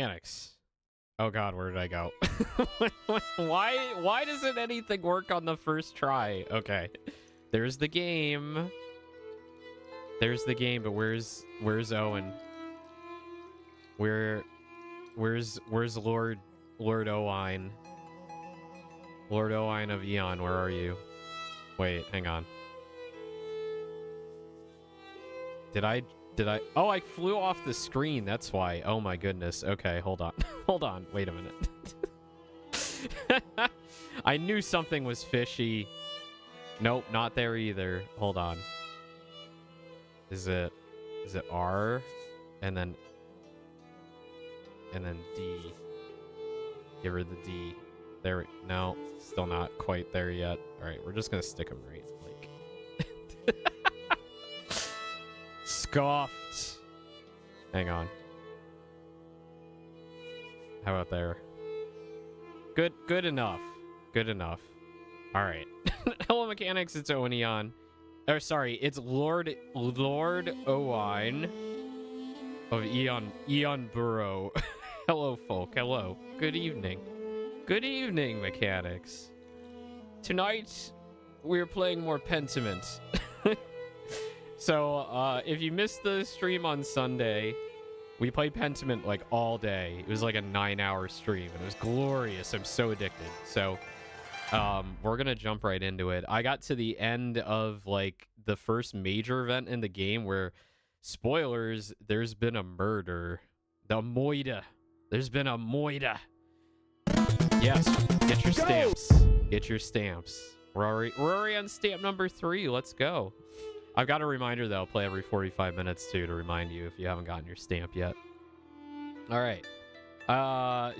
Mechanics. Oh god, where did I go? Why doesn't anything work on the first try? Okay. There's the game. There's the game, but where's Owen? Where's Lord Owain? Lord Owain of Aeon, where are you? Wait, hang on. Did I oh, I flew off the screen, that's why. Oh my goodness. Okay, hold on. Hold on, wait a minute. I knew something was fishy. Nope, not there either. Hold on. Is it R and then D? Give her the D. There. No, still not quite there yet. All right, we're just gonna stick them right like. Scoffed. Hang on. How about there? Good enough. Good enough. All right. Hello, mechanics. It's Owen Aeon. Or sorry, it's Lord Owain of Aeon Borough. Hello, folk. Hello. Good evening. Good evening, mechanics. Tonight we're playing more Pentiment. So, if you missed the stream on Sunday, we played Pentiment like all day. It was like a 9-hour stream, and it was glorious. I'm so addicted. So, we're gonna jump right into it. I got to the end of like the first major event in the game where, spoilers, there's been a murder. The Moida. There's been a Moida. Yes, get your stamps. Get your stamps. We're already on stamp number 3. Let's go. I've got a reminder that I'll play every 45 minutes too to remind you if you haven't gotten your stamp yet. All right.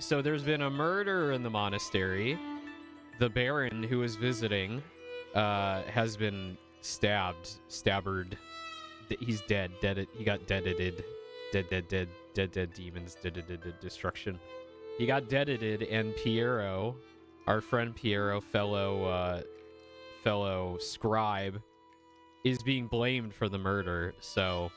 So there's been a murder in the monastery. The Baron who is visiting has been stabbered. He's dead. He got deaded. Dead demons. Destruction. He got deaded, and Piero, our friend Piero, fellow scribe, is being blamed for the murder. So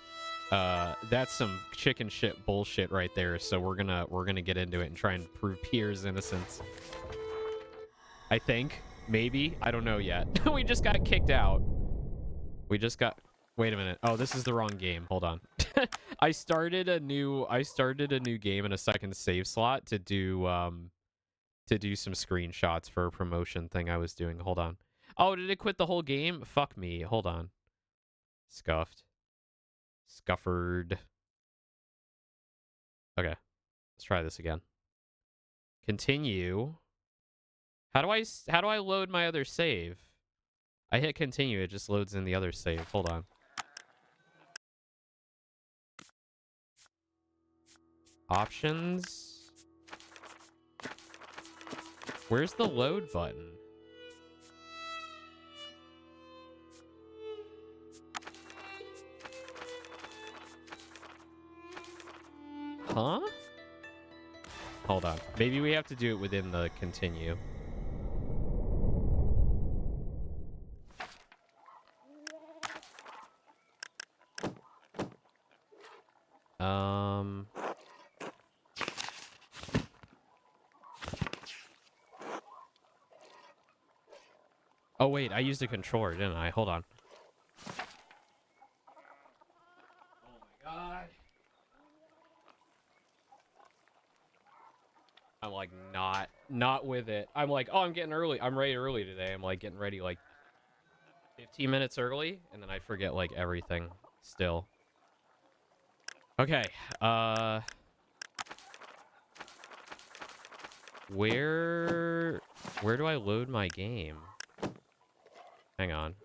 that's some chicken shit bullshit right there. So we're gonna get into it and try and prove Pierre's innocence. I think, maybe, I don't know yet. We just got kicked out. Wait a minute. Oh, this is the wrong game. Hold on. I started a new game in a second save slot to do some screenshots for a promotion thing I was doing. Hold on. Oh, did it quit the whole game? Fuck me. Hold on. Scuffed. Scufford. Okay. Let's try this again. Continue. How do I load my other save? I hit continue, it just loads in the other save. Hold on. Options. Where's the load button? Huh? Hold on. Maybe we have to do it within the continue. Oh wait, I used a controller, didn't I? Hold on. Oh my god. I'm like not with it. I'm like, oh, I'm getting early. I'm ready early today. I'm like getting ready like 15 minutes early, and then I forget like everything still. Okay. Where do I load my game? Hang on.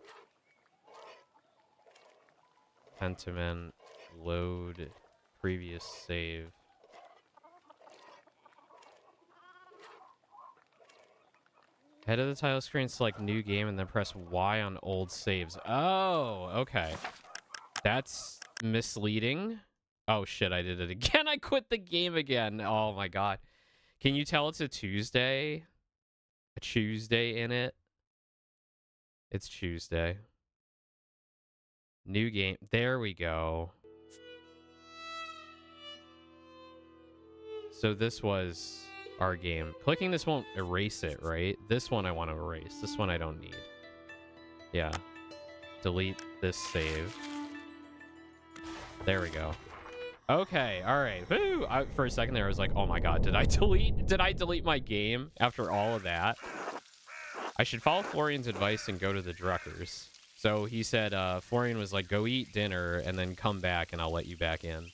Pentiment, load, previous save. Head of the title screen, select new game, and then press Y on old saves. Oh, okay. That's misleading. Oh shit, I did it again. I quit the game again. Oh my god. Can you tell it's a Tuesday? A Tuesday in it? It's Tuesday. New game. There we go. So this was our game. Clicking this won't erase it, right? This one I want to erase. This one I don't need. Yeah. Delete this save. There we go. Okay, all right. Woo! For a second there, I was like, "Oh my god, did I delete my game after all of that?" I should follow Florian's advice and go to the Druckers. So he said, Florian was like, "Go eat dinner and then come back, and I'll let you back in."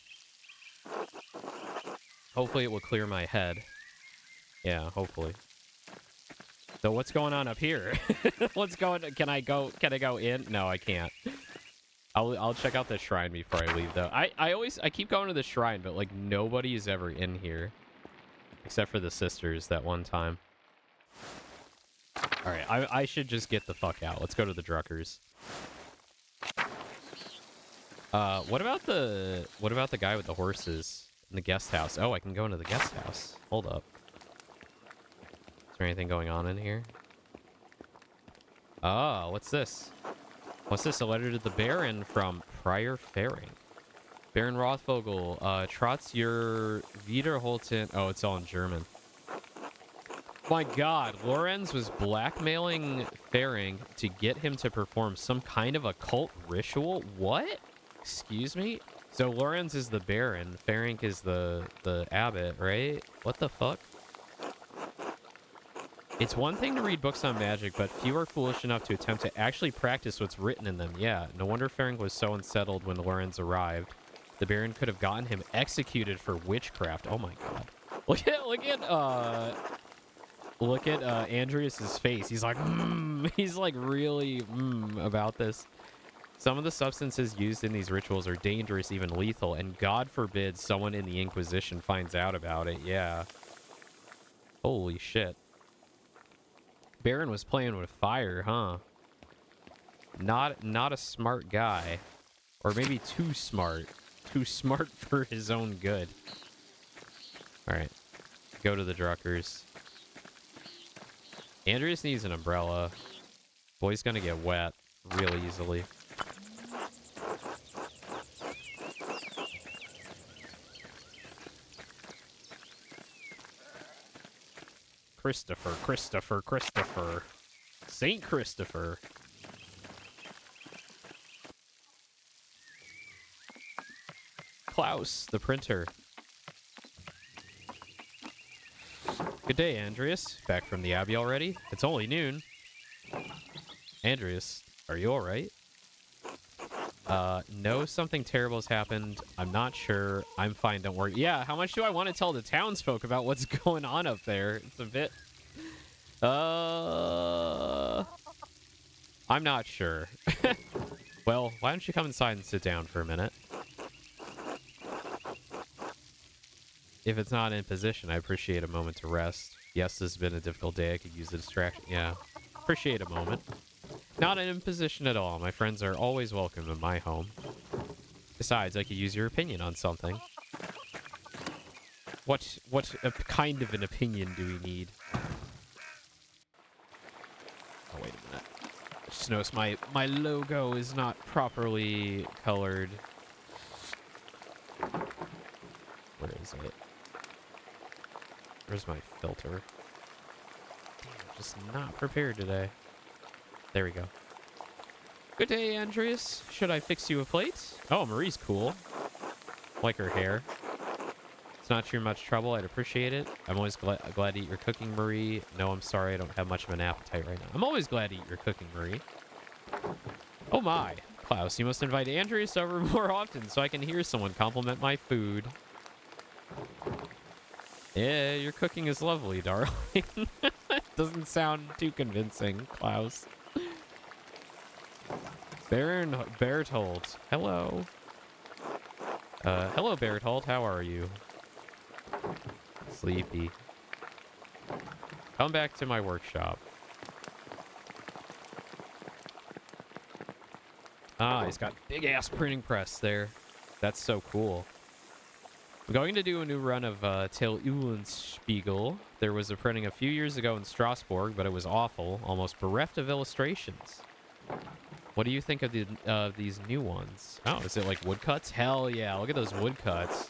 Hopefully, it will clear my head. Yeah, hopefully. So what's going on up here? What's going? Can I go in? No, I can't. I'll check out the shrine before I leave, though. I keep going to the shrine, but like nobody is ever in here, except for the sisters that one time. All right, I should just get the fuck out. Let's go to the Druckers. What about the guy with the horses in the guest house? Oh, I can go into the guest house. Hold up. Is there anything going on in here? Oh, what's this? What's this? A letter to the Baron from Prior Faring. Baron Rothvogel, trotz your Wiederholten... Oh, it's all in German. My god, Lorenz was blackmailing Faring to get him to perform some kind of occult ritual? What? Excuse me? So Lorenz is the Baron, Faring is the abbot, right? What the fuck? It's one thing to read books on magic, but few are foolish enough to attempt to actually practice what's written in them. Yeah, no wonder Faring was so unsettled when Lorenz arrived. The Baron could have gotten him executed for witchcraft. Oh my god. Look at Andreas's face. He's like, he's like really about this. Some of the substances used in these rituals are dangerous, even lethal, and God forbid someone in the Inquisition finds out about it. Yeah. Holy shit. Baron was playing with fire, huh? Not a smart guy. Or maybe too smart. Too smart for his own good. Alright. Go to the Druckers. Andreas needs an umbrella. Boy's gonna get wet real easily. Christopher. Saint Christopher. Klaus, the printer. Good day, Andreas. Back from the Abbey already? It's only noon. Andreas, are you alright? No, something terrible has happened. I'm not sure. I'm fine, don't worry. Yeah, how much do I want to tell the townsfolk about what's going on up there? It's a bit... I'm not sure. Well, why don't you come inside and sit down for a minute? If it's not in position, I appreciate a moment to rest. Yes, this has been a difficult day. I could use a distraction. Yeah, appreciate a moment. Not in position at all. My friends are always welcome in my home. Besides, I could use your opinion on something. What kind of an opinion do we need? Oh, wait a minute. I just noticed my logo is not properly colored. Where is it? Where's my filter? Damn, I'm just not prepared today. There we go. Good day, Andreas. Should I fix you a plate? Oh, Marie's cool. Like her hair. It's not too much trouble. I'd appreciate it. I'm always glad to eat your cooking, Marie. No, I'm sorry. I don't have much of an appetite right now. I'm always glad to eat your cooking, Marie. Oh my. Klaus, you must invite Andreas over more often so I can hear someone compliment my food. Yeah, your cooking is lovely, darling. Doesn't sound too convincing, Klaus. Baron Berthold. Hello. Hello, Berthold. How are you? Sleepy. Come back to my workshop. Ah, he's got big-ass printing press there. That's so cool. I'm going to do a new run of Till Eulenspiegel. There was a printing a few years ago in Strasbourg, but it was awful, almost bereft of illustrations. What do you think of these new ones? Oh, is it like woodcuts? Hell yeah, look at those woodcuts.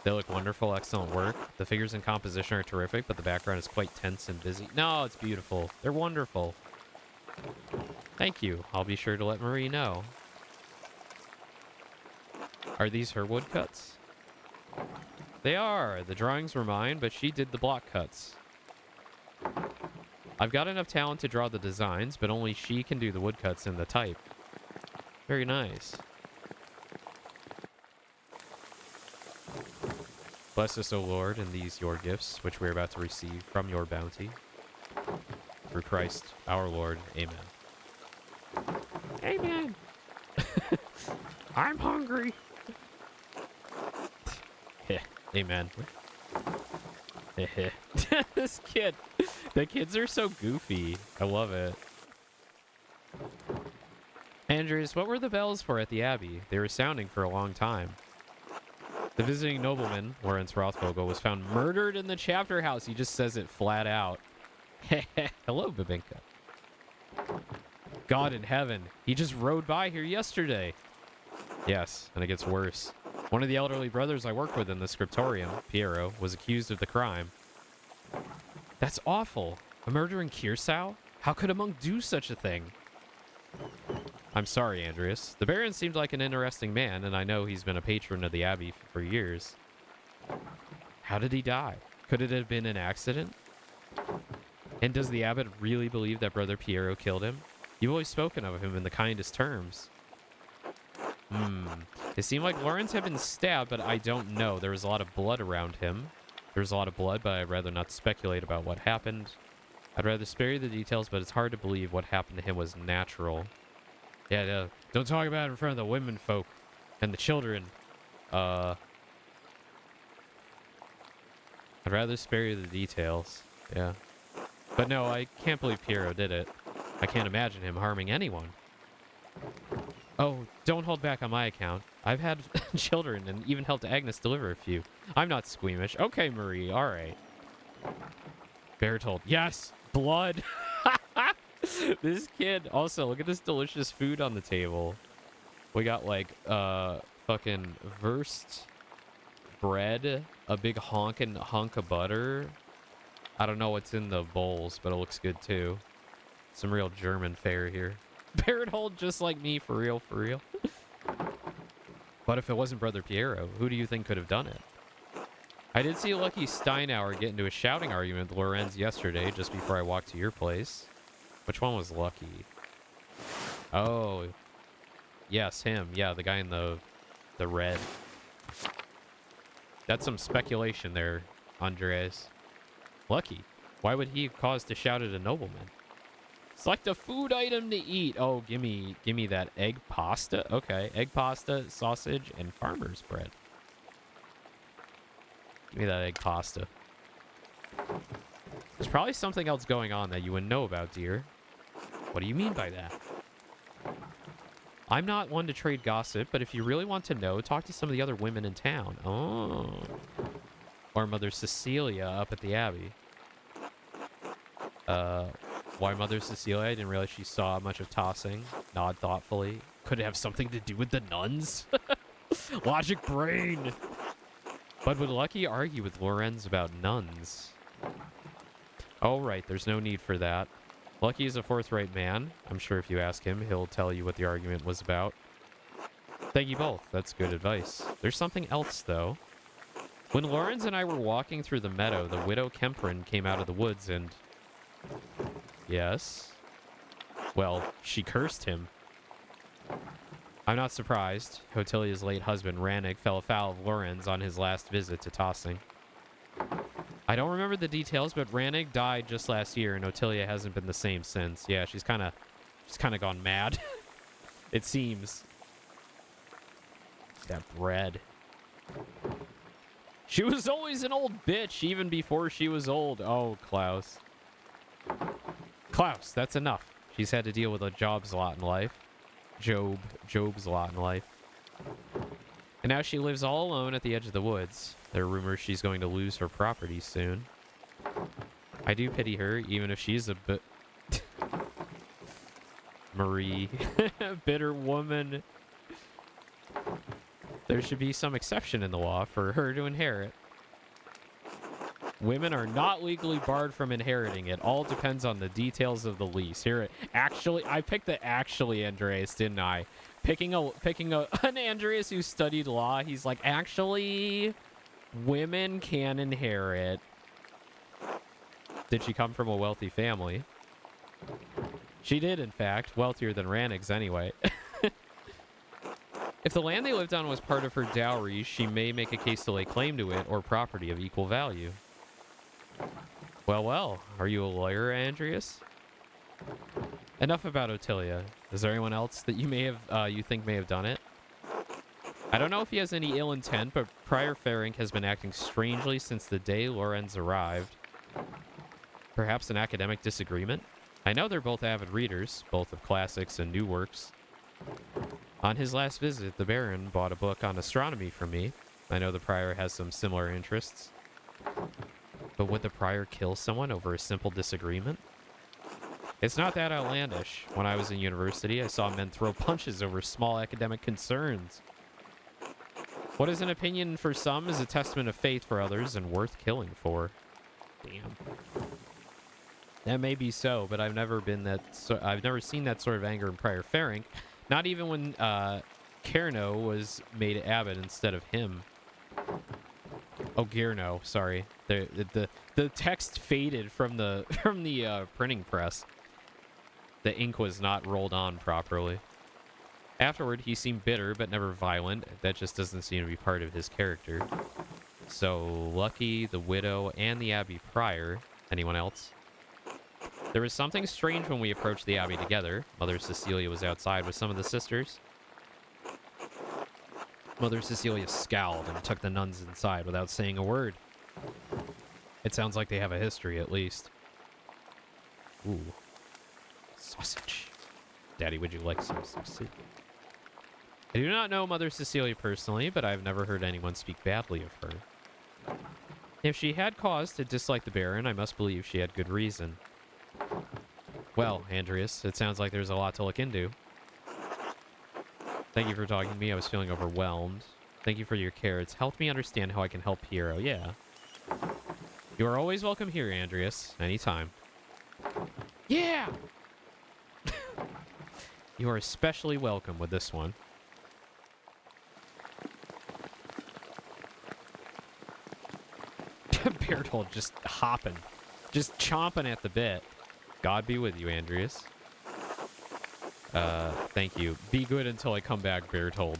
They look wonderful. Excellent work. The figures and composition are terrific, but the background is quite tense and busy. No, it's beautiful. They're wonderful. Thank you. I'll be sure to let Marie know. Are these her woodcuts? They are. The drawings were mine, but she did the block cuts. I've got enough talent to draw the designs, but only she can do the woodcuts and the type. Very nice. Bless us, O Lord, in these your gifts, which we are about to receive from your bounty. Through Christ, our Lord. Amen. Amen. I'm hungry. Amen. This kid. The kids are so goofy. I love it. Andreas, what were the bells for at the Abbey? They were sounding for a long time. The visiting nobleman, Lawrence Rothvogel, was found murdered in the chapter house. He just says it flat out. Hello, Babinka. God in heaven. He just rode by here yesterday. Yes, and it gets worse. One of the elderly brothers I worked with in the scriptorium, Piero, was accused of the crime. That's awful. A murder in Kiersau? How could a monk do such a thing? I'm sorry, Andreas. The Baron seemed like an interesting man, and I know he's been a patron of the Abbey for years. How did he die? Could it have been an accident? And does the abbot really believe that Brother Piero killed him? You've always spoken of him in the kindest terms. It seemed like Lawrence had been stabbed, but I don't know. There was a lot of blood around him. There was a lot of blood, but I'd rather not speculate about what happened. I'd rather spare you the details, but it's hard to believe what happened to him was natural. Yeah, no, don't talk about it in front of the women folk and the children. I'd rather spare you the details. Yeah. But no, I can't believe Piero did it. I can't imagine him harming anyone. Oh, don't hold back on my account. I've had children and even helped Agnes deliver a few. I'm not squeamish. Okay, Marie, all right. Bertold, yes, blood. This kid. Also, look at this delicious food on the table. We got like fucking versed bread, a big hunk of butter. I don't know what's in the bowls, but it looks good too. Some real German fare here. Berthold just like me, for real, for real. But if it wasn't Brother Piero, who do you think could have done it? I did see Lucky Steinauer get into a shouting argument with Lorenz yesterday just before I walked to your place. Which one was Lucky? Oh, yes, him. Yeah, the guy in the red. That's some speculation there, Andreas. Lucky. Why would he have caused to shout at a nobleman? Select a food item to eat. Oh, gimme that egg pasta. Okay, egg pasta, sausage, and farmer's bread. Give me that egg pasta. There's probably something else going on that you wouldn't know about, dear. What do you mean by that? I'm not one to trade gossip, but if you really want to know, talk to some of the other women in town. Oh. Or Mother Cecilia up at the Abbey. Why Mother Cecilia? I didn't realize she saw much of tossing. Nod thoughtfully. Could it have something to do with the nuns? Logic brain! But would Lucky argue with Lorenz about nuns? Oh, right. There's no need for that. Lucky is a forthright man. I'm sure if you ask him, he'll tell you what the argument was about. Thank you both. That's good advice. There's something else, though. When Lorenz and I were walking through the meadow, the widow Kemperin came out of the woods and... Yes? Well, she cursed him. I'm not surprised. Hotelia's late husband, Rannick, fell afoul of Lorenz on his last visit to Tossing. I don't remember the details, but Rannick died just last year, and Otilia hasn't been the same since. Yeah, she's kind of gone mad. It seems. That bread. She was always an old bitch, even before she was old. Oh, Klaus. Klaus, that's enough. She's had to deal with a Job's lot in life. Job's lot in life. And now she lives all alone at the edge of the woods. There are rumors she's going to lose her property soon. I do pity her, even if she's a bit... Marie. Bitter woman. There should be some exception in the law for her to inherit. Women are not legally barred from inheriting. It all depends on the details of the lease. Here, actually, I picked the actually Andreas, didn't I? Picking an Andreas who studied law. He's like, actually, women can inherit. Did she come from a wealthy family? She did, in fact. Wealthier than Rannigs, anyway. If the land they lived on was part of her dowry, she may make a case to lay claim to it or property of equal value. Well, are you a lawyer, Andreas? Enough about Ottilia. Is there anyone else that you think may have done it? I don't know if he has any ill intent, but Prior Ferenc has been acting strangely since the day Lorenz arrived. Perhaps an academic disagreement? I know they're both avid readers, both of classics and new works. On his last visit, the Baron bought a book on astronomy for me. I know the Prior has some similar interests. But would the Prior kill someone over a simple disagreement? It's not that outlandish. When I was in university, I saw men throw punches over small academic concerns. What is an opinion for some is a testament of faith for others and worth killing for. Damn. That may be so, but I've never seen that sort of anger in Prior Ferenc. Not even when Cairno was made abbot instead of him. Oh, Girno, sorry. The text faded from the printing press. The ink was not rolled on properly. Afterward, he seemed bitter but never violent. That just doesn't seem to be part of his character. So, Lucky, the widow, and the Abbey Prior. Anyone else? There was something strange when we approached the Abbey together. Mother Cecilia was outside with some of the sisters. Mother Cecilia scowled and took the nuns inside without saying a word. It sounds like they have a history, at least. Ooh. Sausage. Daddy, would you like some sausage? I do not know Mother Cecilia personally, but I've never heard anyone speak badly of her. If she had cause to dislike the Baron, I must believe she had good reason. Well, Andreas, it sounds like there's a lot to look into. Thank you for talking to me. I was feeling overwhelmed. Thank you for your care. It's helped me understand how I can help Piero. Yeah. You are always welcome here, Andreas. Anytime. Yeah! You are especially welcome with this one. Bertold just hopping. Just chomping at the bit. God be with you, Andreas. Thank you. Be good until I come back, Bertold.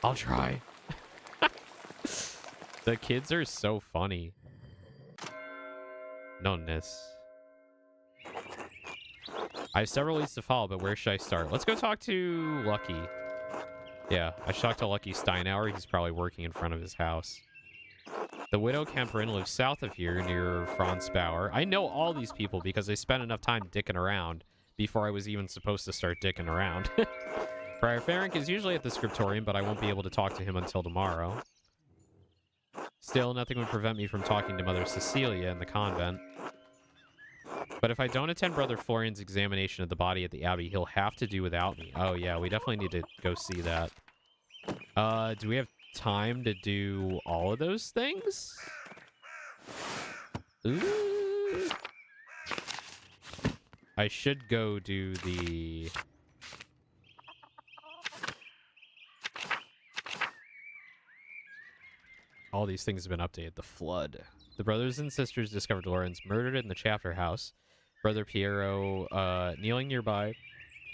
I'll try. The kids are so funny. Noneness. I have several leads to follow, but where should I start? Let's go talk to Lucky. Yeah, I should talk to Lucky Steinauer. He's probably working in front of his house. The widow Kemperin lives south of here near Franz Bauer. I know all these people because I spent enough time dicking around before I was even supposed to start dicking around. Prior Ferenc is usually at the scriptorium, but I won't be able to talk to him until tomorrow. Still, nothing would prevent me from talking to Mother Cecilia in the convent. But if I don't attend Brother Florian's examination of the body at the Abbey, he'll have to do without me. Oh, yeah, we definitely need to go see that. Do we have time to do all of those things? Ooh. I should go do the... All these things have been updated. The flood. The brothers and sisters discovered Lorenz murdered in the chapter house. Brother Piero kneeling nearby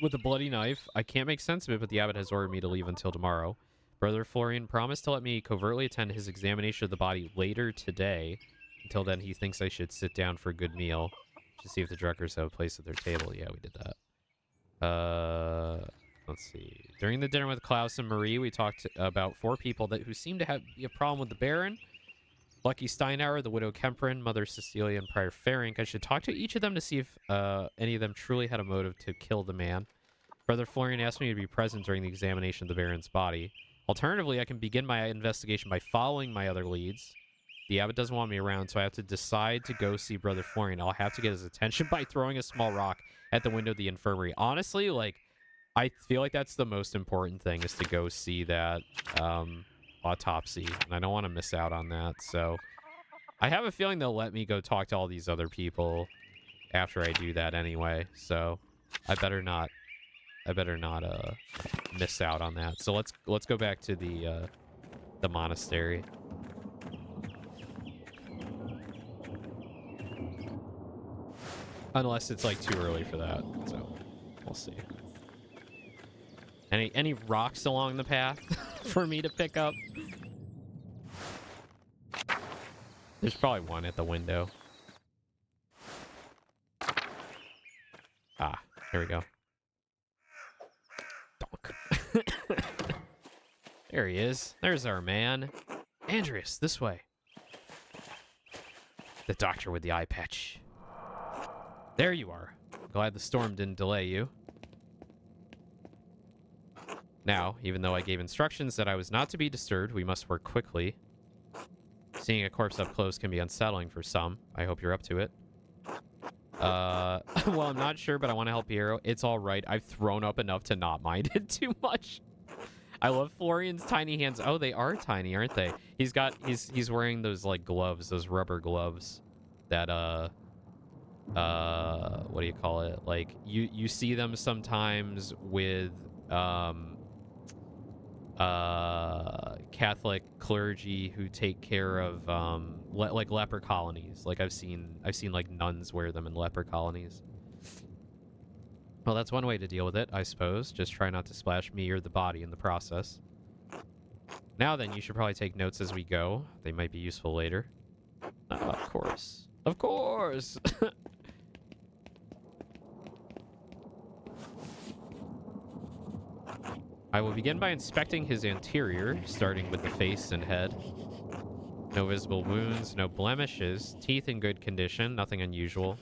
with a bloody knife. I can't make sense of it, but the abbot has ordered me to leave until tomorrow. Brother Florian promised to let me covertly attend his examination of the body later today. Until then, he thinks I should sit down for a good meal to see if the Druckers have a place at their table. Yeah, we did that. Let's see. During the dinner with Klaus and Marie, we talked about 4 people who seem to have a problem with the Baron. Lucky Steinauer, the widow Kemperin, Mother Cecilia, and Prior Ferenc. I should talk to each of them to see if any of them truly had a motive to kill the man. Brother Florian asked me to be present during the examination of the Baron's body. Alternatively, I can begin my investigation by following my other leads. The abbot doesn't want me around, so I have to decide to go see Brother Florian. I'll have to get his attention by throwing a small rock at the window of the infirmary. Honestly, like, I feel like that's the most important thing, is to go see that autopsy, and I don't want to miss out on that. So I have a feeling they'll let me go talk to all these other people after I do that anyway. So I better not miss out on that. So let's go back to the monastery. Unless it's like too early for that. So we'll see. Any rocks along the path for me to pick up? There's probably one at the window. Ah, here we go. Donk. There he is. There's our man. Andreas, this way. The doctor with the eye patch. There you are. Glad the storm didn't delay you. Now, even though I gave instructions that I was not to be disturbed, we must work quickly. Seeing a corpse up close can be unsettling for some. I hope you're up to it. Well, I'm not sure, but I want to help Piero. It's all right. I've thrown up enough to not mind it too much. I love Florian's tiny hands. Oh, they are tiny, aren't they? He's wearing those like gloves, those rubber gloves that what do you call it? Like you see them sometimes with Catholic clergy who take care of like leper colonies. Like I've seen like nuns wear them in leper colonies. Well, that's one way to deal with it, I suppose. Just try not to splash me or the body in the process. Now then, you should probably take notes as we go. They might be useful later. Of course. Of course! I will begin by inspecting his anterior, starting with the face and head. No visible wounds, no blemishes, teeth in good condition, nothing unusual.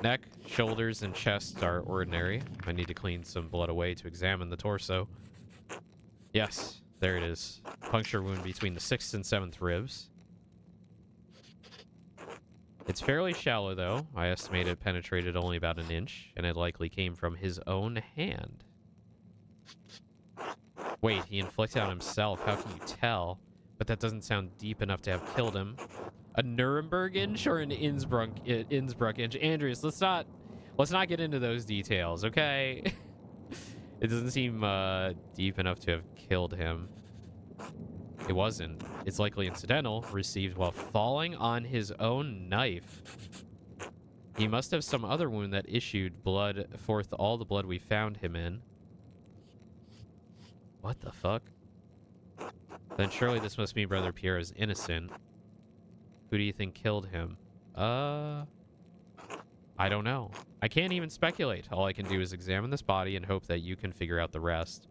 Neck, shoulders, and chest are ordinary. I need to clean some blood away to examine the torso. Yes, there it is. Puncture wound between the 6th and 7th ribs. It's fairly shallow, though. I estimate it penetrated only about an inch, and it likely came from his own hand. Wait, he inflicted on himself. How can you tell? But that doesn't sound deep enough to have killed him. A Nuremberg inch or an Innsbruck inch? Andreas, let's not get into those details, okay? It doesn't seem deep enough to have killed him. It wasn't. It's likely incidental, received while falling on his own knife. He must have some other wound that issued blood forth all the blood we found him in. What the fuck? Then surely this must mean Brother Pierre is innocent. Who do you think killed him? I don't know. I can't even speculate. All I can do is examine this body and hope that you can figure out the rest.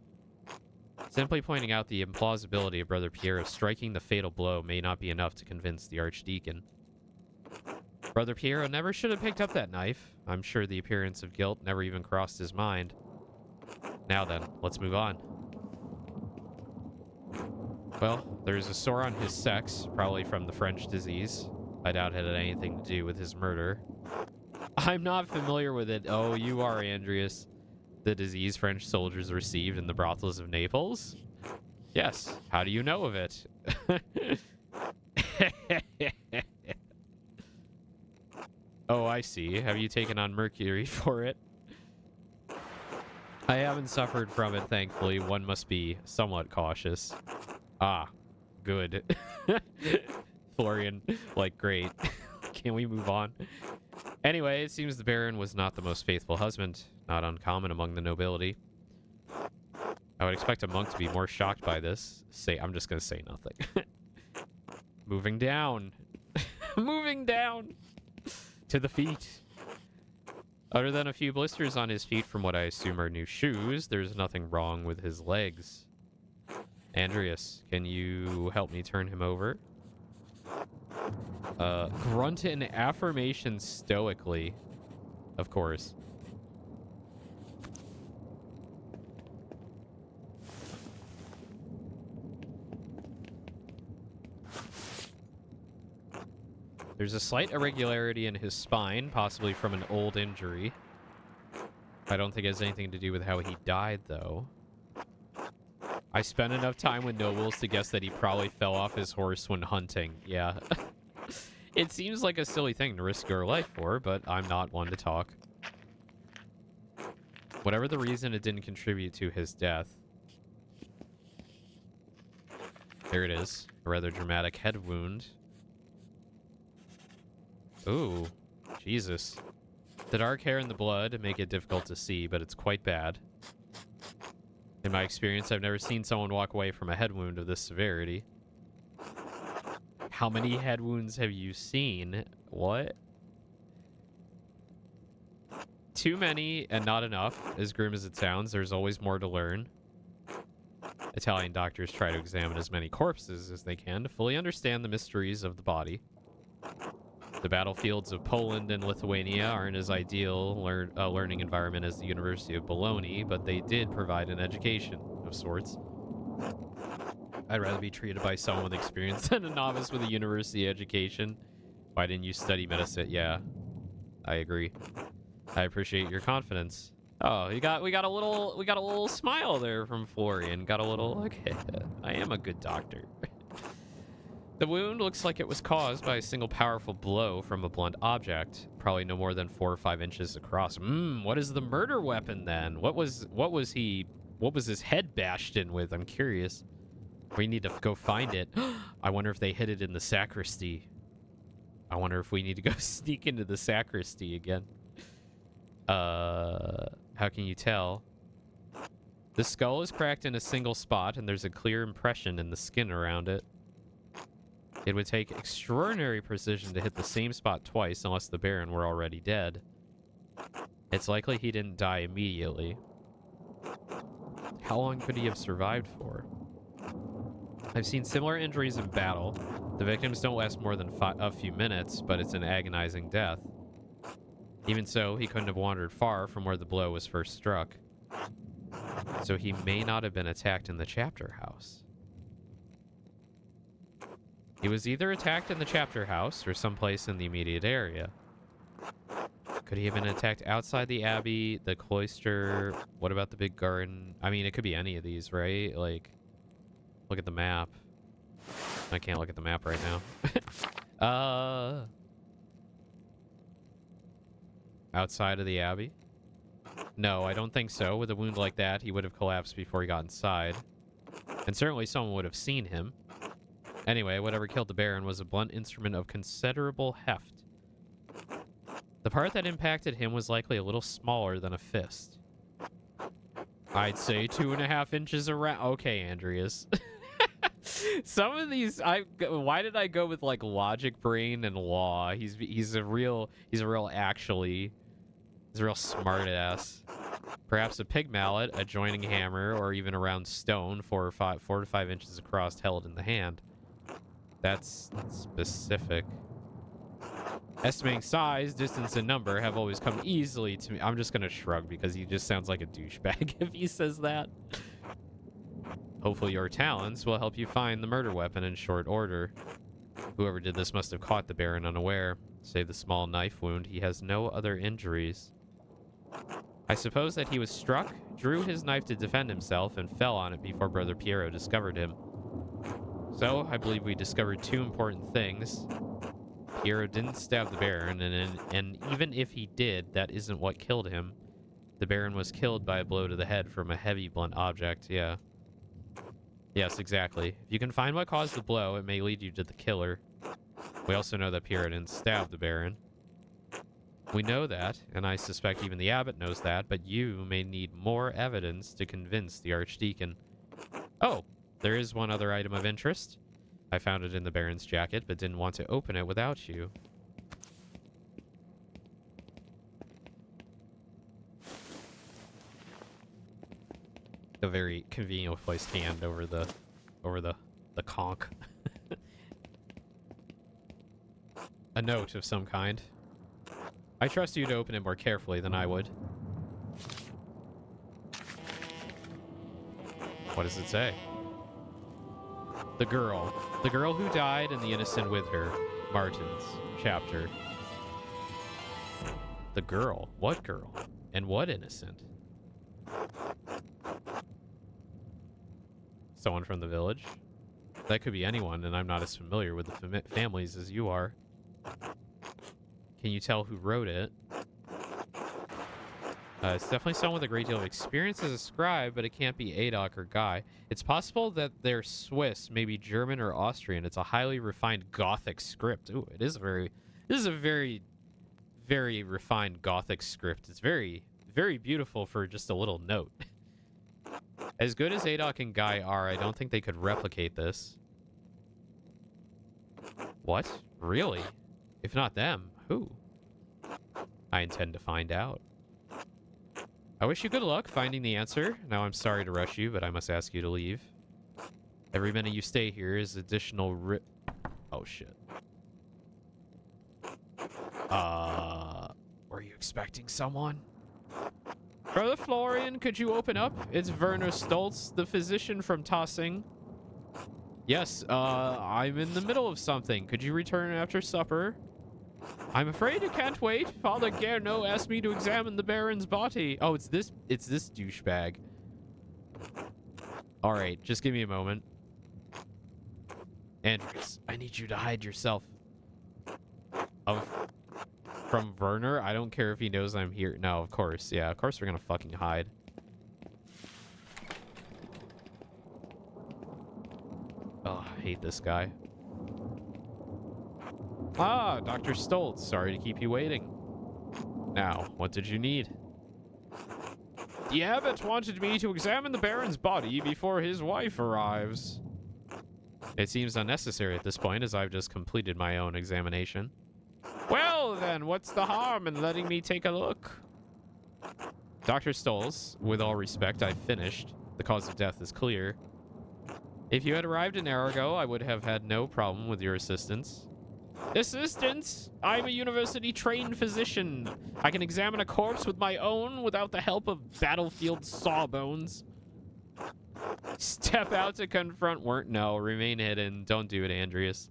Simply pointing out the implausibility of Brother Pierre of striking the fatal blow may not be enough to convince the Archdeacon. Brother Piero never should have picked up that knife. I'm sure the appearance of guilt never even crossed his mind. Now then, let's move on. Well, there's a sore on his sex, probably from the French disease. I doubt it had anything to do with his murder. I'm not familiar with it. Oh, you are, Andreas. The disease French soldiers received in the brothels of Naples? Yes. How do you know of it? Oh, I see. Have you taken on mercury for it? I haven't suffered from it, thankfully. One must be somewhat cautious. Ah, good. Florian, like, great. Can we move on? Anyway, it seems the Baron was not the most faithful husband, not uncommon among the nobility. I would expect a monk to be more shocked by this. I'm just going to say nothing. Moving down. Moving down. To the feet. Other than a few blisters on his feet from what I assume are new shoes, there's nothing wrong with his legs. Andreas, can you help me turn him over? Grunt an affirmation stoically. Of course. There's a slight irregularity in his spine, possibly from an old injury. I don't think it has anything to do with how he died, though. I spent enough time with nobles to guess that he probably fell off his horse when hunting. Yeah. It seems like a silly thing to risk your life for, but I'm not one to talk. Whatever the reason, it didn't contribute to his death. There it is. A rather dramatic head wound. Ooh. Jesus. The dark hair and the blood make it difficult to see, but it's quite bad. In my experience, I've never seen someone walk away from a head wound of this severity. How many head wounds have you seen? What? Too many and not enough. As grim as it sounds, there's always more to learn. Italian doctors try to examine as many corpses as they can to fully understand the mysteries of the body. The battlefields of Poland and Lithuania aren't as ideal learning environment as the University of Bologna, but they did provide an education of sorts. I'd rather be treated by someone with experience than a novice with a university education. Why didn't you study medicine? Yeah, I agree. I appreciate your confidence. Oh, we got a little smile there from Florian. Got a little, okay, I am a good doctor. The wound looks like it was caused by a single powerful blow from a blunt object, probably no more than 4 or 5 inches across. What is the murder weapon then? What was his head bashed in with? I'm curious. We need to go find it. I wonder if they hid it in the sacristy. I wonder if we need to go sneak into the sacristy again. How can you tell? The skull is cracked in a single spot, and there's a clear impression in the skin around it. It would take extraordinary precision to hit the same spot twice unless the Baron were already dead. It's likely he didn't die immediately. How long could he have survived for? I've seen similar injuries in battle. The victims don't last more than a few minutes, but it's an agonizing death. Even so, he couldn't have wandered far from where the blow was first struck. So he may not have been attacked in the chapter house. He was either attacked in the chapter house or someplace in the immediate area. Could he have been attacked outside the abbey, the cloister? What about the big garden? I mean, it could be any of these, right? Like, look at the map. I can't look at the map right now. Outside of the abbey? No, I don't think so. With a wound like that, he would have collapsed before he got inside. And certainly someone would have seen him. Anyway, whatever killed the Baron was a blunt instrument of considerable heft. The part that impacted him was likely a little smaller than a fist. I'd say 2.5 inches around. Okay, Andreas. Some of these, why did I go with like logic brain and law? He's a real smart ass. Perhaps a pig mallet, a joining hammer, or even a round stone 4 to 5 inches across held in the hand. That's specific. Estimating size, distance, and number have always come easily to me. I'm just gonna shrug because he just sounds like a douchebag if he says that. Hopefully your talents will help you find the murder weapon in short order. Whoever did this must have caught the Baron unaware. Save the small knife wound, he has no other injuries. I suppose that he was struck, drew his knife to defend himself, and fell on it before Brother Piero discovered him. So, I believe we discovered 2 important things. Piero didn't stab the Baron, and even if he did, that isn't what killed him. The Baron was killed by a blow to the head from a heavy blunt object, yeah. Yes, exactly. If you can find what caused the blow, it may lead you to the killer. We also know that Piero didn't stab the Baron. We know that, and I suspect even the abbot knows that, but you may need more evidence to convince the Archdeacon. Oh, there is one other item of interest. I found it in the Baron's jacket, but didn't want to open it without you. A very conveniently placed hand over the conch. A note of some kind. I trust you to open it more carefully than I would. What does it say? The girl who died and the innocent with her. Martin's chapter. The girl? What girl? And what innocent? Someone from the village? That could be anyone, and I'm not as familiar with the families as you are. Can you tell who wrote it? It's definitely someone with a great deal of experience as a scribe, but it can't be Adok or Guy. It's possible that they're Swiss, maybe German or Austrian. It's a highly refined Gothic script. Ooh, it is a very... This is a very, very refined Gothic script. It's very, very beautiful for just a little note. As good as Adok and Guy are, I don't think they could replicate this. What? Really? If not them, who? I intend to find out. I wish you good luck finding the answer. Now, I'm sorry to rush you, but I must ask you to leave. Every minute you stay here is additional Oh, shit. Were you expecting someone? Brother Florian, could you open up? It's Werner Stoltz, the physician from Tossing. Yes, I'm in the middle of something. Could you return after supper? I'm afraid I can't wait. Father Gerno asked me to examine the Baron's body. Oh, it's this douchebag. All right, just give me a moment. Andreas, I need you to hide yourself. From Werner? I don't care if he knows I'm here. No, of course. Yeah, of course we're gonna fucking hide. Oh, I hate this guy. Ah, Dr. Stoltz. Sorry to keep you waiting. Now, what did you need? The abbot wanted me to examine the Baron's body before his wife arrives. It seems unnecessary at this point, as I've just completed my own examination. Well, then, what's the harm in letting me take a look? Dr. Stoltz, with all respect, I've finished. The cause of death is clear. If you had arrived an hour ago, I would have had no problem with your assistance. Assistance? I'm a university-trained physician. I can examine a corpse with my own without the help of battlefield sawbones. Step out to confront No, remain hidden. Don't do it, Andreas.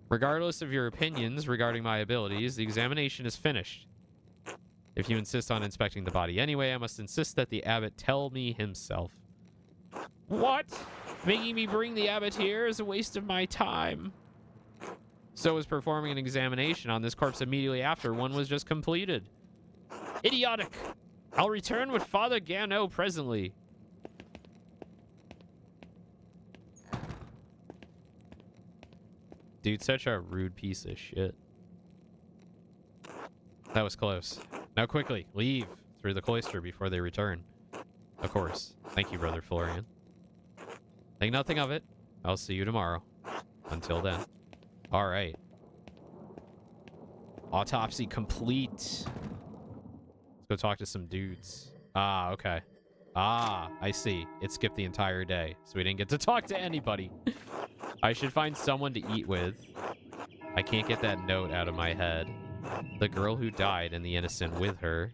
Regardless of your opinions regarding my abilities, the examination is finished. If you insist on inspecting the body anyway, I must insist that the abbot tell me himself. What? Making me bring the abbot here is a waste of my time. So is performing an examination on this corpse immediately after one was just completed. Idiotic! I'll return with Father Gano presently. Dude, such a rude piece of shit. That was close. Now quickly, leave through the cloister before they return. Of course. Thank you, Brother Florian. Think nothing of it. I'll see you tomorrow. Until then. All right. Autopsy complete. Let's go talk to some dudes. Ah, okay. Ah, I see. It skipped the entire day, so we didn't get to talk to anybody. I should find someone to eat with. I can't get that note out of my head. The girl who died and the innocent with her.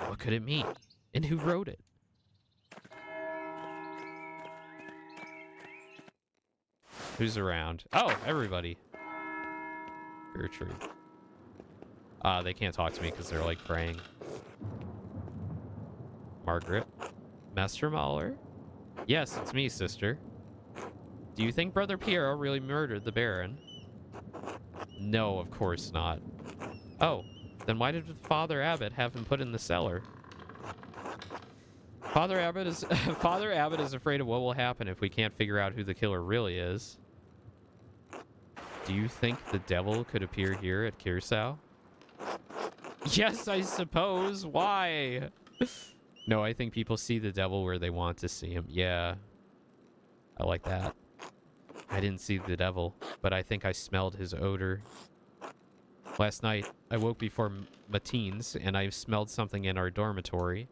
What could it mean? And who wrote it? Who's around? Oh, everybody. Gertrude. They can't talk to me because they're like praying. Margaret. Master Mahler? Yes, it's me, sister. Do you think Brother Piero really murdered the Baron? No, of course not. Oh, then why did Father Abbot have him put in the cellar? Father Abbot is afraid of what will happen if we can't figure out who the killer really is. Do you think the devil could appear here at Kirsau? Yes, I suppose. Why? No, I think people see the devil where they want to see him. Yeah. I like that. I didn't see the devil, but I think I smelled his odor. Last night, I woke before matins, and I smelled something in our dormitory.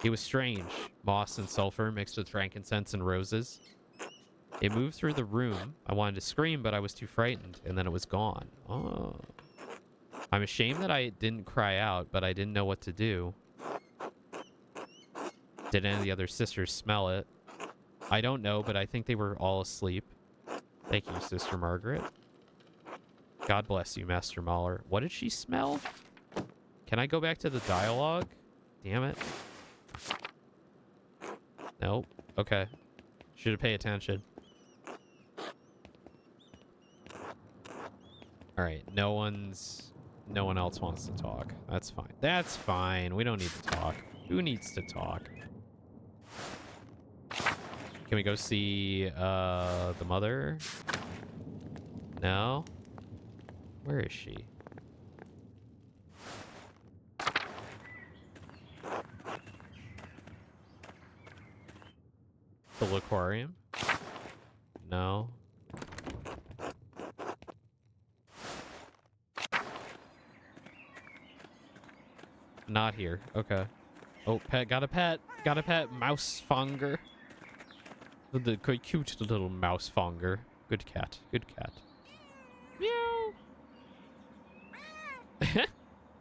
It was strange. Moss and sulfur mixed with frankincense and roses. It moved through the room. I wanted to scream, but I was too frightened, and then it was gone. Oh. I'm ashamed that I didn't cry out, but I didn't know what to do. Did any of the other sisters smell it? I don't know, but I think they were all asleep. Thank you, Sister Margaret. God bless you, Master Mahler. What did she smell? Can I go back to the dialogue? Damn it. Nope. Okay. Should have paid attention. All right. No one else wants to talk. That's fine. That's fine. We don't need to talk. Who needs to talk? Can we go see the mother? No. Where is she? The aquarium? No. Not here. Okay. Oh, pet. Got a pet. Got a pet. Mouse fonger. The cute little mouse fonger. Good cat. Good cat. Meow.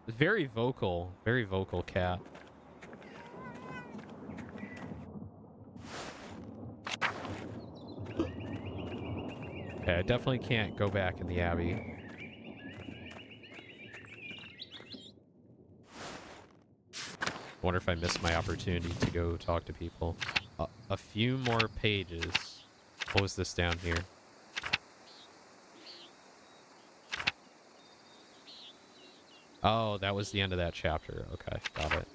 Very vocal. Very vocal cat. Okay, I definitely can't go back in the Abbey. Wonder if I missed my opportunity to go talk to people. A few more pages. What was this down here? Oh, that was the end of that chapter. Okay, got it.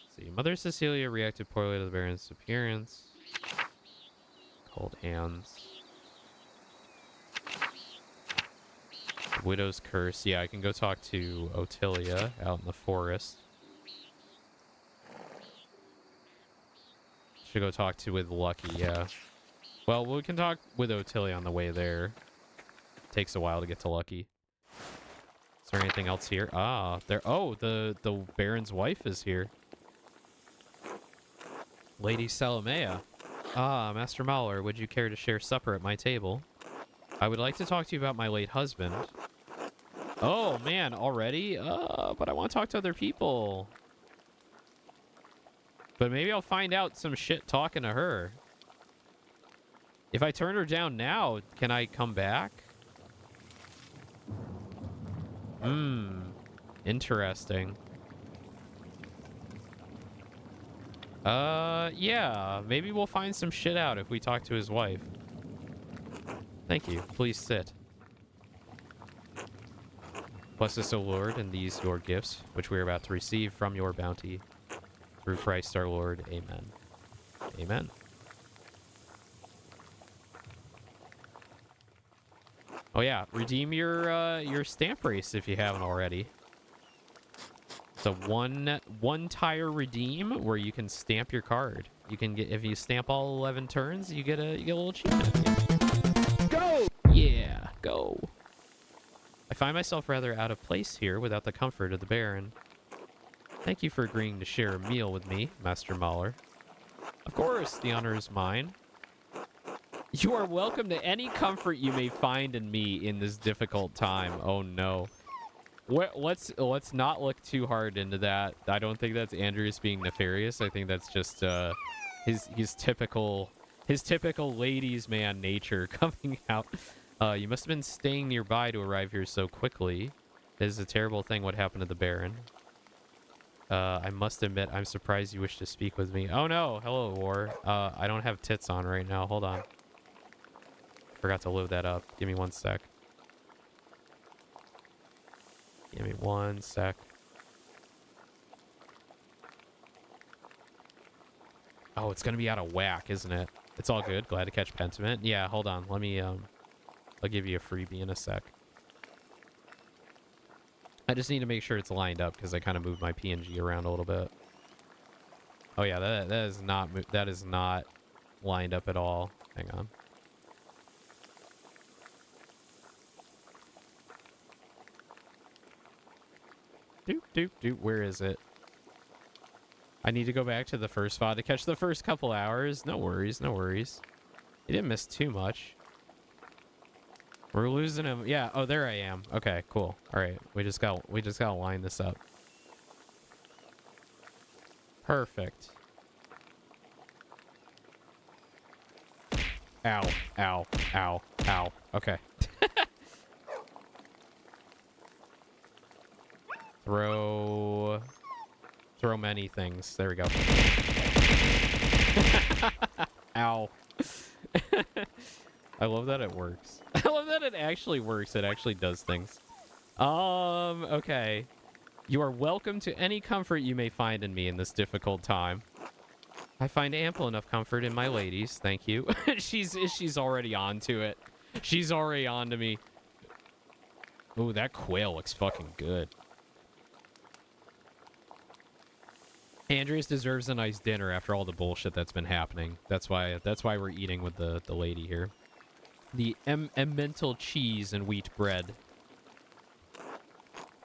Let's see, Mother Cecilia reacted poorly to the Baron's appearance. Cold hands. Widow's Curse. Yeah, I can go talk to Otilia out in the forest. Should go talk to with Lucky, yeah. Well, we can talk with Otilia on the way there. Takes a while to get to Lucky. Is there anything else here? Ah, there. Oh, the Baron's wife is here. Lady Salamea. Ah, Master Mahler, would you care to share supper at my table? I would like to talk to you about my late husband. Oh, man, already? But I want to talk to other people. But maybe I'll find out some shit talking to her. If I turn her down now, can I come back? Interesting. Yeah. Maybe we'll find some shit out if we talk to his wife. Thank you. Please sit. Bless us, O Lord, and these your gifts, which we are about to receive from your bounty. Through Christ our Lord. Amen. Amen. Oh yeah, redeem your stamp race if you haven't already. It's a one tire redeem where you can stamp your card. You can get, if you stamp all 11 turns, you get a little achievement. Go! Yeah, go. I find myself rather out of place here without the comfort of the Baron. Thank you for agreeing to share a meal with me, Master Mahler. Of course, the honor is mine. You are welcome to any comfort you may find in me in this difficult time. Oh no. Let's not look too hard into that. I don't think that's Andreas being nefarious. I think that's just his typical ladies man nature coming out. You must have been staying nearby to arrive here so quickly. It is a terrible thing what happened to the Baron. I must admit, I'm surprised you wish to speak with me. Oh no, hello, War. I don't have tits on right now. Hold on. Forgot to load that up. Give me 1 sec. Give me 1 sec. Oh, it's gonna be out of whack, isn't it? It's all good. Glad to catch Pentiment. Yeah, hold on. Let me, I'll give you a freebie in a sec. I just need to make sure it's lined up because I kind of moved my PNG around a little bit. Oh yeah, that is not lined up at all. Hang on. Doop, doop, doop. Where is it? I need to go back to the first VOD to catch the first couple hours. No worries, no worries. You didn't miss too much. We're losing him. Yeah. Oh, there I am. Okay, cool. All right. We just gotta line this up. Perfect. Ow, ow, ow, ow. Okay. Throw many things. There we go. Ow. I love that it works. I love that it actually works. It actually does things. Okay. You are welcome to any comfort you may find in me in this difficult time. I find ample enough comfort in my ladies. Thank you. She's already on to it. She's already on to me. Ooh, that quail looks fucking good. Andreas deserves a nice dinner after all the bullshit that's been happening. That's why we're eating with the lady here. The emmental cheese and wheat bread.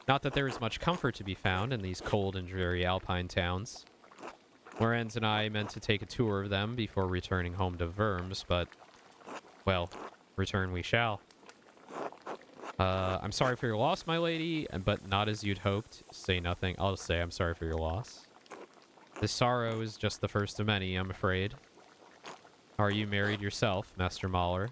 Not that there is much comfort to be found in these cold and dreary alpine towns. Lorenz and I meant to take a tour of them before returning home to Worms, but, well, return we shall. I'm sorry for your loss, my lady, but not as you'd hoped. Say nothing. I'll just say I'm sorry for your loss. This sorrow is just the first of many, I'm afraid. Are you married yourself, Master Mahler?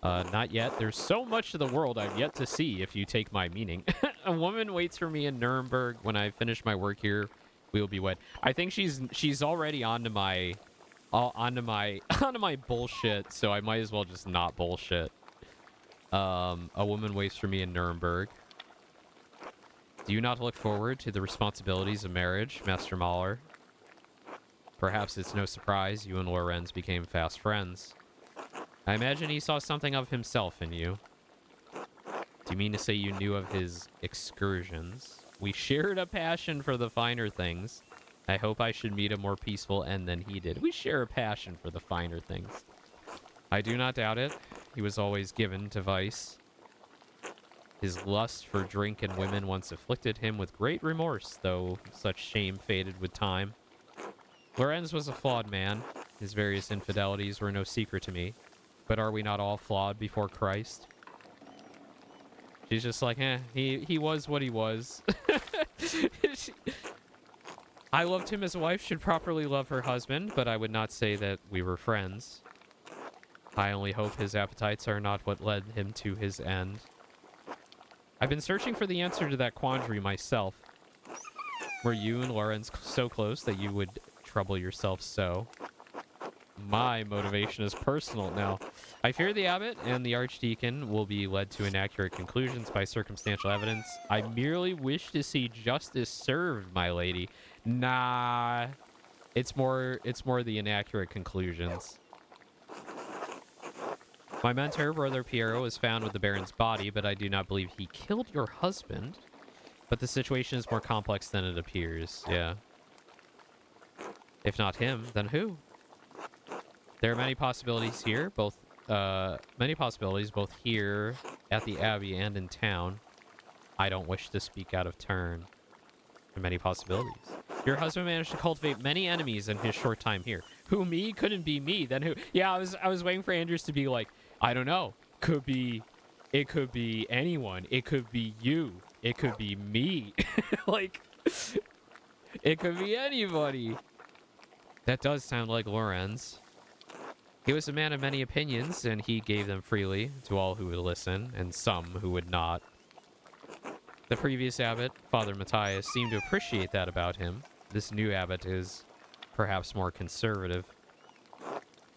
Not yet. There's so much of the world I've yet to see, if you take my meaning. A woman waits for me in Nuremberg. When I finish my work here, we will be wed. I think she's already onto my bullshit, so I might as well just not bullshit. A woman waits for me in Nuremberg. Do you not look forward to the responsibilities of marriage, Master Mahler? Perhaps it's no surprise you and Lorenz became fast friends. I imagine he saw something of himself in you. Do you mean to say you knew of his excursions? We shared a passion for the finer things. I hope I should meet a more peaceful end than he did. We share a passion for the finer things. I do not doubt it. He was always given to vice. His lust for drink and women once afflicted him with great remorse, though such shame faded with time. Lorenz was a flawed man. His various infidelities were no secret to me. But are we not all flawed before Christ? She's just like, he was what he was. I loved him as a wife should properly love her husband, but I would not say that we were friends. I only hope his appetites are not what led him to his end. I've been searching for the answer to that quandary myself. Were you and Lorenz so close that you would trouble yourself so? My motivation is personal now. I fear the abbot and the archdeacon will be led to inaccurate conclusions by circumstantial evidence. I merely wish to see justice served, my lady. Nah, it's more the inaccurate conclusions. My mentor, Brother Piero, was found with the Baron's body, but I do not believe he killed your husband. But the situation is more complex than it appears, yeah. If not him, then who? There are many possibilities here, both here at the Abbey and in town. I don't wish to speak out of turn. There are many possibilities. Your husband managed to cultivate many enemies in his short time here. Who, me? Couldn't be me. Then who? Yeah, I was waiting for Andreas to be like, I don't know. It could be anyone. It could be you. It could be me. Like, it could be anybody. That does sound like Lorenz. He was a man of many opinions, and he gave them freely to all who would listen, and some who would not. The previous abbot, Father Matthias, seemed to appreciate that about him. This new abbot is perhaps more conservative.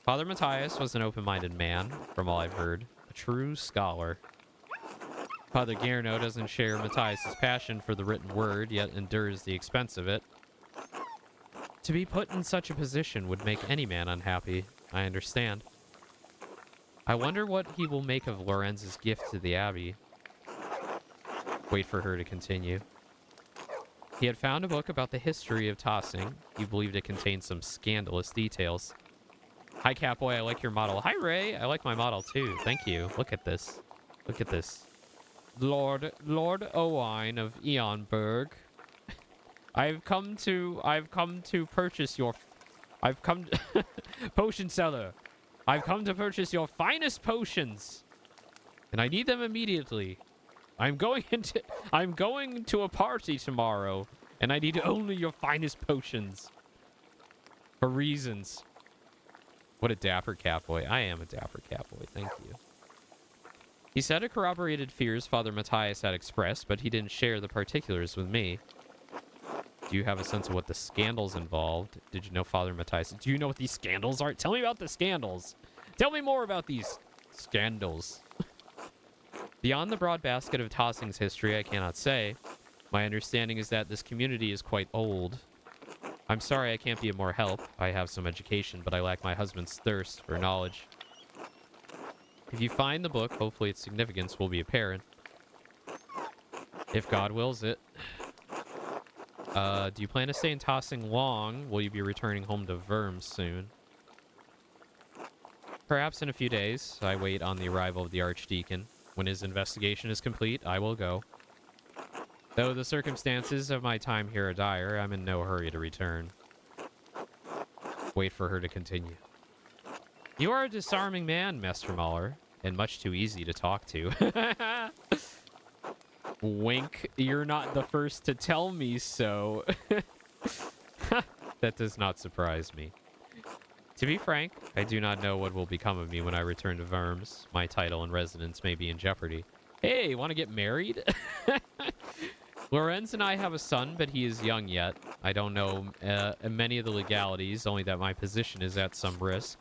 Father Matthias was an open-minded man, from all I've heard. A true scholar. Father Guerno doesn't share Matthias's passion for the written word, yet endures the expense of it. To be put in such a position would make any man unhappy. I understand. I wonder what he will make of Lorenz's gift to the Abbey. Wait for her to continue. He had found a book about the history of tossing. He believed it contained some scandalous details. Hi, Catboy. I like your model. Hi, Ray. I like my model, too. Thank you. Look at this. Look at this. Lord Owain of Eonberg. I've come to purchase your... Potion seller. I've come to purchase your finest potions. And I need them immediately. I'm going to a party tomorrow, and I need only your finest potions. For reasons. What a dapper catboy. I am a dapper catboy. Thank you. He said it corroborated fears Father Matthias had expressed, but he didn't share the particulars with me. Do you have a sense of what the scandals involved? Did you know Father Matthias? Do you know what these scandals are? Tell me about the scandals. Tell me more about these scandals. Beyond the broad basket of Tossing's history, I cannot say. My understanding is that this community is quite old. I'm sorry I can't be of more help. I have some education, but I lack my husband's thirst for knowledge. If you find the book, hopefully its significance will be apparent. If God wills it. Do you plan to stay in Tossing long? Will you be returning home to Worms soon? Perhaps in a few days. I wait on the arrival of the Archdeacon. When his investigation is complete, I will go. Though the circumstances of my time here are dire, I'm in no hurry to return. Wait for her to continue. You are a disarming man, Master Mahler, and much too easy to talk to. Wink, you're not the first to tell me so. That does not surprise me. To be frank, I do not know what will become of me when I return to Worms. My title and residence may be in jeopardy. Hey, want to get married? Lorenz and I have a son, but he is young yet. I don't know many of the legalities, only that my position is at some risk.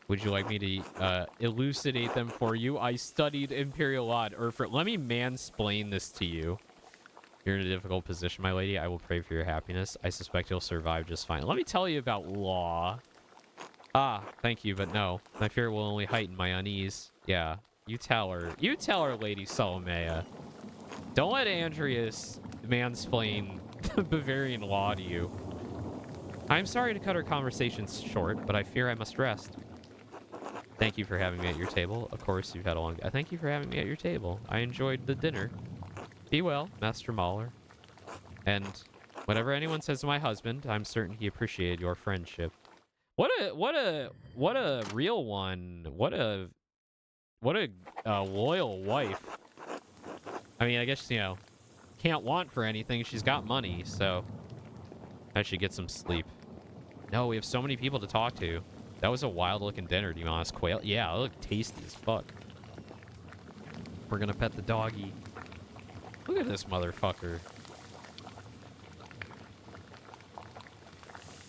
Would you like me to elucidate them for you? I studied Imperial Law at Erfurt. Let me mansplain this to you. You're in a difficult position, my lady. I will pray for your happiness. I suspect you'll survive just fine. Let me tell you about law. Ah, thank you, but no. My fear will only heighten my unease. Yeah, you tell her. You tell her, Lady Solomea. Don't let Andreas mansplain Bavarian law to you. I'm sorry to cut our conversations short, but I fear I must rest. Thank you for having me at your table. Of course, you've had a long day. Thank you for having me at your table. I enjoyed the dinner. Be well, Master Mahler. And whatever anyone says to my husband, I'm certain he appreciated your friendship. What a real one. What a loyal wife. I mean, I guess, you know, can't want for anything. She's got money, so I should get some sleep. No, we have so many people to talk to. That was a wild-looking dinner, to be honest. Quail? Yeah, it looked tasty as fuck. We're gonna pet the doggy. Look at this motherfucker.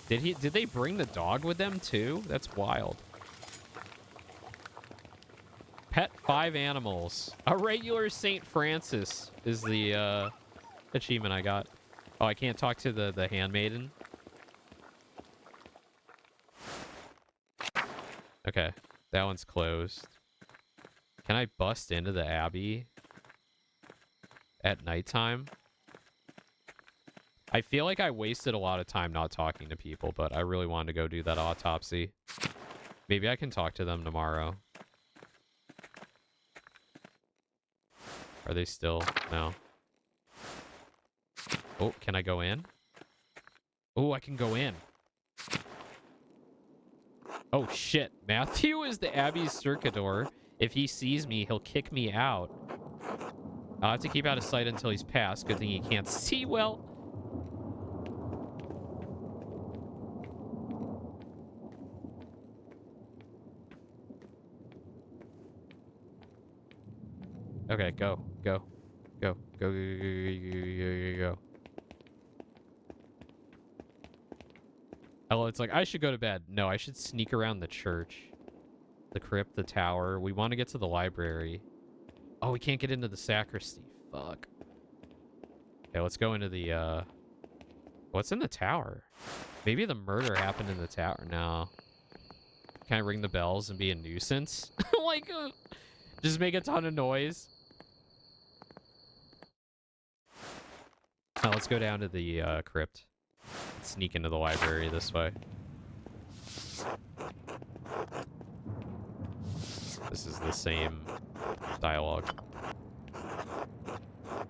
Did they bring the dog with them, too? That's wild. Pet 5 animals. A regular St. Francis is the achievement I got. Oh, I can't talk to the handmaiden? Okay, that one's closed. Can I bust into the Abbey at nighttime? I feel like I wasted a lot of time not talking to people, but I really wanted to go do that autopsy. Maybe I can talk to them tomorrow. Are they still? No. Oh, can I go in? Oh, I can go in. Oh, shit. Matthew is the Abbey's circuitor. If he sees me, he'll kick me out. I'll have to keep out of sight until he's passed. Good thing he can't see well. Okay, go. Go. Go. Go, go, go, go, go, go. Oh, it's like, I should go to bed. No, I should sneak around the church. The crypt, the tower. We want to get to the library. Oh, we can't get into the sacristy. Fuck. Okay, let's go into the, what's in the tower? Maybe the murder happened in the tower. No. Can I ring the bells and be a nuisance? Like, just make a ton of noise? Oh, let's go down to the, crypt. Sneak into the library this way. This is the same dialogue.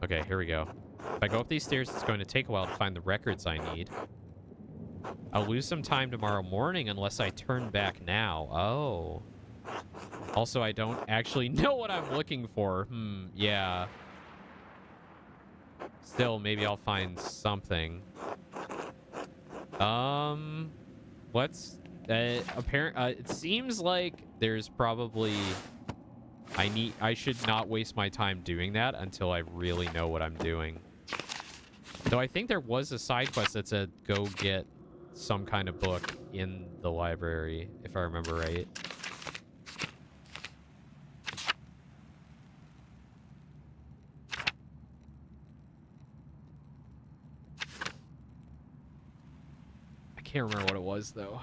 Okay, here we go. If I go up these stairs, it's going to take a while to find the records I need. I'll lose some time tomorrow morning unless I turn back now. Oh. Also, I don't actually know what I'm looking for. Yeah. Still, maybe I'll find something. Let's It seems like there's probably... I should not waste my time doing that until I really know what I'm doing. Though I think there was a side quest that said go get some kind of book in the library, if I remember right. I can't remember what it was, though.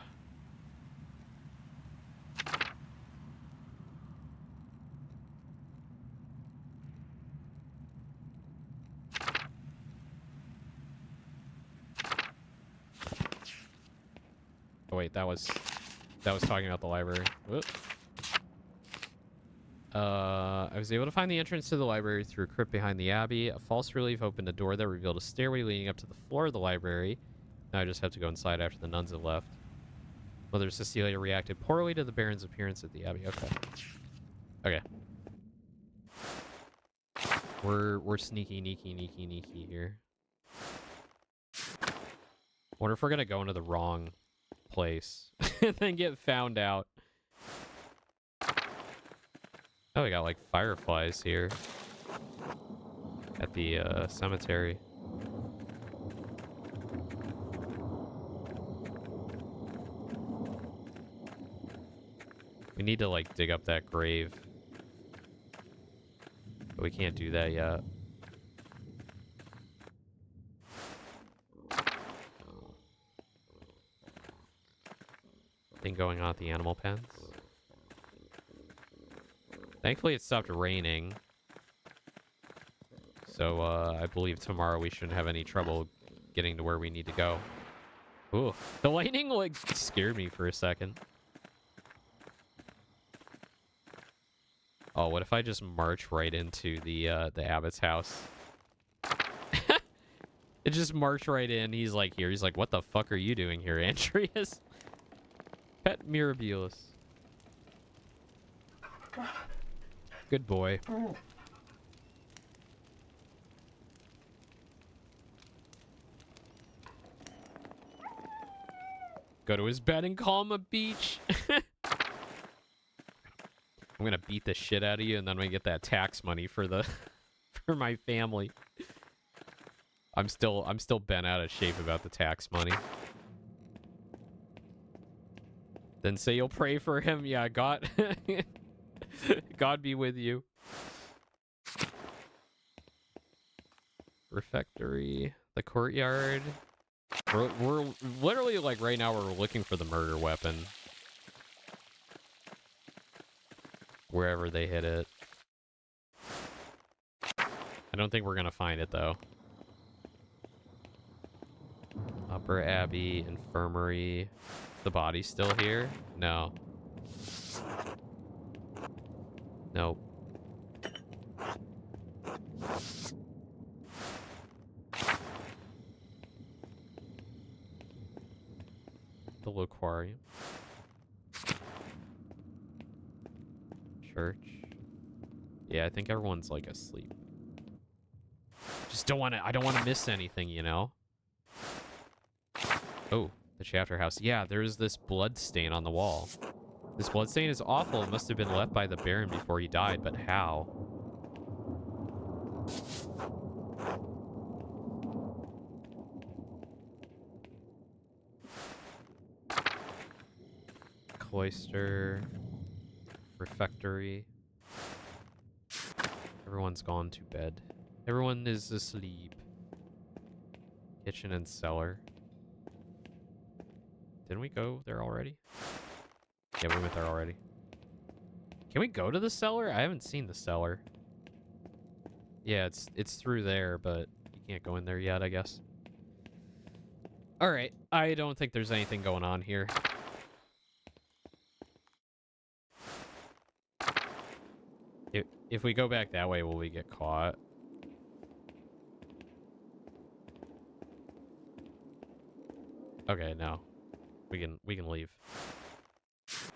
Oh, wait, that was talking about the library. Whoop. I was able to find the entrance to the library through a crypt behind the abbey. A false relief opened a door that revealed a stairway leading up to the floor of the library. Now I just have to go inside after the nuns have left. Mother Cecilia reacted poorly to the Baron's appearance at the abbey. Okay. Okay. We're sneaky here. Wonder if we're gonna go into the wrong place and then get found out. Oh, we got like fireflies here at the cemetery. We need to like dig up that grave, but we can't do that yet. Thing going on at the animal pens. Thankfully, it stopped raining. So, I believe tomorrow we shouldn't have any trouble getting to where we need to go. Ooh, the lightning, like, scared me for a second. Oh, what if I just march right into the abbot's house? It just marched right in. He's like here. He's like, what the fuck are you doing here, Andreas? Pet Mirabilis. Good boy. Go to his bed and call him a beach. I'm gonna beat the shit out of you, and then I'm gonna get that tax money for the for my family. I'm still bent out of shape about the tax money. Then say you'll pray for him. Yeah, God God be with you. Refectory, the courtyard. We're literally like right now we're looking for the murder weapon. Wherever they hit it. I don't think we're gonna find it though. Upper Abbey, Infirmary. The body's still here? No. Nope. The Loquarium. Church. Yeah, I think everyone's like asleep. Just don't want to, I don't want to miss anything, you know? Oh, the Shafter House. Yeah, there's this blood stain on the wall. This blood stain is awful. It must have been left by the Baron before he died, but how? Cloister. Refectory. Everyone's gone to bed. Everyone is asleep. Kitchen and cellar. Didn't we go there already? Yeah, we went there already. Can we go to the cellar? I haven't seen the cellar. Yeah, it's through there, but you can't go in there yet, I guess. All right. I don't think there's anything going on here. If we go back that way, will we get caught? Okay, no. We can leave.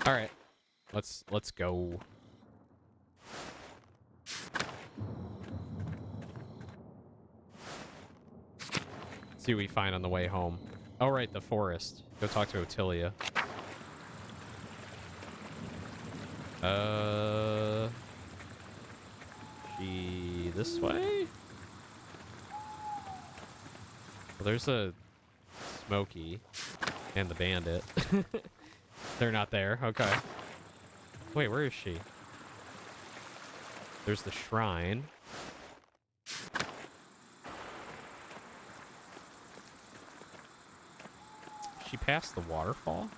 All right. Let's go. See what we find on the way home. Oh, right, the forest. Go talk to Otilia. Uh, she this way? Well, there's a Smokey and the bandit. They're not there. Okay. Wait, where is she? There's the shrine. She passed the waterfall?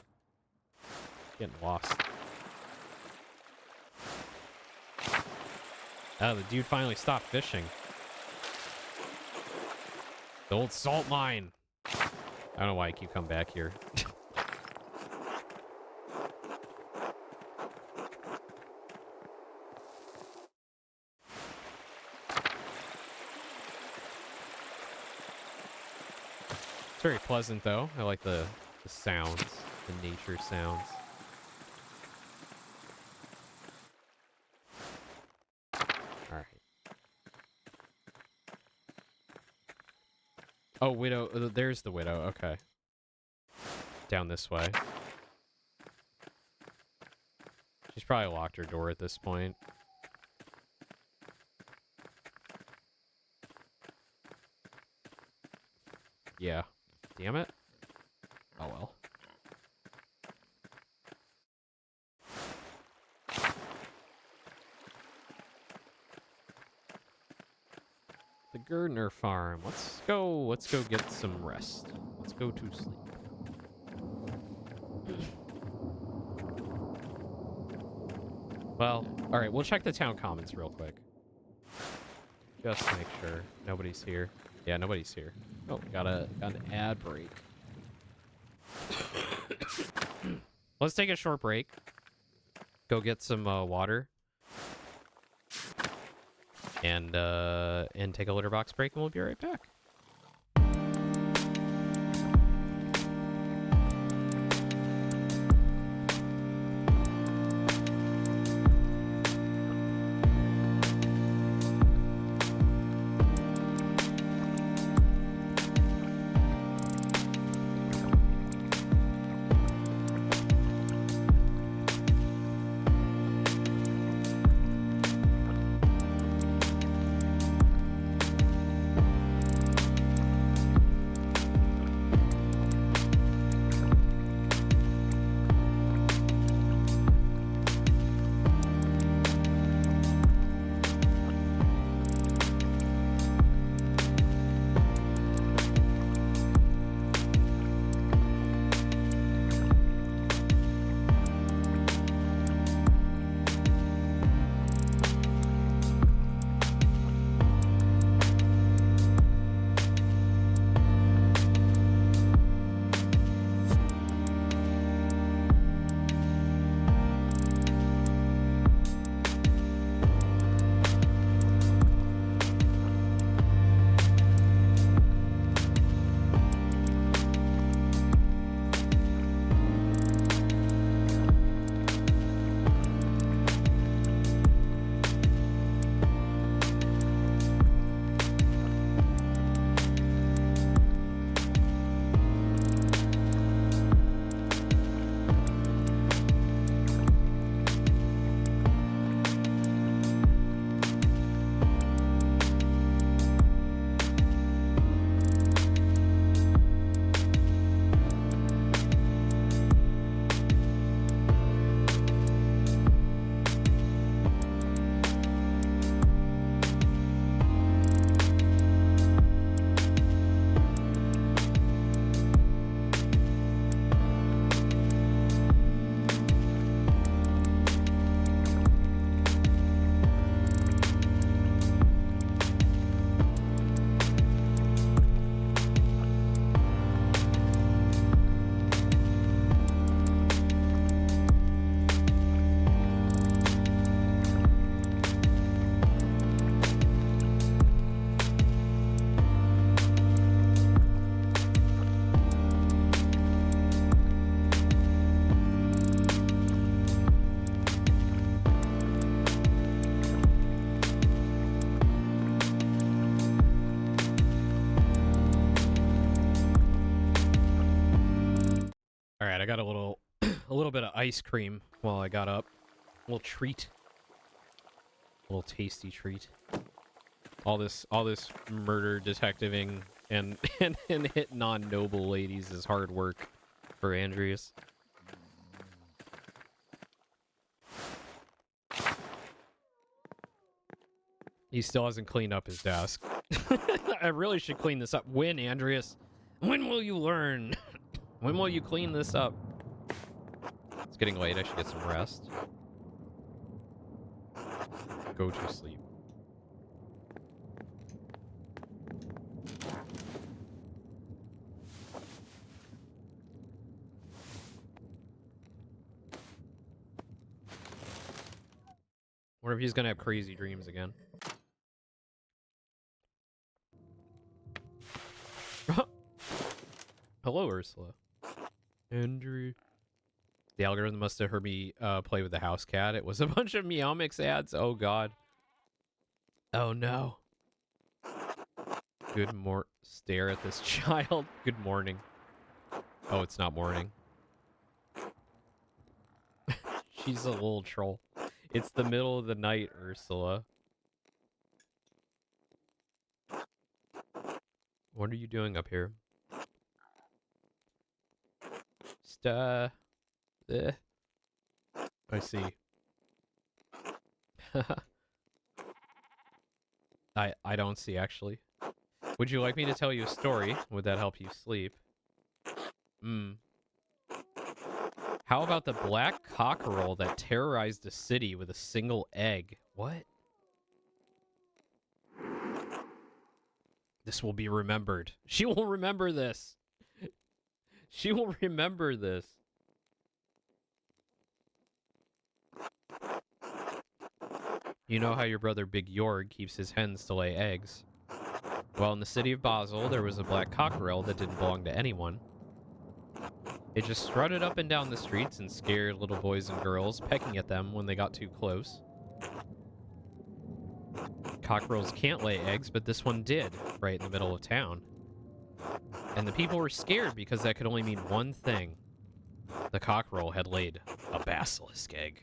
Getting lost. Oh, the dude finally stopped fishing. The old salt mine. I don't know why I keep coming back here. It's very pleasant, though. I like the sounds, the nature sounds. All right. Oh, widow. There's the widow. Okay. Down this way. She's probably locked her door at this point. Yeah. Damn it. Oh well. The Gardner farm. Let's go get some rest. Let's go to sleep. Well, all right, we'll check the town commons real quick. Just to make sure nobody's here. Yeah, nobody's here. Oh, got an ad break. Let's take a short break. Go get some water. And take a litter box break, and we'll be right back. I got a little bit of ice cream while I got up. little treat. A little tasty treat. All this murder detectiving and and hitting on noble ladies is hard work for Andreas. He still hasn't cleaned up his desk. I really should clean this up. When, Andreas? When will you learn? When will you clean this up? It's getting late. I should get some rest. Go to sleep. Wonder if he's gonna have crazy dreams again. Hello, Ursula. Andrew. The algorithm must have heard me play with the house cat. It was a bunch of Meowmix ads. Oh, God. Oh, no. Stare at this child. Good morning. Oh, it's not morning. She's a little troll. It's the middle of the night, Ursula. What are you doing up here? I see. I don't see, actually. Would you like me to tell you a story? Would that help you sleep? How about the black cockerel that terrorized a city with a single egg? What? This will be remembered. She will remember this. She will remember this. You know how your brother Big Jorg keeps his hens to lay eggs? Well, in the city of Basel, there was a black cockerel that didn't belong to anyone. It just strutted up and down the streets and scared little boys and girls, pecking at them when they got too close. Cockerels can't lay eggs, but this one did, right in the middle of town. And the people were scared because that could only mean one thing. The cockerel had laid a basilisk egg.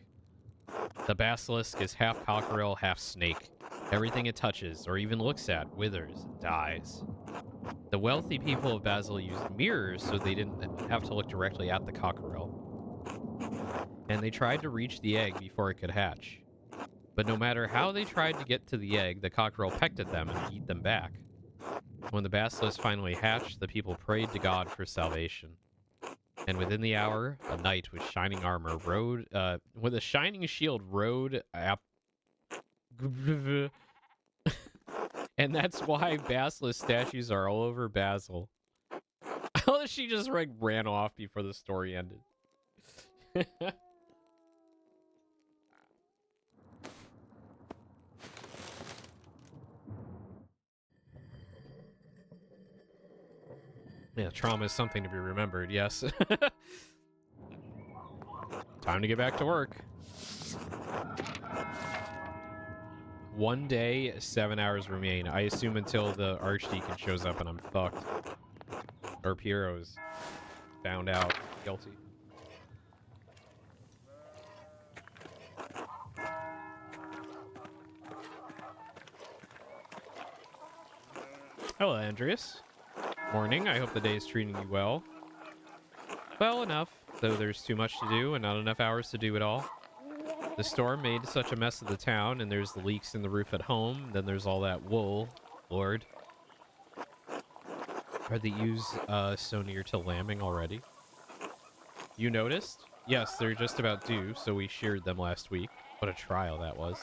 The basilisk is half cockerel, half snake. Everything it touches or even looks at withers and dies. The wealthy people of Basel used mirrors so they didn't have to look directly at the cockerel. And they tried to reach the egg before it could hatch. But no matter how they tried to get to the egg, the cockerel pecked at them and eat them back. When the basilisk finally hatched, the people prayed to God for salvation. And within the hour, a knight with shining armor with a shining shield rode and that's why basilisk statues are all over Basel. She just ran off before the story ended. Yeah, trauma is something to be remembered, yes. Time to get back to work. 1 day, 7 hours remain. I assume until the Archdeacon shows up and I'm fucked. Or Piero's found out guilty. Hello, Andreas. Morning. I hope the day is treating you well. Well enough, though there's too much to do and not enough hours to do it all. The storm made such a mess of the town, and there's the leaks in the roof at home. Then there's all that wool. Lord. Are the ewes so near to lambing already? You noticed? Yes, they're just about due, so we sheared them last week. What a trial that was.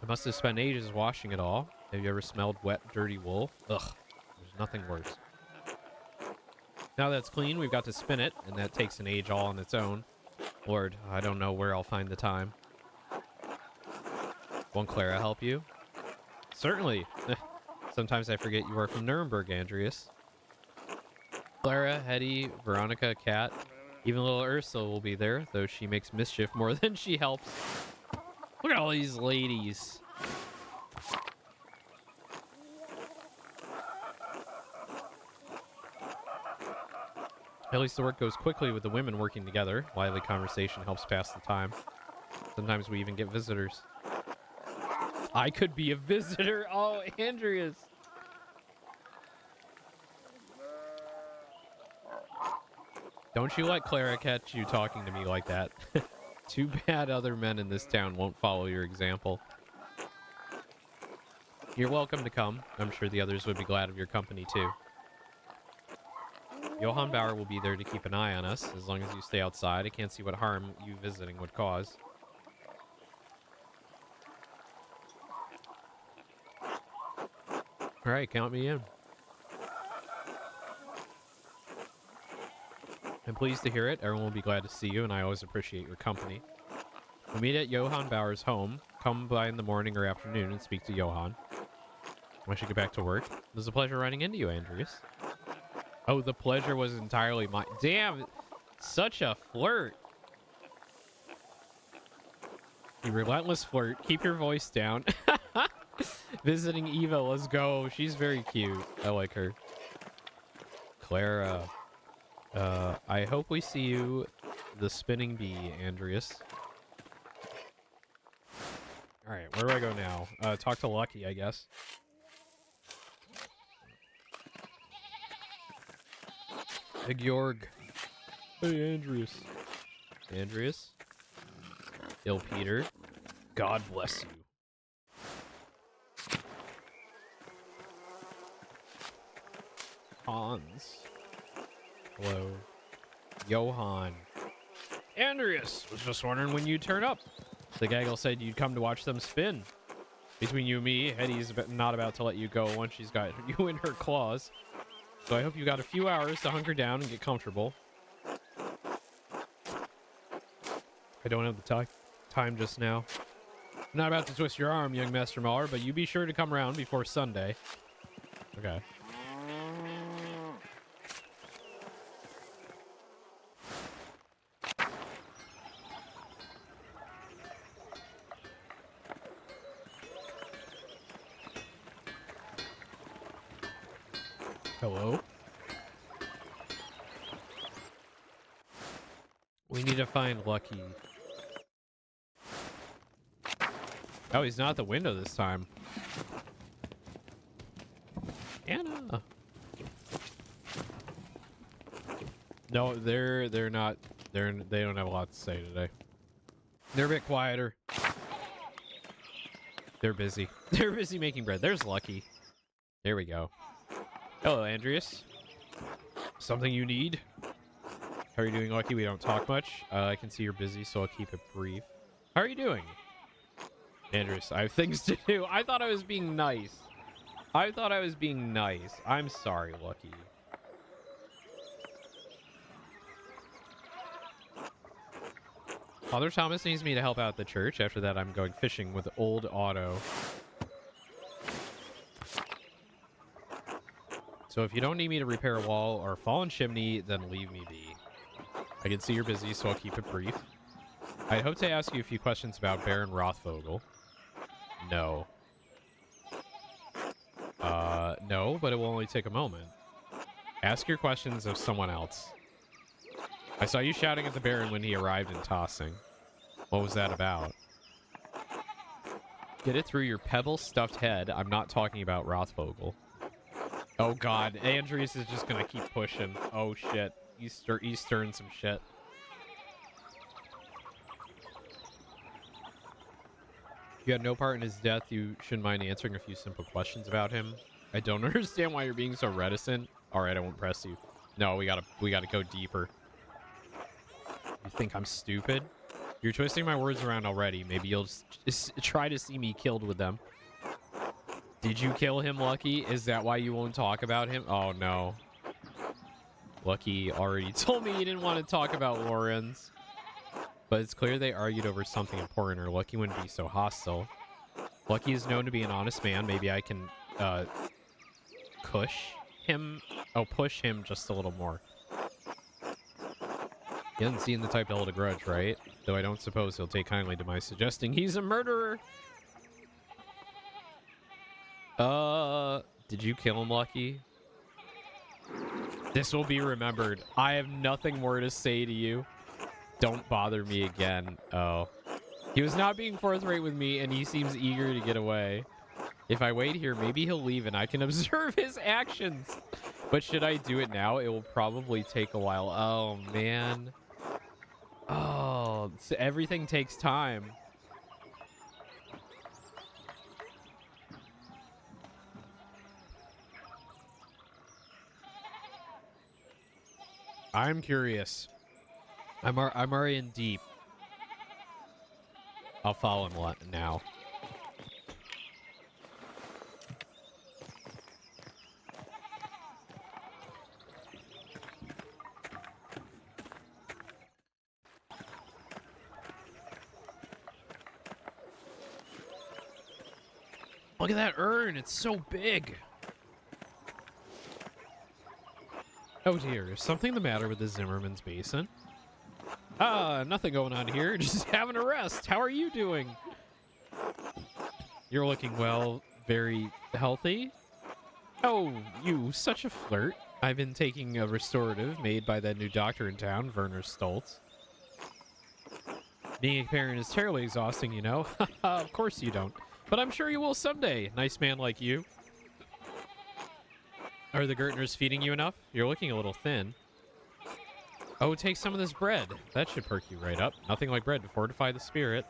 I must have spent ages washing it all. Have you ever smelled wet, dirty wool? Ugh, there's nothing worse. Now that's clean, we've got to spin it, and that takes an age all on its own. Lord, I don't know where I'll find the time. Won't Clara help you? Certainly. Sometimes I forget you are from Nuremberg, Andreas. Clara, Hetty, Veronica, Kat, even little Ursula will be there, though she makes mischief more than she helps. Look at all these ladies. At least the work goes quickly with the women working together. Lively conversation helps pass the time. Sometimes we even get visitors. I could be a visitor. Oh, Andreas. Don't you let Clara catch you talking to me like that. Too bad other men in this town won't follow your example. You're welcome to come. I'm sure the others would be glad of your company too. Johann Bauer will be there to keep an eye on us. As long as you stay outside, I can't see what harm you visiting would cause. All right, count me in. I'm pleased to hear it. Everyone will be glad to see you, and I always appreciate your company. We'll meet at Johann Bauer's home. Come by in the morning or afternoon and speak to Johann. I should get back to work. It was a pleasure running into you, Andreas. Oh, the pleasure was entirely mine. Damn, such a flirt. You relentless flirt. Keep your voice down. Visiting Eva, let's go. She's very cute. I like her. Clara. I hope we see you, the spinning bee, Andreas. Alright, where do I go now? Talk to Lucky, I guess. Big Jorg. Hey, Andreas. Andreas? Il Peter. God bless you. Hans. Hello. Johann. Andreas! Was just wondering when you'd turn up. The gaggle said you'd come to watch them spin. Between you and me, Hetty's not about to let you go once she's got you in her claws. So I hope you got a few hours to hunker down and get comfortable. I don't have the time just now. I'm not about to twist your arm, young Master Muller, but you be sure to come around before Sunday. Okay. Hello? We need to find Lucky. Oh, he's not at the window this time. Anna. No, they're not. They don't have a lot to say today. They're a bit quieter. They're busy. They're busy making bread. There's Lucky. There we go. Hello, Andreas. Something you need? How are you doing, Lucky? We don't talk much. I can see you're busy, so I'll keep it brief. How are you doing? Andreas, I have things to do. I thought I was being nice. I thought I was being nice. I'm sorry, Lucky. Father Thomas needs me to help out the church. After that, I'm going fishing with old Otto. So if you don't need me to repair a wall or a fallen chimney, then leave me be. I can see you're busy, so I'll keep it brief. I hope to ask you a few questions about Baron Rothvogel. No. No, but it will only take a moment. Ask your questions of someone else. I saw you shouting at the Baron when he arrived in Tossing. What was that about? Get it through your pebble-stuffed head. I'm not talking about Rothvogel. Oh god, Andreas is just gonna keep pushing. Oh shit, he's stirring some shit. You had no part in his death. You shouldn't mind answering a few simple questions about him. I don't understand why you're being so reticent. All right, I won't press you. No, we gotta go deeper. You think I'm stupid? You're twisting my words around already. Maybe you'll just try to see me killed with them. Did you kill him, Lucky? Is that why you won't talk about him? Oh, no. Lucky already told me he didn't want to talk about Lorenz. But it's clear they argued over something important, or Lucky wouldn't be so hostile. Lucky is known to be an honest man. Maybe I can, push him just a little more. He doesn't seem the type to hold a grudge, right? Though I don't suppose he'll take kindly to my suggesting he's a murderer. Did you kill him, Lucky? This will be remembered. I have nothing more to say to you. Don't bother me again. Oh. He was not being forthright with me, and he seems eager to get away. If I wait here, maybe he'll leave and I can observe his actions. But should I do it now? It will probably take a while. Oh, man. Oh, so everything takes time. I'm curious. I'm already in deep. I'll follow him now. Look at that urn. It's so big. Oh dear, is something the matter with the Zimmerman's basin? Nothing going on here. Just having a rest. How are you doing? You're looking well, very healthy. Oh, you, such a flirt. I've been taking a restorative made by that new doctor in town, Werner Stoltz. Being a parent is terribly exhausting, you know. Of course you don't. But I'm sure you will someday, nice man like you. Are the Gertners feeding you enough? You're looking a little thin. Oh, take some of this bread. That should perk you right up. Nothing like bread to fortify the spirit.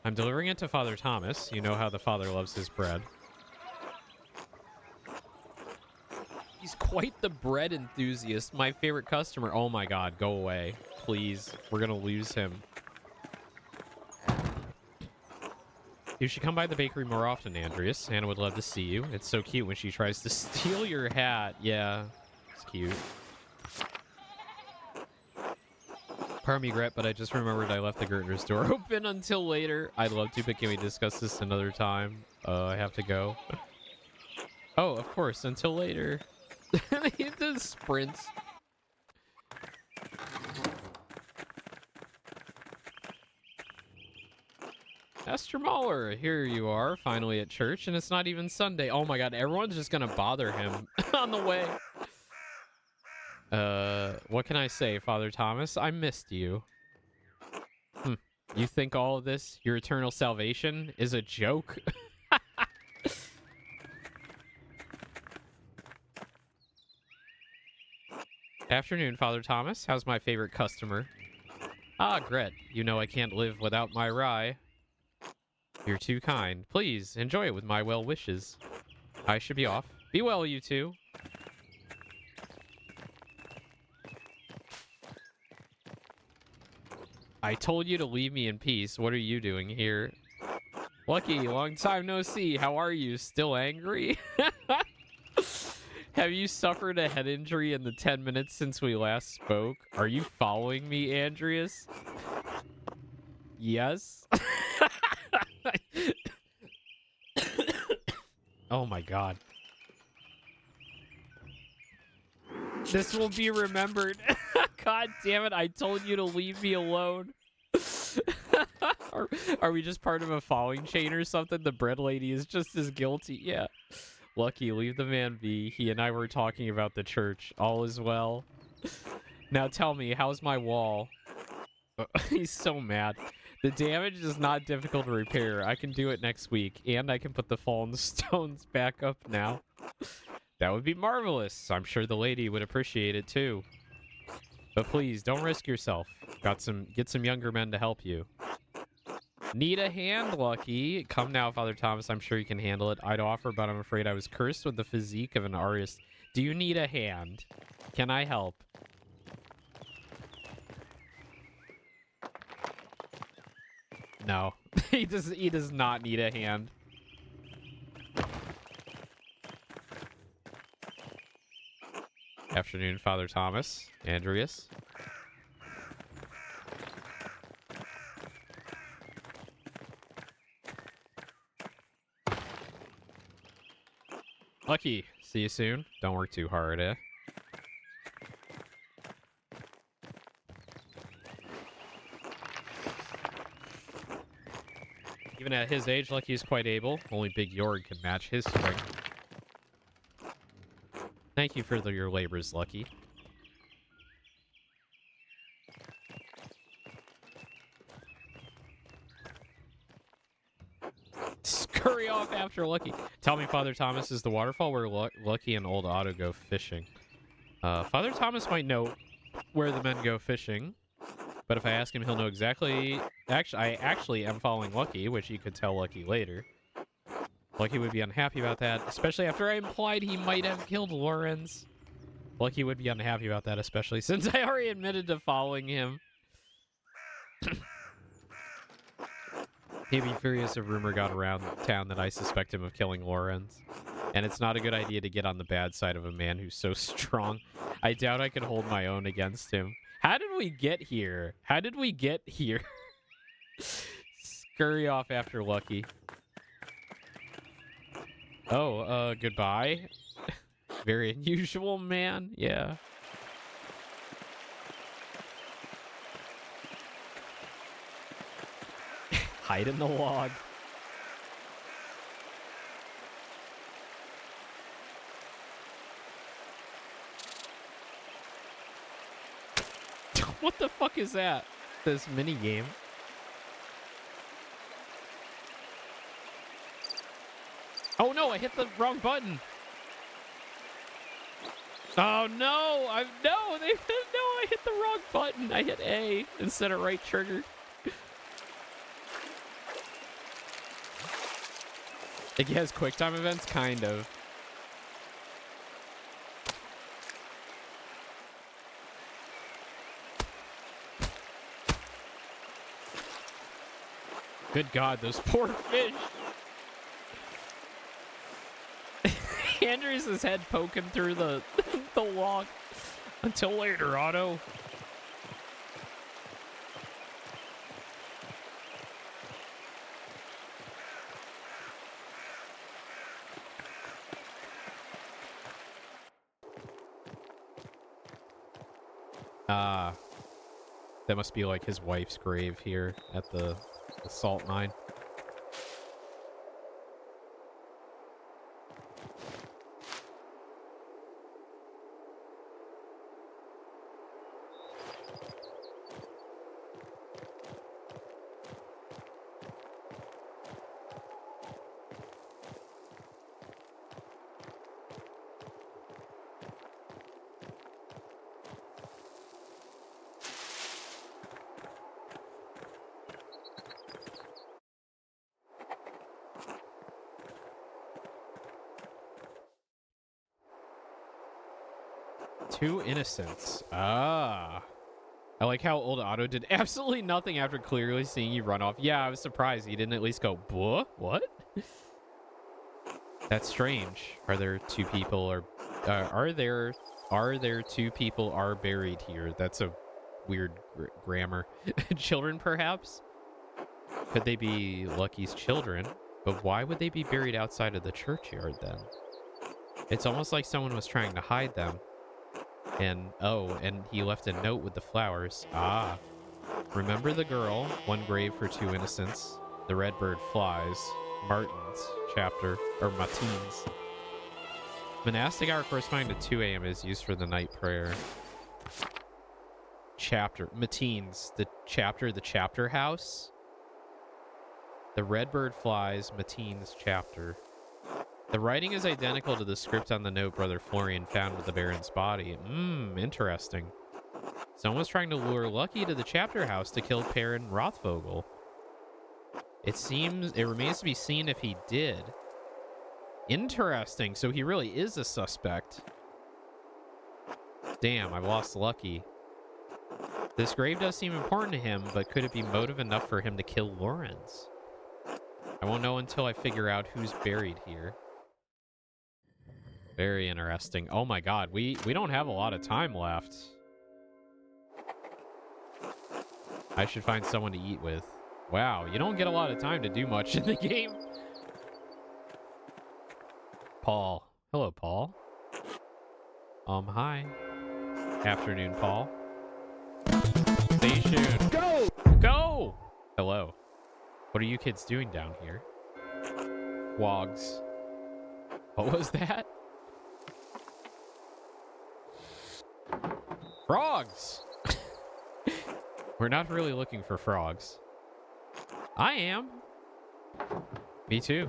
I'm delivering it to Father Thomas. You know how the father loves his bread. He's quite the bread enthusiast. My favorite customer. Oh my god, go away. Please. We're gonna lose him. You should come by the bakery more often, Andreas. Hannah would love to see you. It's so cute when she tries to steal your hat. Yeah, it's cute. Pardon me, Gret, but I just remembered I left the Gertner's door open until later. I'd love to, but can we discuss this another time? I have to go. Oh, of course, until later. He does sprints. Esther Mahler, here you are, finally at church, and it's not even Sunday. Oh my god, everyone's just gonna bother him on the way. What can I say, Father Thomas? I missed you. You think all of this, your eternal salvation, is a joke? Afternoon, Father Thomas. How's my favorite customer? Ah, Gret, you know I can't live without my rye. You're too kind. Please, enjoy it with my well wishes. I should be off. Be well, you two. I told you to leave me in peace. What are you doing here? Lucky, long time no see. How are you? Still angry? Have you suffered a head injury in the 10 minutes since we last spoke? Are you following me, Andreas? Yes. Oh my god. This will be remembered. God damn it, I told you to leave me alone. Are we just part of a following chain or something? The bread lady is just as guilty. Yeah. Lucky, leave the man be. He and I were talking about the church. All is well. Now tell me, how's my wall? He's so mad. The damage is not difficult to repair. I can do it next week, and I can put the fallen stones back up now. That would be marvelous. I'm sure the lady would appreciate it too. But please, don't risk yourself. Get some younger men to help you. Need a hand, Lucky? Come now, Father Thomas. I'm sure you can handle it. I'd offer, but I'm afraid I was cursed with the physique of an artist. Do you need a hand? Can I help? No. He does not need a hand. Afternoon, Father Thomas. Andreas. Lucky. See you soon. Don't work too hard, eh? Even at his age, Lucky is quite able. Only Big Jorg can match his strength. Now Thank you for your labors, Lucky. Scurry off after Lucky. Tell me Father Thomas is the waterfall where Lucky and old Otto go fishing. Father Thomas might know where the men go fishing, but if I ask him, he'll know exactly. Actually, I actually am following Lucky, which you could tell Lucky later. Lucky would be unhappy about that, especially after I implied he might have killed Lorenz. Lucky would be unhappy about that, especially since I already admitted to following him. He'd be furious if rumor got around town that I suspect him of killing Lorenz. And it's not a good idea to get on the bad side of a man who's so strong. I doubt I could hold my own against him. How did we get here? How did we get here? Scurry off after Lucky. Oh, goodbye. Very unusual, man. Yeah. Hide in the log. What the fuck is that? This mini game. Oh no, I hit the wrong button. Oh no, I hit the wrong button. I hit A instead of right trigger. It has QuickTime events, kind of. Good God, those poor fish. Andreas' head poking through the log. Until later, Otto. That must be like his wife's grave here at the salt mine. Two innocents. Ah. I like how old Otto did absolutely nothing after clearly seeing you run off. Yeah, I was surprised he didn't at least go, "Buh? What?" That's strange. Are there two people or are there two people are buried here? That's a weird grammar. Children, perhaps? Could they be Lucky's children? But why would they be buried outside of the churchyard then? It's almost like someone was trying to hide them. And, oh, and he left a note with the flowers. Ah. Remember the girl, one grave for two innocents. The red bird flies. Martin's chapter, or Matins. Monastic hour corresponding to 2 a.m. is used for the night prayer. Chapter. Matins. The chapter house. The red bird flies. Matins chapter. The writing is identical to the script on the note Brother Florian found with the Baron's body. Interesting. Someone's trying to lure Lucky to the chapter house to kill Baron Rothvogel. It remains to be seen if he did. Interesting. So he really is a suspect. Damn, I've lost Lucky. This grave does seem important to him, but could it be motive enough for him to kill Lorenz? I won't know until I figure out who's buried here. Very interesting. Oh my God, we don't have a lot of time left. I should find someone to eat with. Wow, you don't get a lot of time to do much in the game. Paul. Hello, Paul. Hi. Afternoon, Paul. Station. Go! Go! Hello. What are you kids doing down here? Wogs. What was that? Frogs! We're not really looking for frogs. I am. Me too.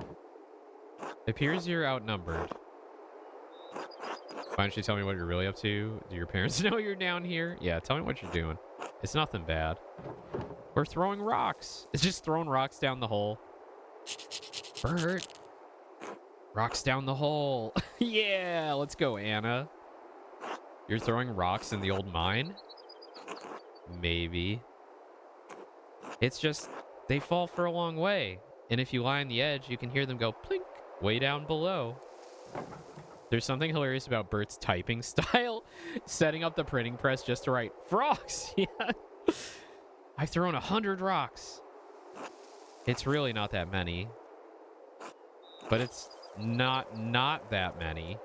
It appears you're outnumbered. Why don't you tell me what you're really up to? Do your parents know you're down here? Yeah, tell me what you're doing. It's nothing bad. We're throwing rocks. It's just throwing rocks down the hole. Bert. Rocks down the hole. Yeah, let's go, Anna. You're throwing rocks in the old mine? Maybe. It's just, they fall for a long way. And if you lie on the edge, you can hear them go plink way down below. There's something hilarious about Bert's typing style. Setting up the printing press just to write frogs. Yeah. I've thrown 100 rocks. It's really not that many. But it's not that many.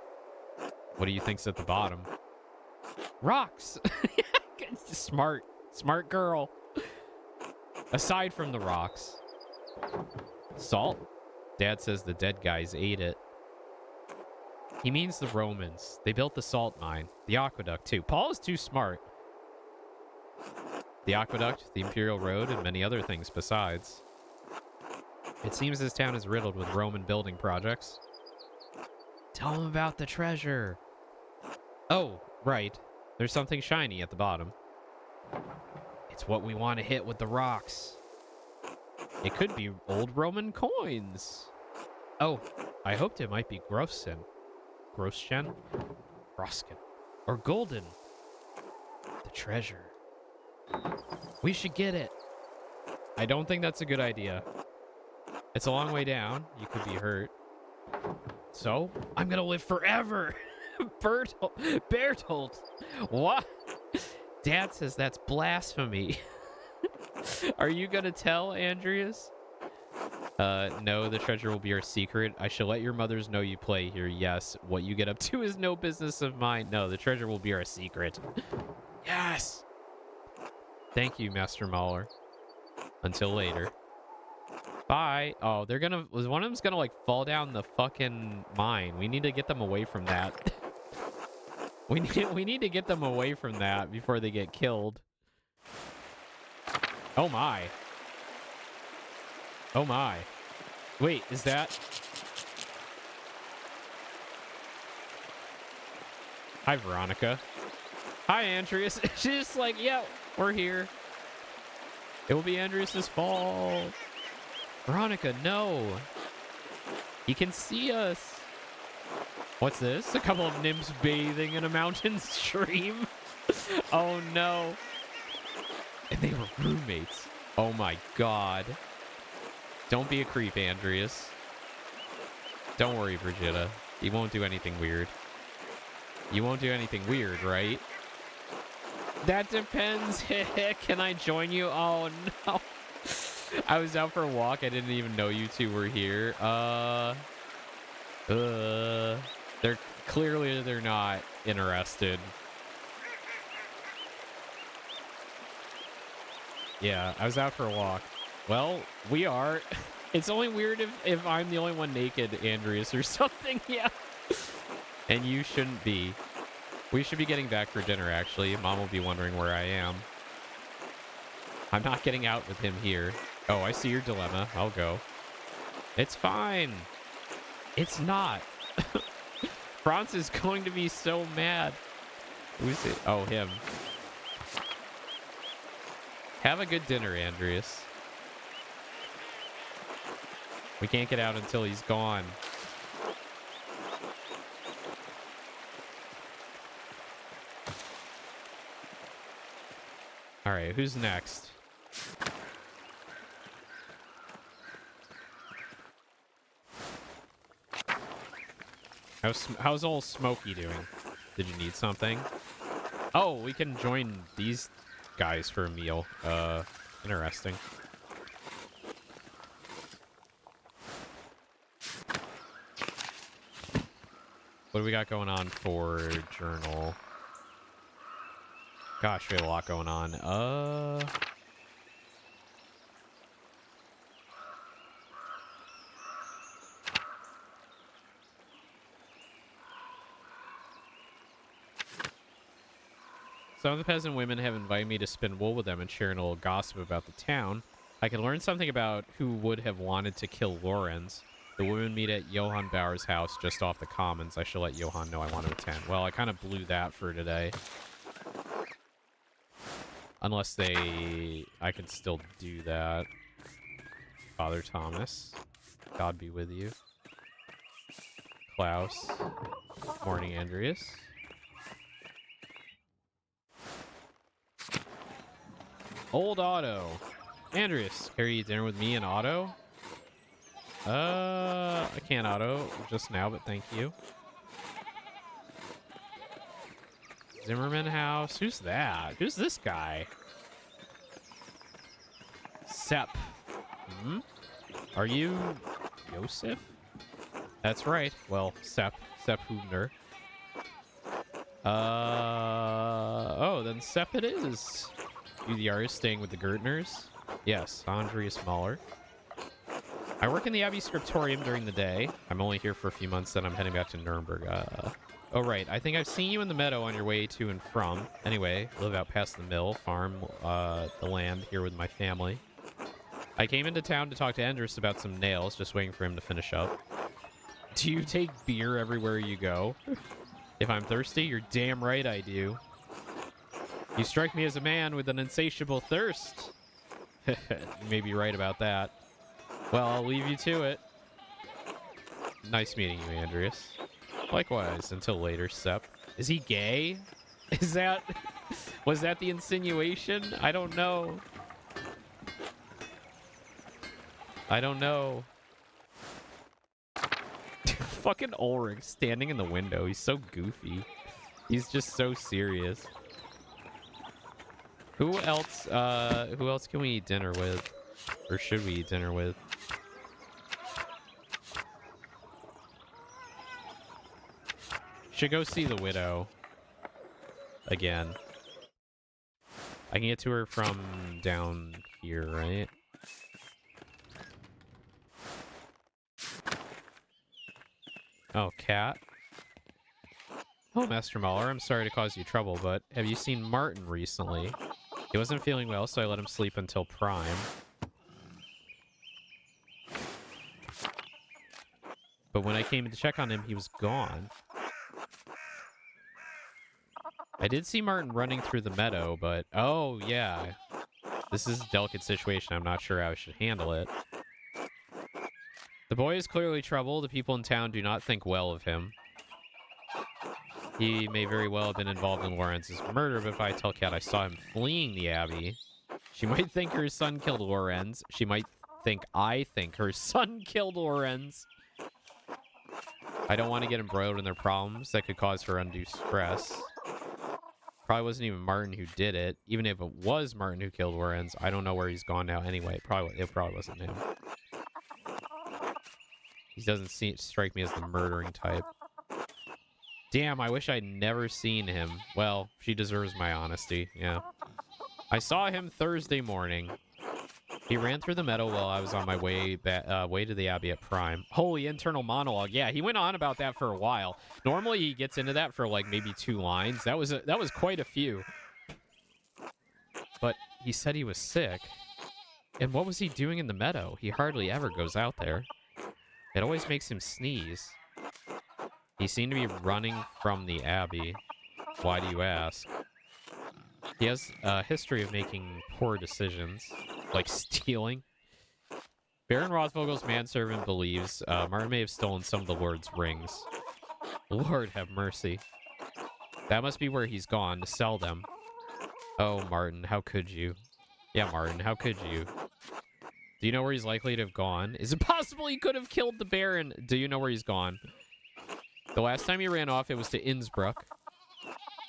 What do you think's at the bottom? Rocks. Smart girl. Aside from the rocks. Salt? Dad says the dead guys ate it. He means the Romans. They built the salt mine. The aqueduct, too. Paul is too smart. The aqueduct, the Imperial Road, and many other things besides. It seems this town is riddled with Roman building projects. Tell him about the treasure. Oh, right. There's something shiny at the bottom. It's what we want to hit with the rocks. It could be old Roman coins. Oh, I hoped it might be Groschen. Grosschen? Roskin. Or golden. The treasure. We should get it. I don't think that's a good idea. It's a long way down. You could be hurt. So, I'm gonna live forever. Bertolt. What? Dad says that's blasphemy. Are you gonna tell, Andreas? No, the treasure will be our secret. I shall let your mothers know you play here. Yes, what you get up to is no business of mine. No, the treasure will be our secret. Yes! Thank you, Master Mahler. Until later. Bye. Oh, they're gonna... One of them's gonna, like, fall down the fucking mine. We need to get them away from that. We need to get them away from that before they get killed. Oh, my. Oh, my. Wait, is that... Hi, Veronica. Hi, Andreas. She's just like, yeah, we're here. It will be Andreas's fault. Veronica, no. He can see us. What's this? A couple of nymphs bathing in a mountain stream. Oh, no. And they were roommates. Oh, my God. Don't be a creep, Andreas. Don't worry, Brigitta. He won't do anything weird. You won't do anything weird, right? That depends. Can I join you? Oh, no. I was out for a walk. I didn't even know you two were here. They're clearly they're not interested. Yeah, I was out for a walk. Well, we are. It's only weird if I'm the only one naked, Andreas, or something. Yeah. And you shouldn't be. We should be getting back for dinner, actually. Mom will be wondering where I am. I'm not getting out with him here. Oh, I see your dilemma. I'll go. It's fine. It's not. Franz is going to be so mad. Who's it? Oh, him. Have a good dinner, Andreas. We can't get out until he's gone. All right, who's next? How's old Smokey doing? Did you need something? Oh, we can join these guys for a meal. Interesting. What do we got going on for journal? Gosh, we have a lot going on. Some of the peasant women have invited me to spin wool with them and share a little gossip about the town. I can learn something about who would have wanted to kill Lorenz. The women meet at Johann Bauer's house just off the commons. I should let Johann know I want to attend. Well, I kind of blew that for today. Unless I can still do that. Father Thomas. God be with you. Klaus. Morning, Andreas. Old Otto. Andreas, care to eat dinner with me and Otto? I can't Otto just now, but thank you. Zimmerman house. Who's that? Who's this guy? Sepp. Hmm? Are you Joseph? That's right. Well, Sepp Hubner. Oh, then Sepp it is. You the artist staying with the Gertners? Yes, Andreas Mahler. I work in the Abbey Scriptorium during the day. I'm only here for a few months, then I'm heading back to Nuremberg. Oh, right. I think I've seen you in the meadow on your way to and from. Anyway, live out past the mill, farm, the land here with my family. I came into town to talk to Andreas about some nails, just waiting for him to finish up. Do you take beer everywhere you go? If I'm thirsty, you're damn right I do. You strike me as a man with an insatiable thirst. You may be right about that. Well, I'll leave you to it. Nice meeting you, Andreas. Likewise, until later, Sepp. Is he gay? Is that... Was that the insinuation? I don't know. I don't know. Fucking Ulrich standing in the window. He's so goofy. He's just so serious. Who else can we eat dinner with? Or should we eat dinner with? Should go see the widow. Again. I can get to her from down here, right? Oh, cat. Oh, Master Mahler, I'm sorry to cause you trouble, but have you seen Martin recently? He wasn't feeling well, so I let him sleep until prime. But when I came to check on him, he was gone. I did see Martin running through the meadow, but... Oh, yeah. This is a delicate situation. I'm not sure how I should handle it. The boy is clearly troubled. The people in town do not think well of him. He may very well have been involved in Lorenz's murder, but if I tell Kat I saw him fleeing the Abbey, she might think her son killed Lorenz. She might think I think her son killed Lorenz. I don't want to get embroiled in their problems that could cause her undue stress. Probably wasn't even Martin who did it. Even if it was Martin who killed Lorenz, I don't know where he's gone now anyway. It probably wasn't him. He doesn't strike me as the murdering type. Damn, I wish I'd never seen him. Well, she deserves my honesty, yeah. I saw him Thursday morning. He ran through the meadow while I was on my way to the Abbey at Prime. Holy internal monologue. Yeah, he went on about that for a while. Normally he gets into that for like maybe 2 lines. That was quite a few. But he said he was sick. And what was he doing in the meadow? He hardly ever goes out there. It always makes him sneeze. He seemed to be running from the Abbey. Why do you ask? He has a history of making poor decisions, like stealing. Baron Rothvogel's manservant believes Martin may have stolen some of the Lord's rings. Lord have mercy. That must be where he's gone to sell them. Oh, Martin, how could you? Yeah, Martin, how could you? Do you know where he's likely to have gone? Is it possible he could have killed the Baron? Do you know where he's gone? The last time he ran off, it was to Innsbruck.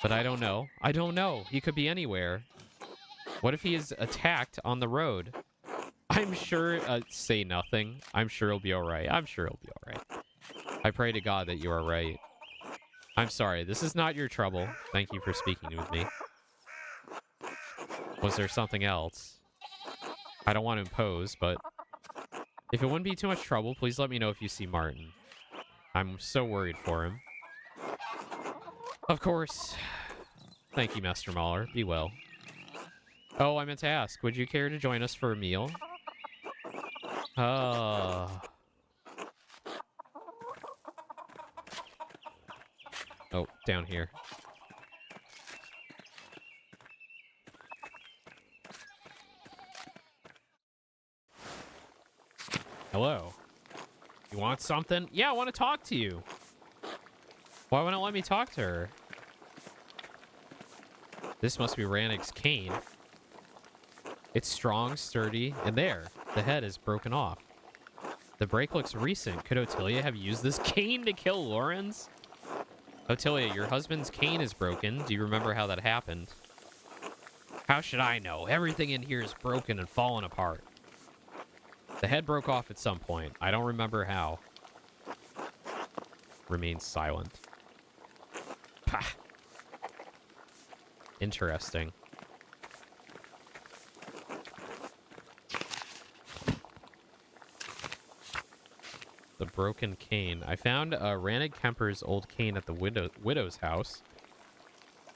But I don't know. I don't know. He could be anywhere. What if he is attacked on the road? I'm sure... say nothing. I'm sure he'll be all right. I'm sure he'll be all right. I pray to God that you are right. I'm sorry. This is not your trouble. Thank you for speaking with me. Was there something else? I don't want to impose, but... If it wouldn't be too much trouble, please let me know if you see Martin. I'm so worried for him. Of course. Thank you, Master Mahler. Be well. Oh, I meant to ask, would you care to join us for a meal? Oh. Oh, down here. Hello. You want something? Yeah, I want to talk to you. Why wouldn't it let me talk to her? This must be Rannick's cane. It's strong, sturdy, and there, the head is broken off. The break looks recent. Could Ottilia have used this cane to kill Lorenz? Ottilia, your husband's cane is broken. Do you remember how that happened? How should I know? Everything in here is broken and fallen apart. The head broke off at some point. I don't remember how. Remains silent. Pah. Interesting. The broken cane. I found Rannig Kemper's old cane at the widow's house.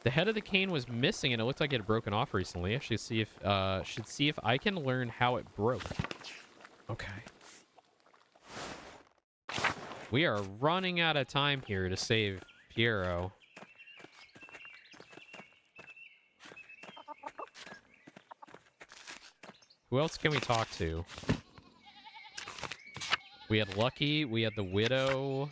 The head of the cane was missing, and it looked like it had broken off recently. I should see if I can learn how it broke. Okay. We are running out of time here to save Piero. Who else can we talk to? We had Lucky. We had the widow.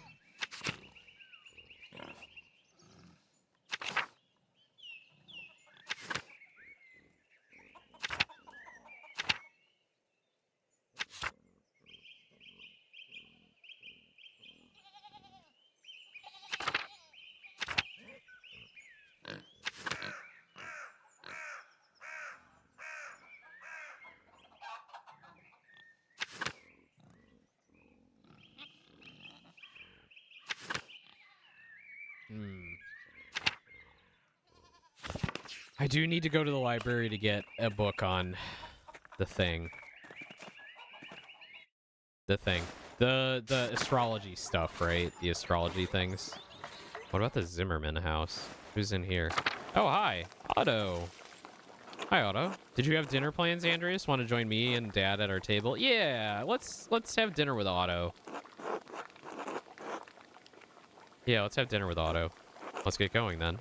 I do need to go to the library to get a book on the thing. The astrology stuff, right? The astrology things. What about the Zimmerman house? Who's in here? Oh, hi. Otto. Hi, Otto. Did you have dinner plans, Andreas? Want to join me and Dad at our table? Yeah, let's have dinner with Otto. Yeah, let's have dinner with Otto. Let's get going then.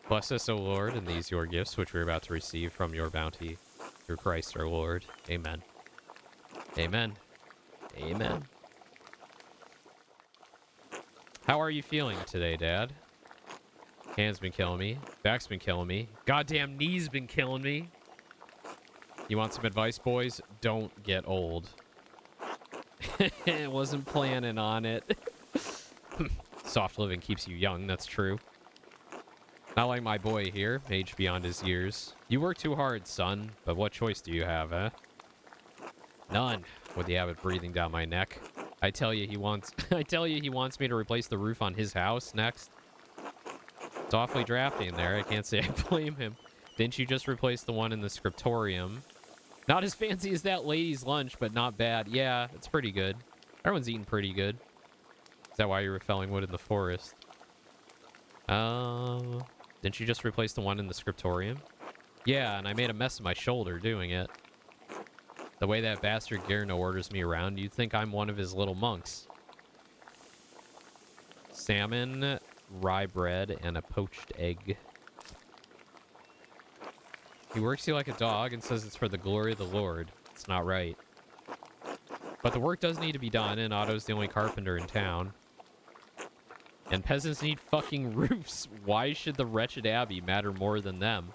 Bless us, O Lord, and these your gifts, which we're about to receive from your bounty. Through Christ our Lord. Amen. Amen. Amen. How are you feeling today, Dad? Hand's been killing me. Back's been killing me. Goddamn knee's been killing me. You want some advice, boys? Don't get old. Wasn't planning on it. Soft living keeps you young, that's true. Not like my boy here, aged beyond his years. You work too hard, son, but what choice do you have, eh? None, with the habit breathing down my neck. I tell you he wants me to replace the roof on his house next. It's awfully drafty in there, I can't say I blame him. Didn't you just replace the one in the scriptorium? Not as fancy as that lady's lunch, but not bad. Yeah, it's pretty good. Everyone's eating pretty good. Is that why you were felling wood in the forest? Didn't you just replace the one in the scriptorium? Yeah, and I made a mess of my shoulder doing it. The way that bastard Garno orders me around, you'd think I'm one of his little monks. Salmon, rye bread, and a poached egg. He works you like a dog and says it's for the glory of the Lord. It's not right. But the work does need to be done, and Otto's the only carpenter in town. And peasants need fucking roofs. Why should the wretched abbey matter more than them?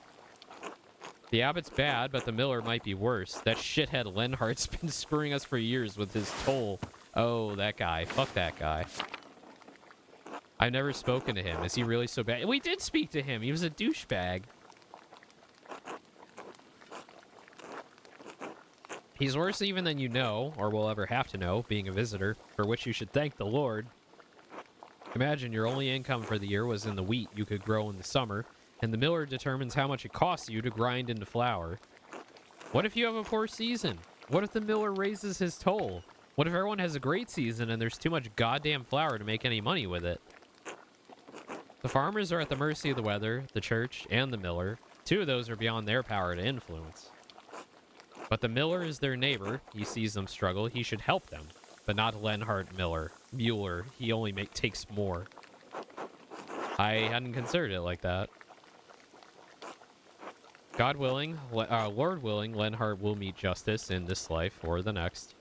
The abbot's bad, but the miller might be worse. That shithead Lenhart's been screwing us for years with his toll. Oh, that guy. Fuck that guy. I've never spoken to him. Is he really so bad? We did speak to him. He was a douchebag. He's worse even than you know, or will ever have to know, being a visitor, for which you should thank the Lord. Imagine your only income for the year was in the wheat you could grow in the summer, and the miller determines how much it costs you to grind into flour. What if you have a poor season? What if the miller raises his toll? What if everyone has a great season and there's too much goddamn flour to make any money with it? The farmers are at the mercy of the weather, the church, and the miller. Two of those are beyond their power to influence. But the miller is their neighbor. He sees them struggle. He should help them. But not Lenhart Mueller. He only takes more. I hadn't considered it like that. God willing, Lord willing, Lenhart will meet justice in this life or the next.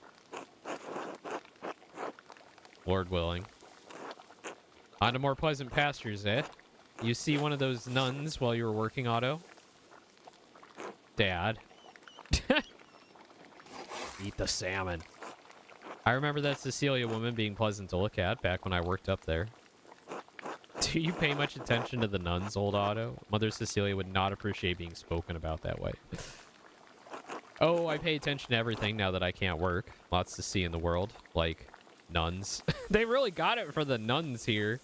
Lord willing. On to more pleasant pastures, eh? You see one of those nuns while you were working, Otto? Dad. Eat the salmon. I remember that Cecilia woman being pleasant to look at back when I worked up there. Do you pay much attention to the nuns, old Otto? Mother Cecilia would not appreciate being spoken about that way. Oh, I pay attention to everything now that I can't work. Lots to see in the world, like nuns. They really got it for the nuns here.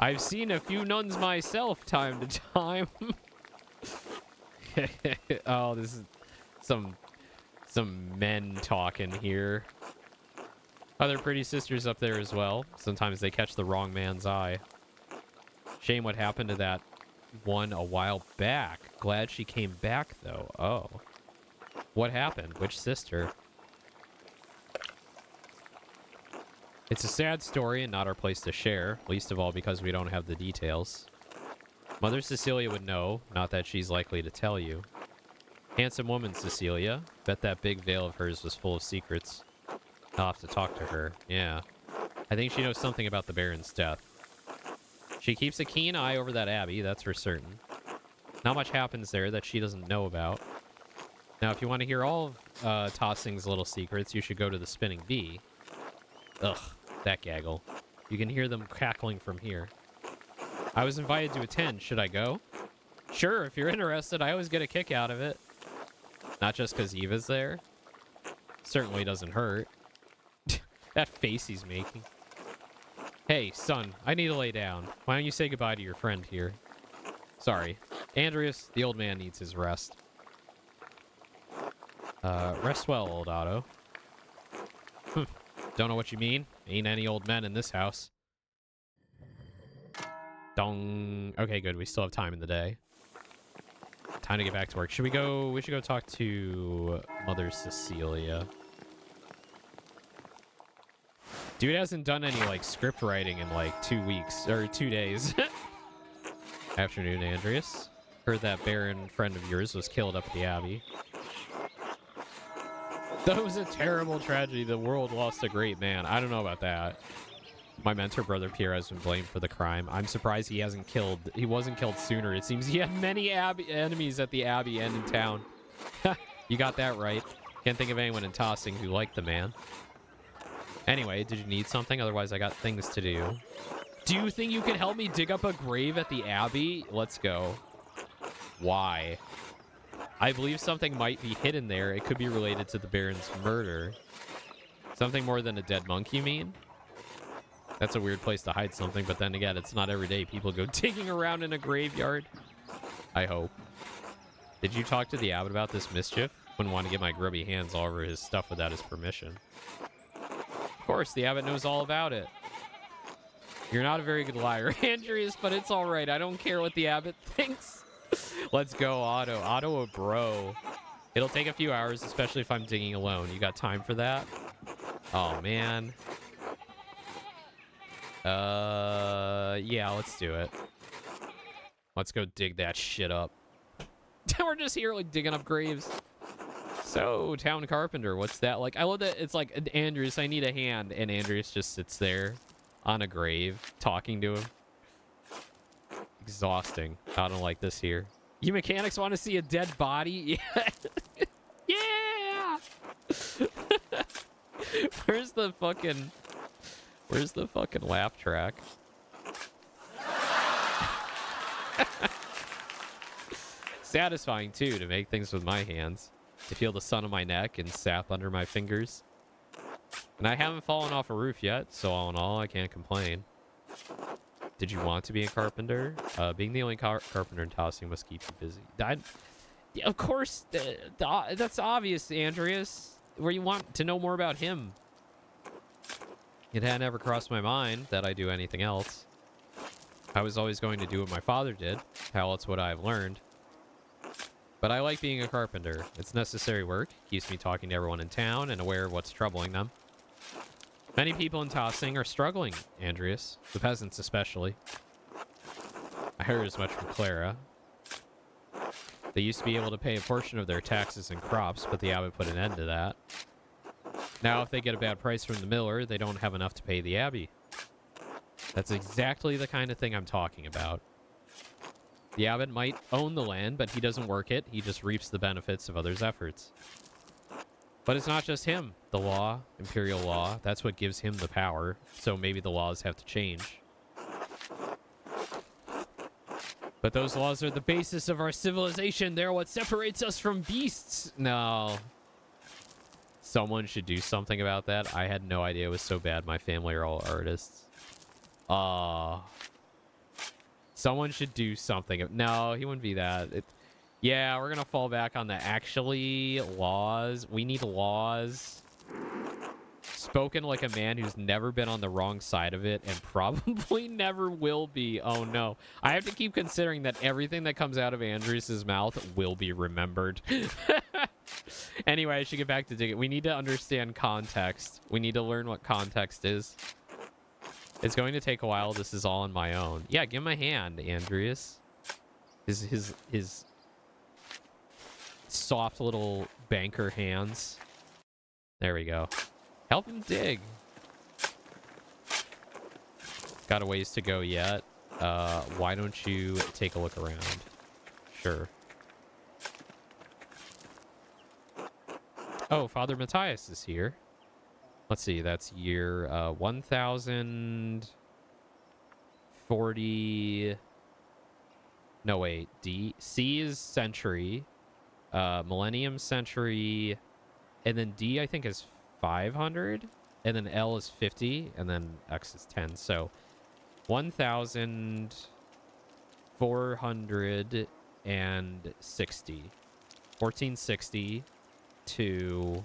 I've seen a few nuns myself time to time. Oh, this is some men talking here. Other pretty sisters up there as well. Sometimes they catch the wrong man's eye. Shame what happened to that one a while back. Glad she came back, though. Oh. What happened? Which sister? It's a sad story and not our place to share, least of all because we don't have the details. Mother Cecilia would know, not that she's likely to tell you. Handsome woman, Cecilia. Bet that big veil of hers was full of secrets. I'll have to talk to her. Yeah. I think she knows something about the Baron's death. She keeps a keen eye over that abbey, that's for certain. Not much happens there that she doesn't know about. Now, if you want to hear all of Tossing's little secrets, you should go to the Spinning Bee. Ugh, that gaggle. You can hear them cackling from here. I was invited to attend. Should I go? Sure, if you're interested. I always get a kick out of it. Not just because Eva's there. Certainly doesn't hurt. That face he's making. Hey, son, I need to lay down. Why don't you say goodbye to your friend here? Sorry. Andreas, the old man needs his rest. Rest well, old Otto. Don't know what you mean. Ain't any old men in this house. Dong. Okay, good. We still have time in the day. Time to get back to work. Should we go? We should go talk to Mother Cecilia. Dude hasn't done any, like, script writing in, like, 2 weeks, or 2 days. Afternoon, Andreas. Heard that Baron friend of yours was killed up at the Abbey. That was a terrible tragedy. The world lost a great man. I don't know about that. My mentor brother Pierre has been blamed for the crime. I'm surprised he wasn't killed sooner. It seems he had many enemies at the Abbey and in town. You got that right. Can't think of anyone in Tossing who liked the man. Anyway, did you need something? Otherwise, I got things to do. Do you think you can help me dig up a grave at the Abbey? Let's go. Why? I believe something might be hidden there. It could be related to the Baron's murder. Something more than a dead monk, you mean? That's a weird place to hide something, but then again, it's not every day people go digging around in a graveyard. I hope. Did you talk to the abbot about this mischief? Wouldn't want to get my grubby hands all over his stuff without his permission. Of course, the abbot knows all about it. You're not a very good liar, Andreas, but it's all right. I don't care what the abbot thinks. Let's go, Otto. Otto a bro. It'll take a few hours, especially if I'm digging alone. You got time for that? Oh, man. Yeah, let's do it. Let's go dig that shit up. We're just here, like, digging up graves. So, town carpenter, what's that like? I love that it's like, Andreas, I need a hand. And Andreas just sits there on a grave, talking to him. Exhausting. I don't like this here. You mechanics want to see a dead body? Yeah! Yeah! Where's the fucking laugh track? Satisfying, too, to make things with my hands. To feel the sun on my neck and sap under my fingers. And I haven't fallen off a roof yet, so all in all, I can't complain. Did you want to be a carpenter? Being the only carpenter in Tossing must keep you busy. Yeah, of course, that's obvious, Andreas. Where you want to know more about him. It had never crossed my mind that I do anything else. I was always going to do what my father did. How else would I have learned? But I like being a carpenter. It's necessary work. Keeps me talking to everyone in town and aware of what's troubling them. Many people in Tossing are struggling, Andreas. The peasants especially. I heard as much from Clara. They used to be able to pay a portion of their taxes and crops, but the abbot put an end to that. Now, if they get a bad price from the miller, they don't have enough to pay the abbey. That's exactly the kind of thing I'm talking about. The abbot might own the land, but he doesn't work it. He just reaps the benefits of others' efforts. But it's not just him. The law, imperial law, that's what gives him the power. So maybe the laws have to change. But those laws are the basis of our civilization. They're what separates us from beasts. No. Someone should do something about that. I had no idea it was so bad. My family are all artists. Someone should do something. No, he wouldn't be that. Yeah, we're going to fall back on the actually laws. We need laws. Spoken like a man who's never been on the wrong side of it and probably never will be. Oh, no. I have to keep considering that everything that comes out of Andreas' mouth will be remembered. Anyway, I should get back to digging. We need to understand context. We need to learn what context is. It's going to take a while. This is all on my own. Yeah, give him a hand, Andreas. His soft little banker hands. There we go. Help him dig. Got a ways to go yet. Why don't you take a look around? Sure. Oh, Father Matthias is here. Let's see, that's year 1040. No, wait. C is century. Millennium century. And then D, I think, is 500. And then L is 50. And then X is 10. So 1460. 1460 to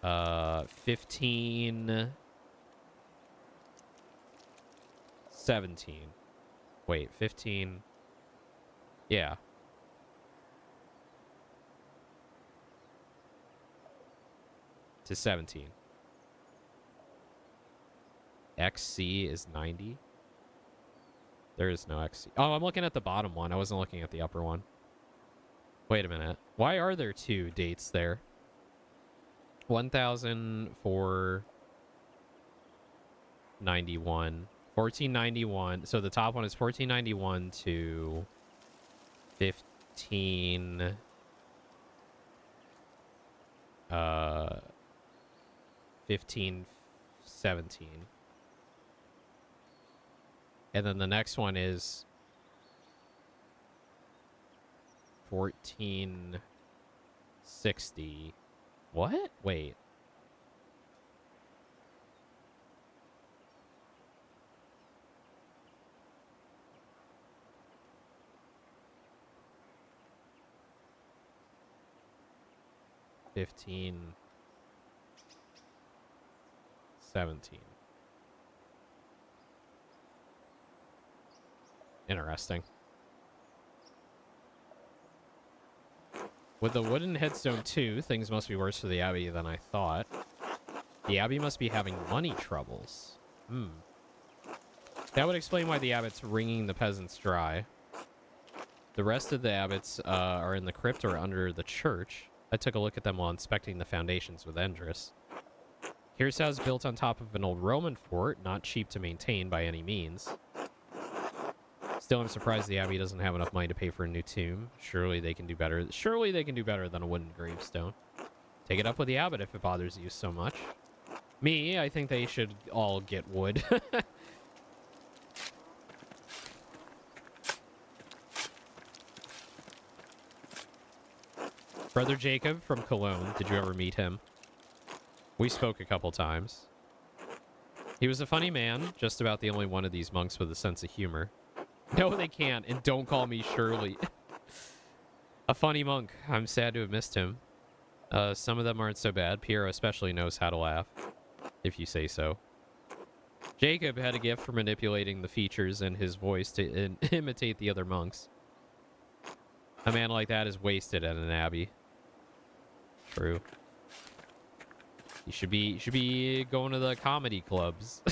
1517. Wait, 15. Yeah. To 17. XC is 90. There is no XC. Oh, I'm looking at the bottom one. I wasn't looking at the upper one. Wait a minute. Why are there two dates there? 1491. 1491. So the top one is 1491 to 15. 1517. And then the next one is 1460. What? Wait. $15.17. Interesting. With the wooden headstone too, things must be worse for the Abbey than I thought. The Abbey must be having money troubles. That would explain why the Abbot's wringing the peasants dry. The rest of the Abbots are in the crypt or under the church. I took a look at them while inspecting the foundations with Andreas. Here's house built on top of an old Roman fort, not cheap to maintain by any means. Still, I'm surprised the Abbey doesn't have enough money to pay for a new tomb. Surely they can do better. Surely they can do better than a wooden gravestone. Take it up with the Abbot if it bothers you so much. Me, I think they should all get wood. Brother Jacob from Cologne. Did you ever meet him? We spoke a couple times. He was a funny man, just about the only one of these monks with a sense of humor. No, they can't, and don't call me Shirley. A funny monk. I'm sad to have missed him. Some of them aren't so bad. Piero especially knows how to laugh, if you say so. Jacob had a gift for manipulating the features in his voice to imitate the other monks. A man like that is wasted at an abbey. True. You should be going to the comedy clubs.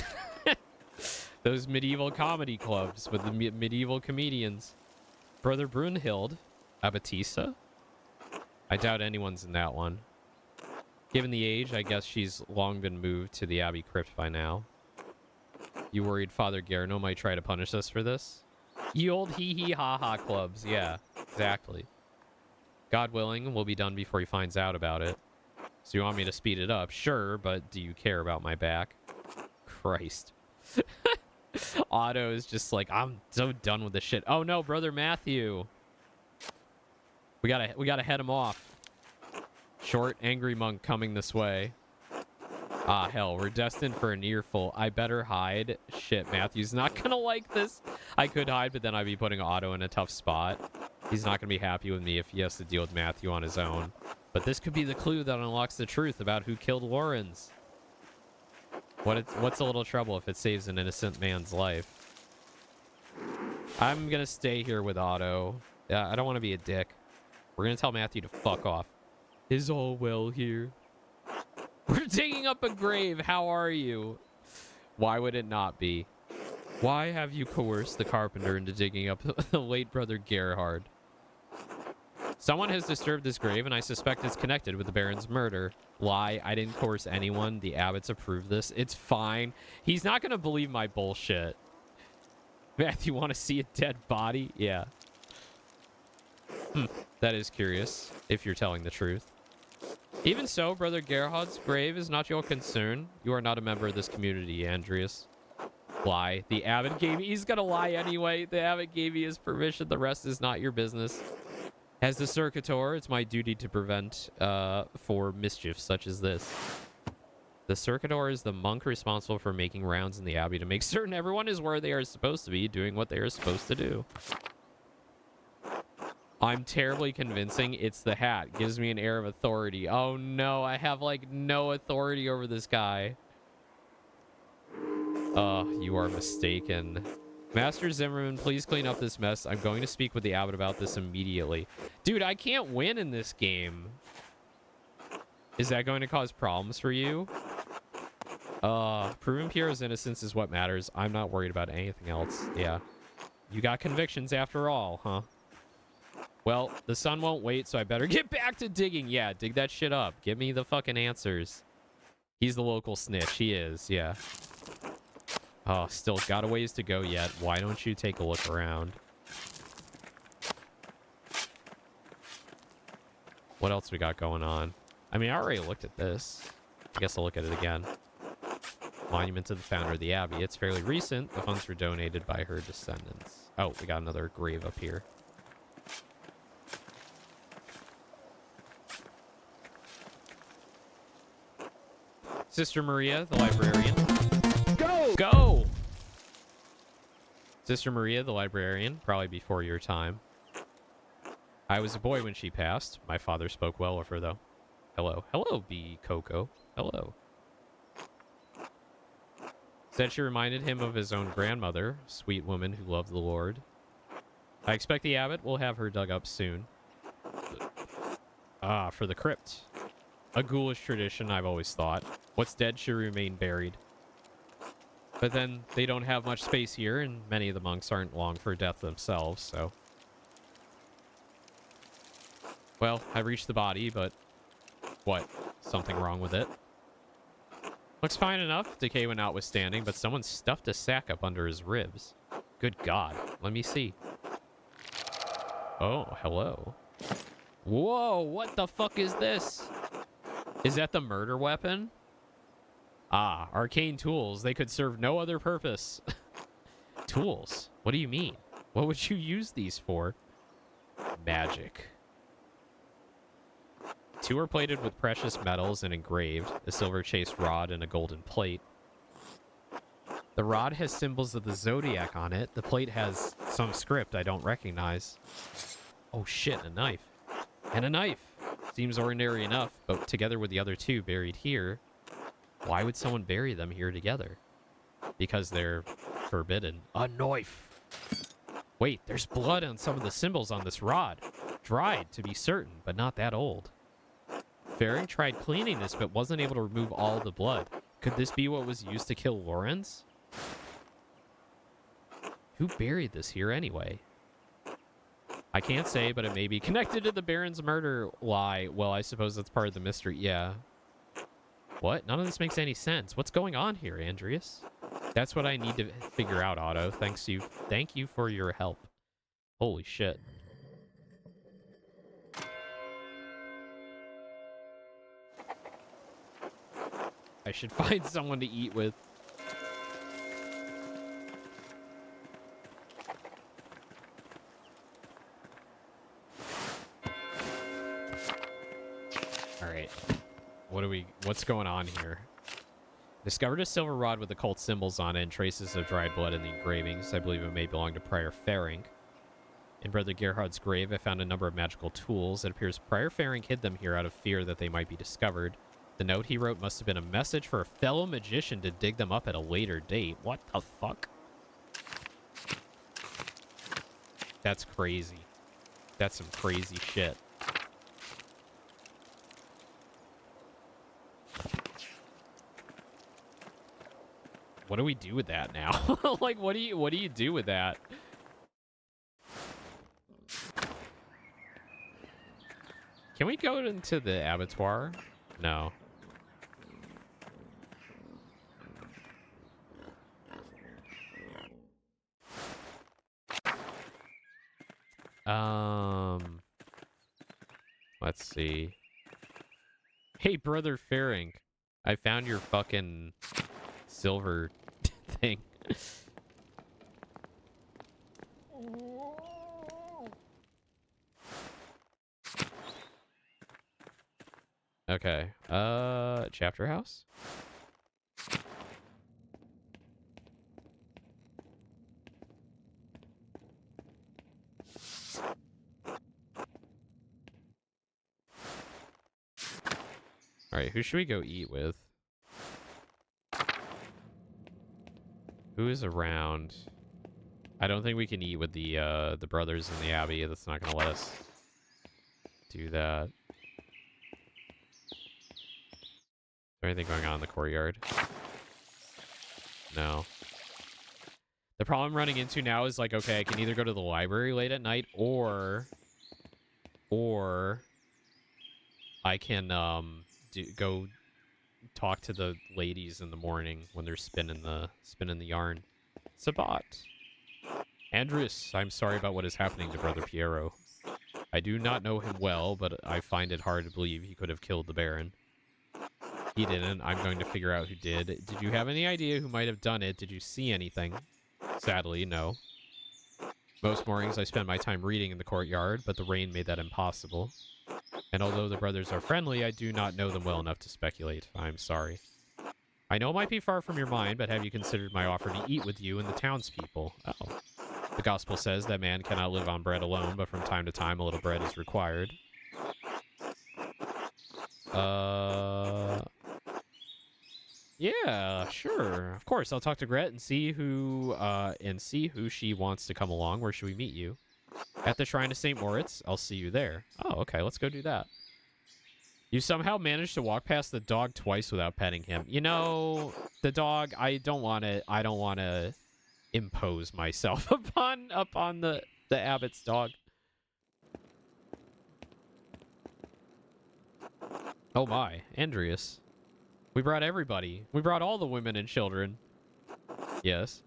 Those medieval comedy clubs with the medieval comedians. Brother Brunhild, Abatista? I doubt anyone's in that one. Given the age, I guess she's long been moved to the abbey crypt by now. You worried Father Garno might try to punish us for this? Ye old hee-hee-ha-ha clubs. Yeah, exactly. God willing, we'll be done before he finds out about it. So you want me to speed it up? Sure, but do you care about my back? Christ. Otto is just like, I'm so done with this shit. Oh no, Brother Matthew. We gotta head him off. Short, angry monk coming this way. Ah, hell, we're destined for an earful. I better hide. Shit, Matthew's not gonna like this. I could hide, but then I'd be putting Otto in a tough spot. He's not gonna be happy with me if he has to deal with Matthew on his own. But this could be the clue that unlocks the truth about who killed Warrens. What's a little trouble if it saves an innocent man's life? I'm gonna stay here with Otto. Yeah, I don't want to be a dick. We're gonna tell Matthew to fuck off. Is all well here? We're digging up a grave. How are you? Why would it not be? Why have you coerced the carpenter into digging up the late Brother Gerhard? Someone has disturbed this grave, and I suspect it's connected with the Baron's murder. Lie, I didn't coerce anyone. The abbots approved this. It's fine. He's not going to believe my bullshit. Matthew, want to see a dead body? Yeah. That is curious, if you're telling the truth. Even so, Brother Gerhard's grave is not your concern. You are not a member of this community, Andreas. Lie. The abbot gave me... He's going to lie anyway. The abbot gave me his permission. The rest is not your business. As the Circuitor, it's my duty to prevent for mischief such as this. The Circuitor is the monk responsible for making rounds in the abbey to make certain everyone is where they are supposed to be, doing what they are supposed to do. I'm terribly convincing. It's the hat. Gives me an air of authority. Oh no, I have like no authority over this guy. You are mistaken. Master Zimmerman, please clean up this mess. I'm going to speak with the abbot about this immediately. Dude, I can't win in this game. Is that going to cause problems for you? Proving Piero's innocence is what matters. I'm not worried about anything else. Yeah. You got convictions after all, huh? Well, the sun won't wait, so I better get back to digging. Yeah, dig that shit up. Give me the fucking answers. He's the local snitch. He is, yeah. Oh, still got a ways to go yet. Why don't you take a look around? What else we got going on? I mean, I already looked at this. I guess I'll look at it again. Monument to the founder of the abbey. It's fairly recent. The funds were donated by her descendants. Oh, we got another grave up here. Sister Maria, the librarian. Go! Sister Maria, the librarian, probably before your time. I was a boy when she passed. My father spoke well of her, though. Hello. Hello, B. Coco. Hello. Said she reminded him of his own grandmother, sweet woman who loved the Lord. I expect the abbot will have her dug up soon. Ah, for the crypt. A ghoulish tradition, I've always thought. What's dead should remain buried. But then they don't have much space here, and many of the monks aren't long for death themselves, so... Well, I reached the body, but... What? Something wrong with it? Looks fine enough, decay when notwithstanding, but someone stuffed a sack up under his ribs. Good God. Let me see. Oh, hello. Whoa, what the fuck is this? Is that the murder weapon? Ah, arcane tools. They could serve no other purpose. Tools? What do you mean? What would you use these for? Magic. Two are plated with precious metals and engraved, a silver chased rod and a golden plate. The rod has symbols of the zodiac on it. The plate has some script I don't recognize. Oh shit, a knife. And a knife! Seems ordinary enough, but together with the other two buried here, why would someone bury them here together? because they're forbidden. A knife. Wait, there's blood on some of the symbols on this rod. Dried, to be certain, but not that old. Faring tried cleaning this, but wasn't able to remove all the blood. Could this be what was used to kill Lawrence? Who buried this here anyway? I can't say, but it may be connected to the Baron's murder. Why? Well, I suppose that's part of the mystery. Yeah. What? None of this makes any sense. What's going on here, Andreas? That's what I need to figure out, Otto. Thank you for your help. Holy shit. I should find someone to eat with. All right. What's going on here? Discovered a silver rod with occult symbols on it and traces of dried blood in the engravings. I believe it may belong to Prior Faring. In Brother Gerhard's grave, I found a number of magical tools. It appears Prior Faring hid them here out of fear that they might be discovered. The note he wrote must have been a message for a fellow magician to dig them up at a later date. What the fuck? That's crazy. That's some crazy shit. What do we do with that now? Like, what do you do with that? Can we go into the abattoir? No. Let's see. Hey, Brother Faring. I found your fucking silver thing. Okay. Chapter house? All right, who should we go eat with? Who is around? I don't think we can eat with the brothers in the Abbey. That's not going to let us do that. Is there anything going on in the courtyard? No. The problem I'm running into now is like, okay, I can either go to the library late at night or I can go talk to the ladies in the morning when they're spinning the yarn. Sabat. Andreas, I'm sorry about what is happening to Brother Piero. I do not know him well, but I find it hard to believe he could have killed the Baron. He didn't. I'm going to figure out who did. Did you have any idea who might have done it? Did you see anything? Sadly, no. Most mornings I spend my time reading in the courtyard, but the rain made that impossible. And although the brothers are friendly, I do not know them well enough to speculate. I'm sorry. I know it might be far from your mind, but have you considered my offer to eat with you and the townspeople? Oh. The gospel says that man cannot live on bread alone, but from time to time a little bread is required. Yeah, sure. Of course, I'll talk to Gret and see who she wants to come along. Where should we meet you? At the Shrine of St. Moritz. I'll see you there. Oh, okay. Let's go do that. You somehow managed to walk past the dog twice without petting him. You know, the dog, I don't want to impose myself upon the abbot's dog. Oh my, Andreas. We brought everybody. We brought all the women and children. Yes.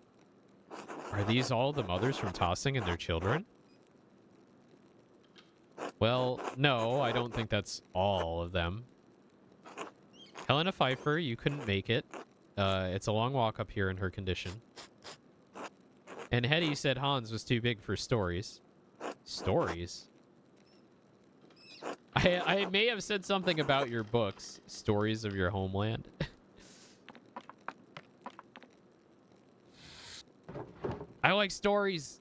Are these all the mothers from Tossing and their children? Well, no, I don't think that's all of them. Helena Pfeiffer, you couldn't make it. It's a long walk up here in her condition. And Hetty said Hans was too big for stories. Stories? I may have said something about your books. Stories of your homeland. I like stories.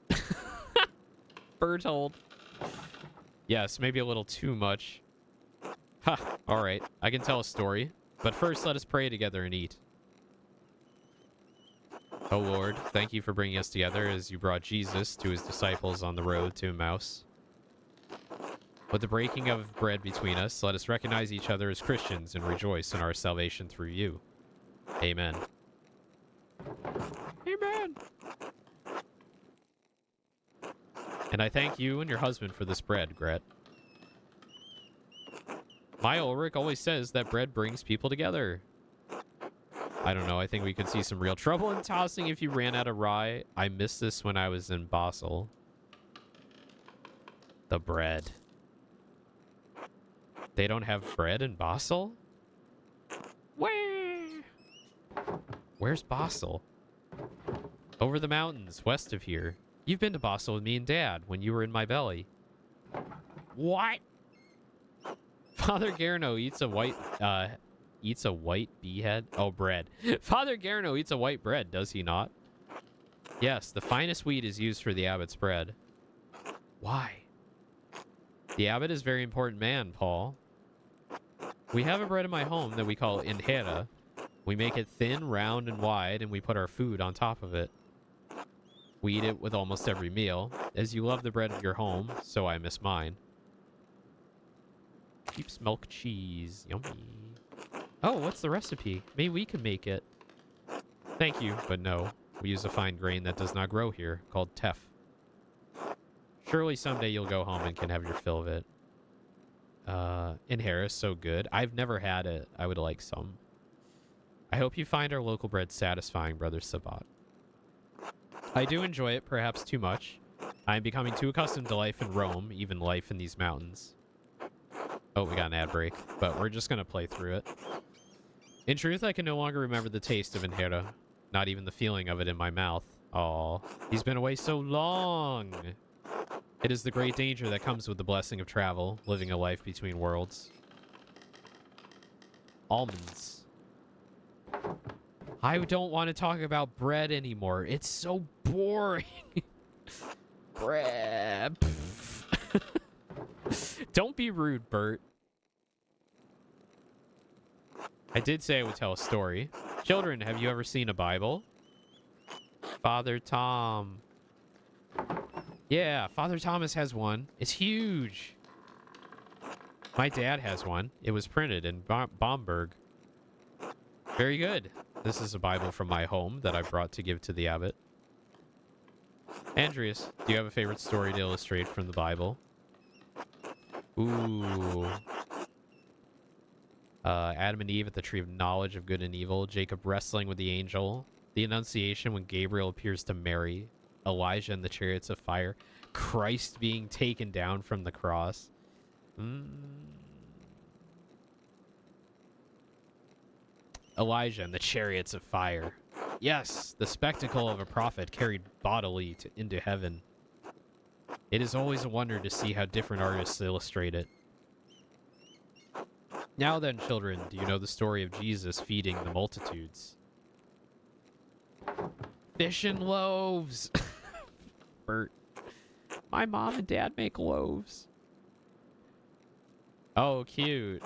Bertold. Yes, maybe a little too much. Ha, all right. I can tell a story. But first, let us pray together and eat. O Lord, thank you for bringing us together as you brought Jesus to his disciples on the road to Emmaus. With the breaking of bread between us, let us recognize each other as Christians and rejoice in our salvation through you. Amen. Amen. And I thank you and your husband for this bread, Gret. My Ulrich always says that bread brings people together. I don't know. I think we could see some real trouble in tossing if you ran out of rye. I missed this when I was in Basel. The bread. They don't have bread in Basel? Where? Where's Basel? Over the mountains, west of here. You've been to Basel with me and Dad when you were in my belly. What? Father Garno eats a white beehead? Oh, bread. Father Garno eats a white bread, does he not? Yes, the finest wheat is used for the abbot's bread. Why? The abbot is a very important man, Paul. We have a bread in my home that we call injera. We make it thin, round, and wide, and we put our food on top of it. We eat it with almost every meal. As you love the bread of your home, so I miss mine. Keeps milk cheese. Yummy. Oh, what's the recipe? Maybe we can make it. Thank you, but no. We use a fine grain that does not grow here, called teff. Surely someday you'll go home and can have your fill of it. Injera is so good. I've never had it. I would like some. I hope you find our local bread satisfying, Brother Sabat. I do enjoy it, perhaps too much. I am becoming too accustomed to life in Rome, even life in these mountains. Oh, we got an ad break, but we're just going to play through it. In truth, I can no longer remember the taste of injera, not even the feeling of it in my mouth. Aw, he's been away so long. It is the great danger that comes with the blessing of travel, living a life between worlds. Almonds. I don't want to talk about bread anymore. It's so boring. Bread. Don't be rude, Bert. I did say I would tell a story. Children, have you ever seen a Bible? Father Tom. Yeah, Father Thomas has one. It's huge. My dad has one. It was printed in Bamberg. Very good. This is a Bible from my home that I brought to give to the abbot. Andreas, do you have a favorite story to illustrate from the Bible? Ooh. Adam and Eve at the tree of knowledge of good and evil. Jacob wrestling with the angel. The Annunciation when Gabriel appears to Mary. Elijah and the chariots of fire. Christ being taken down from the cross. Elijah and the chariots of fire. Yes, the spectacle of a prophet carried bodily into heaven. It is always a wonder to see how different artists illustrate it. Now then, children, do you know the story of Jesus feeding the multitudes? Fish and loaves! Bert. My mom and dad make loaves. Oh, cute.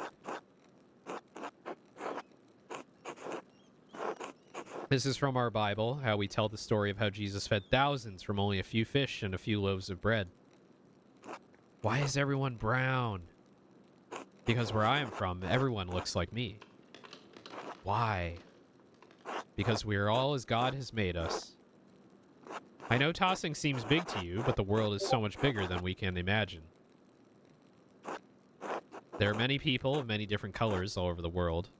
This is from our Bible, how we tell the story of how Jesus fed thousands from only a few fish and a few loaves of bread. Why is everyone brown? Because where I am from, everyone looks like me. Why? Because we are all as God has made us. I know tossing seems big to you, but the world is so much bigger than we can imagine. There are many people of many different colors all over the world.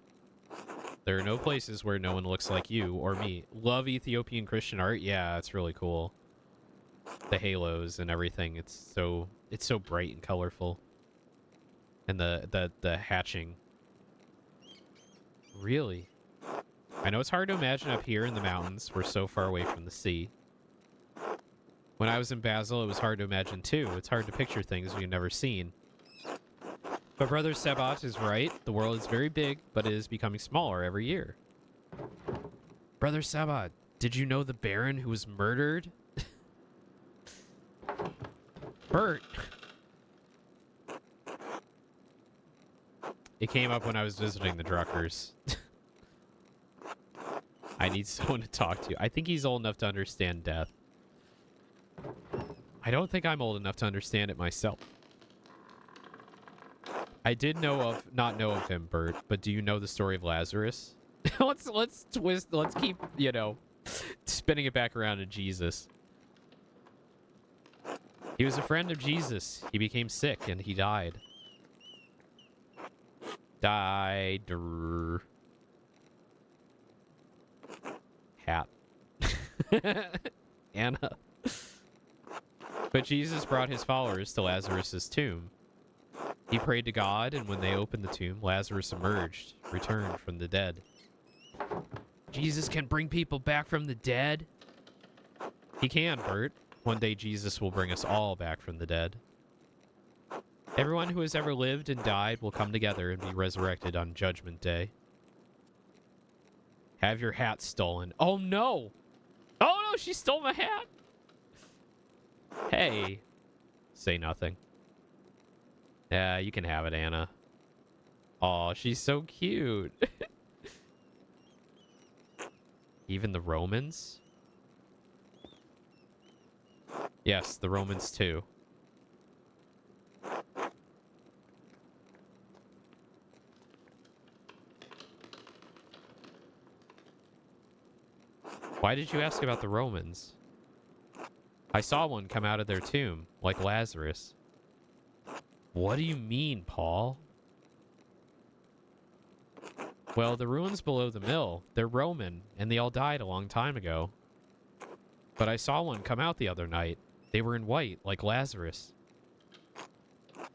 There are no places where no one looks like you or me. Love Ethiopian Christian art. Yeah, it's really cool. The halos and everything. It's so bright and colorful. And the hatching. Really? I know it's hard to imagine up here in the mountains. We're so far away from the sea. When I was in Basel, it was hard to imagine too. It's hard to picture things we've never seen. But Brother Sabat is right. The world is very big, but it is becoming smaller every year. Brother Sabat, did you know the Baron who was murdered? Bert. It came up when I was visiting the Druckers. I need someone to talk to. I think he's old enough to understand death. I don't think I'm old enough to understand it myself. I did not know of him, Bert, but do you know the story of Lazarus? let's keep, you know, spinning it back around to Jesus. He was a friend of Jesus. He became sick and he died. Died. Hat. Anna. But Jesus brought his followers to Lazarus' tomb. He prayed to God, and when they opened the tomb, Lazarus emerged, returned from the dead. Jesus can bring people back from the dead? He can, Bert. One day Jesus will bring us all back from the dead. Everyone who has ever lived and died will come together and be resurrected on Judgment Day. Have your hat stolen. Oh, no! Oh, no, she stole my hat! Hey. Say nothing. Yeah, you can have it, Anna. Aw, she's so cute. Even the Romans? Yes, the Romans too. Why did you ask about the Romans? I saw one come out of their tomb, like Lazarus. What do you mean, Paul? Well, the ruins below the mill, they're Roman, and they all died a long time ago. But I saw one come out the other night. They were in white, like Lazarus.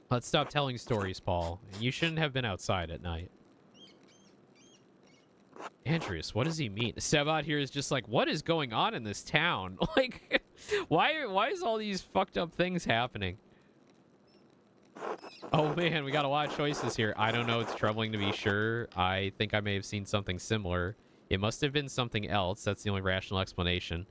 Let's stop telling stories, Paul. You shouldn't have been outside at night. Andreas, what does he mean? Sebot here is just like, what is going on in this town? Like, why is all these fucked up things happening? Oh man, we got a lot of choices here. I don't know, it's troubling to be sure. I think I may have seen something similar. It must have been something else. That's the only rational explanation.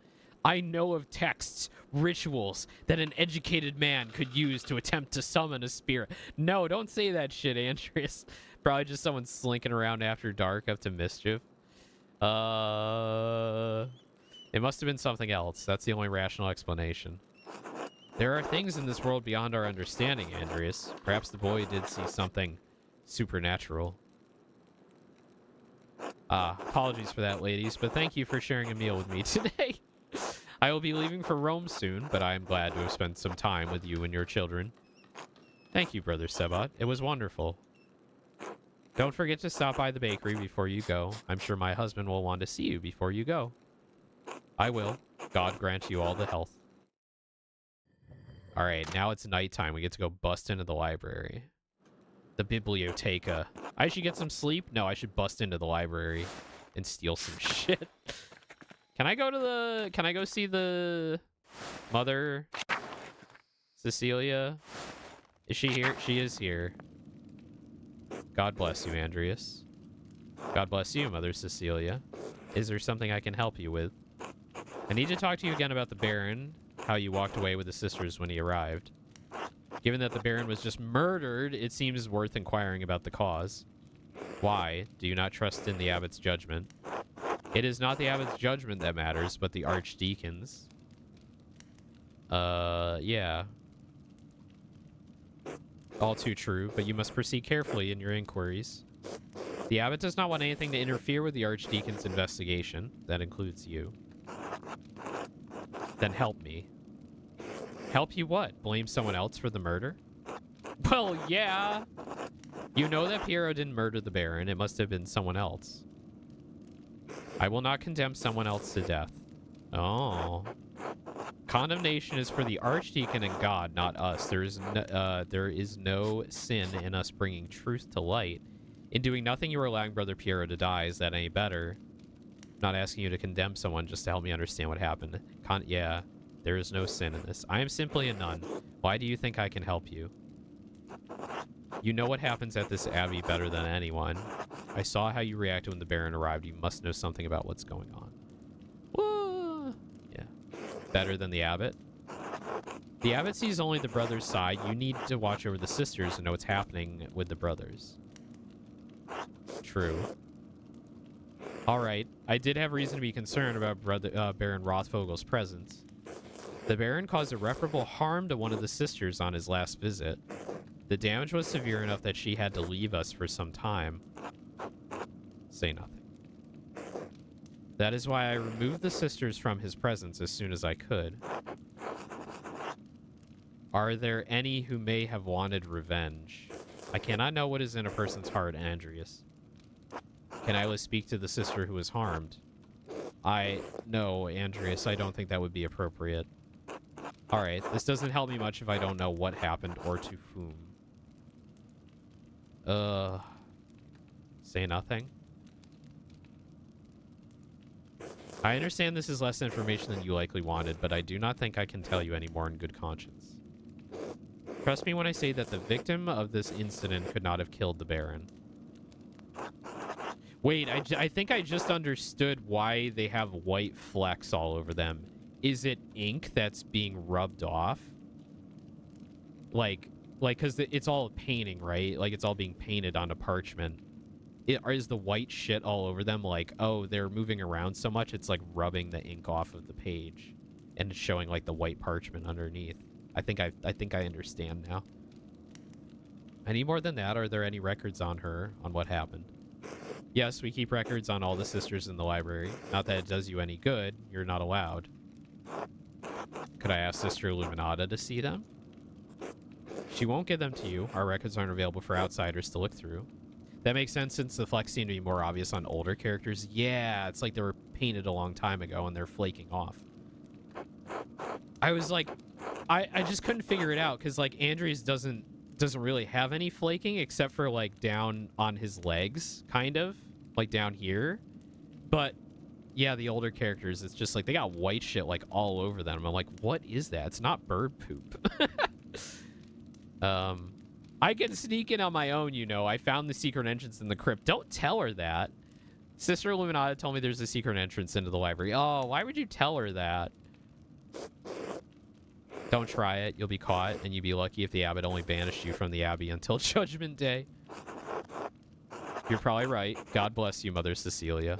I know of texts, rituals, that an educated man could use to attempt to summon a spirit. No, don't say that shit, Andreas. Probably just someone slinking around after dark up to mischief. It must have been something else. That's the only rational explanation. There are things in this world beyond our understanding, Andreas. Perhaps the boy did see something supernatural. Apologies for that, ladies, but thank you for sharing a meal with me today. I will be leaving for Rome soon, but I am glad to have spent some time with you and your children. Thank you, Brother Sebot. It was wonderful. Don't forget to stop by the bakery before you go. I'm sure my husband will want to see you before you go. I will. God grant you all the health. All right, now it's nighttime. We get to go bust into the library. The biblioteca. I should get some sleep? No, I should bust into the library and steal some shit. Can I go see the mother? Cecilia? Is she here? She is here. God bless you, Andreas. God bless you, Mother Cecilia. Is there something I can help you with? I need to talk to you again about the Baron, how you walked away with the sisters when he arrived. Given that the Baron was just murdered, it seems worth inquiring about the cause. Why? Do you not trust in the abbot's judgment? It is not the abbot's judgment that matters, but the archdeacon's. Yeah. All too true, but you must proceed carefully in your inquiries. The abbot does not want anything to interfere with the archdeacon's investigation. That includes you. Then help me. Help you what? Blame someone else for the murder? Well, yeah. You know that Piero didn't murder the Baron. It must have been someone else. I will not condemn someone else to death. Oh. Condemnation is for the archdeacon and God, not us. There is no sin in us bringing truth to light. In doing nothing, you are allowing Brother Piero to die. Is that any better? I'm not asking you to condemn someone, just to help me understand what happened. Yeah, there is no sin in this. I am simply a nun. Why do you think I can help you? You know what happens at this abbey better than anyone. I saw how you reacted when the Baron arrived. You must know something about what's going on. Whoa. Yeah. Better than the abbot? The abbot sees only the brother's side. You need to watch over the sisters and know what's happening with the brothers. True. All right. I did have reason to be concerned about Baron Rothvogel's presence. The Baron caused irreparable harm to one of the sisters on his last visit. The damage was severe enough that she had to leave us for some time. Say nothing. That is why I removed the sisters from his presence as soon as I could. Are there any who may have wanted revenge? I cannot know what is in a person's heart, Andreas. Can I speak to the sister who was harmed? No, Andreas, I don't think that would be appropriate. Alright, this doesn't help me much if I don't know what happened or to whom. Say nothing? I understand this is less information than you likely wanted, but I do not think I can tell you any more in good conscience. Trust me when I say that the victim of this incident could not have killed the Baron. Wait, I think I just understood why they have white flecks all over them. Is it ink that's being rubbed off? Like, because it's all painting, right? Like, it's all being painted onto parchment. Is the white shit all over them like, oh, they're moving around so much, it's like rubbing the ink off of the page and it's showing like the white parchment underneath. I think I understand now. Any more than that? Are there any records on her, on what happened? Yes, we keep records on all the sisters in the library. Not that it does you any good. You're not allowed. Could I ask Sister Illuminata to see them? She won't give them to you. Our records aren't available for outsiders to look through. That makes sense since the flecks seem to be more obvious on older characters. Yeah, it's like they were painted a long time ago and they're flaking off. I was like, I just couldn't figure it out because like Andreas doesn't really have any flaking except for like down on his legs, kind of like down here. But yeah, the older characters, it's just like they got white shit like all over them. I'm like, what is that? It's not bird poop. I can sneak in on my own, you know. I found the secret entrance in the crypt. Don't tell her that. Sister Illuminata told me there's a secret entrance into the library. Oh, why would you tell her that? Don't try it. You'll be caught, and you'd be lucky if the abbot only banished you from the abbey until Judgment Day. You're probably right. God bless you, Mother Cecilia.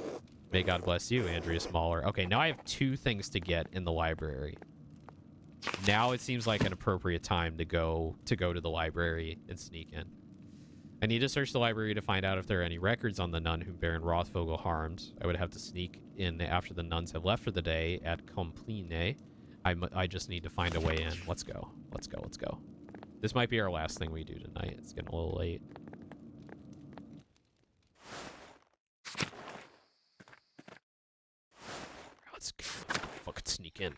May God bless you, Andreas Mahler. Okay, now I have 2 things to get in the library. Now it seems like an appropriate time to go to the library and sneak in. I need to search the library to find out if there are any records on the nun whom Baron Rothvogel harmed. I would have to sneak in after the nuns have left for the day at Compline. I just need to find a way in. Let's go. Let's go. Let's go. This might be our last thing we do tonight. It's getting a little late. Let's go. Fucking sneak in.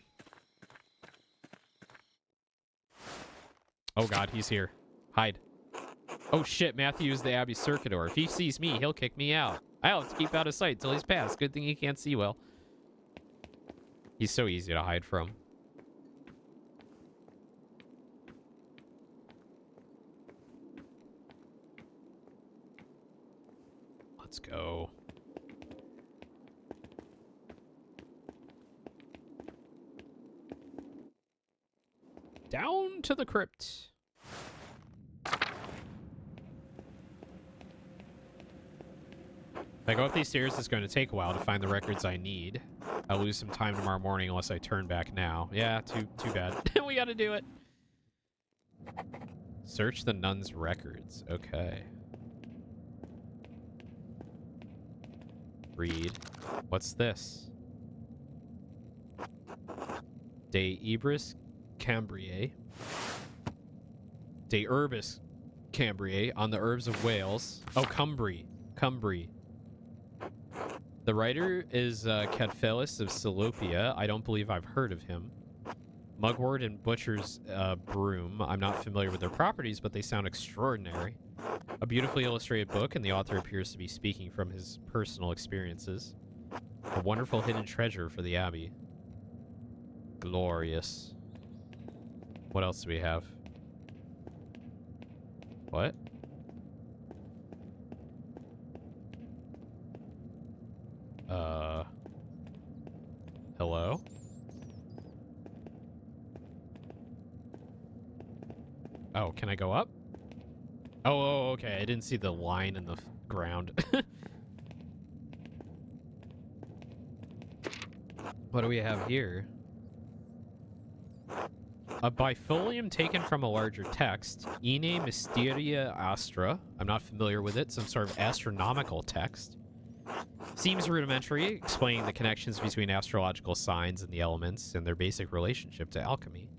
Oh god, he's here. Hide. Oh shit, Matthew is the Abbey Circuitor. If he sees me, he'll kick me out. I'll have to keep out of sight till he's passed. Good thing he can't see well. He's so easy to hide from. Let's go. Down to the crypt. If I go up these stairs, it's going to take a while to find the records I need. I'll lose some time tomorrow morning unless I turn back now. Yeah, too bad. We got to do it. Search the nun's records. Okay. Read. What's this? De Ibris Cambriae. De Herbis Cambriae on the herbs of Wales. Oh, Cumbri. The writer is Cadphelis of Salopia. I don't believe I've heard of him. Mugwort and Butcher's Broom. I'm not familiar with their properties, but they sound extraordinary. A beautifully illustrated book, and the author appears to be speaking from his personal experiences. A wonderful hidden treasure for the Abbey. Glorious. What else do we have? What? Hello? Oh, can I go up? Oh, okay. I didn't see the line in the ground. What do we have here? A bifolium taken from a larger text. Ine Mysteria Astra. I'm not familiar with it. Some sort of astronomical text. Seems rudimentary, explaining the connections between astrological signs and the elements and their basic relationship to alchemy.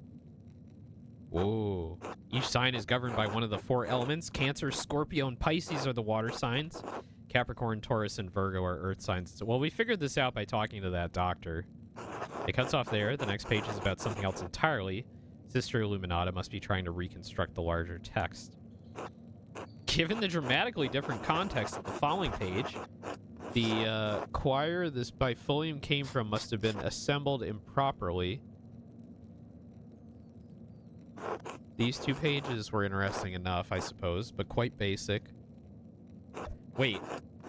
Whoa. Each sign is governed by one of the 4 elements. Cancer, Scorpio, and Pisces are the water signs. Capricorn, Taurus, and Virgo are earth signs. Well, we figured this out by talking to that doctor. It cuts off there. The next page is about something else entirely. Sister Illuminata must be trying to reconstruct the larger text. Given the dramatically different context of the following page, the choir this bifolium came from must have been assembled improperly. These 2 pages were interesting enough, I suppose, but quite basic. Wait,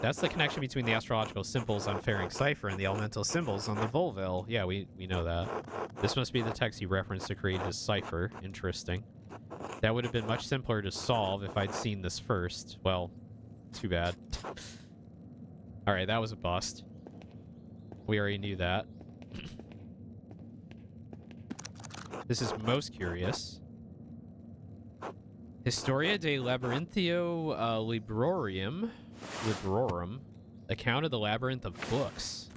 that's the connection between the astrological symbols on Faring's cipher and the elemental symbols on the Volvel. Yeah, we know that. This must be the text he referenced to create his cipher. Interesting. That would have been much simpler to solve if I'd seen this first. Well, too bad. Alright, that was a bust. We already knew that. This is most curious. Historia de Labyrinthio Librorum, account of the labyrinth of books.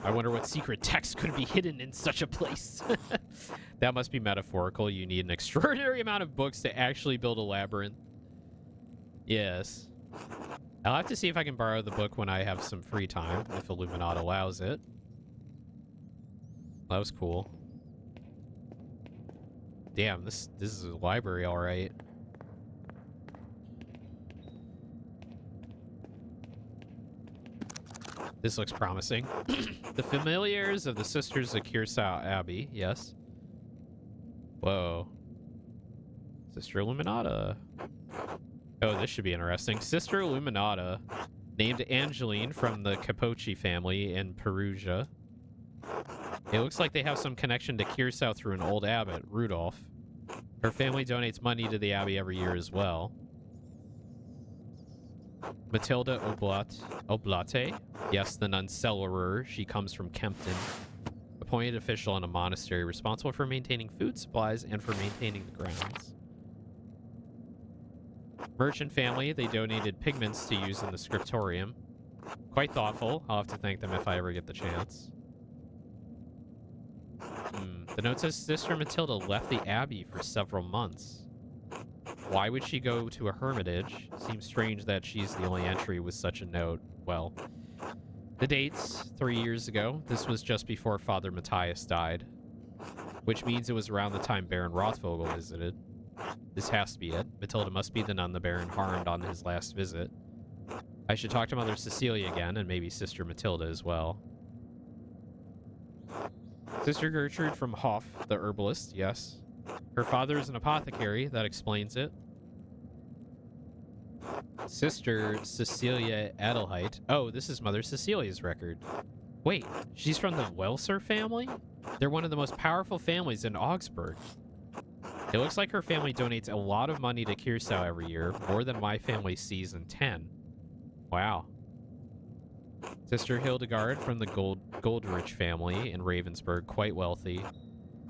I wonder what secret text could be hidden in such a place. That must be metaphorical. You need an extraordinary amount of books to actually build a labyrinth. Yes. I'll have to see if I can borrow the book when I have some free time, if Illuminati allows it. That was cool. Damn, this is a library, all right. This looks promising. The familiars of the Sisters of Kirsau Abbey, yes. Whoa. Sister Illuminata. Oh, this should be interesting. Sister Illuminata, named Angeline from the Capocci family in Perugia. It looks like they have some connection to Kirsau through an old abbot, Rudolph. Her family donates money to the abbey every year as well. Matilda Oblate. Yes, the nuncellerer. She comes from Kempton. Appointed official in a monastery responsible for maintaining food supplies and for maintaining the grounds. Merchant family. They donated pigments to use in the scriptorium. Quite thoughtful. I'll have to thank them if I ever get the chance. The note says Sister Matilda left the abbey for several months. Why would she go to a hermitage? Seems strange that she's the only entry with such a note. Well, the dates, 3 years ago. This was just before Father Matthias died, which means it was around the time Baron Rothvogel visited. This has to be it. Matilda must be the nun the Baron harmed on his last visit. I should talk to Mother Cecilia again, and maybe Sister Matilda as well. Sister Gertrude from Hoff, the herbalist, yes. Her father is an apothecary, that explains it. Sister Cecilia Adelheid. Oh, this is Mother Cecilia's record. Wait, she's from the Welser family? They're one of the most powerful families in Augsburg. It looks like her family donates a lot of money to Kirsau every year, more than my family sees in 10. Wow. Sister Hildegard from the Goldrich family in Ravensburg, quite wealthy.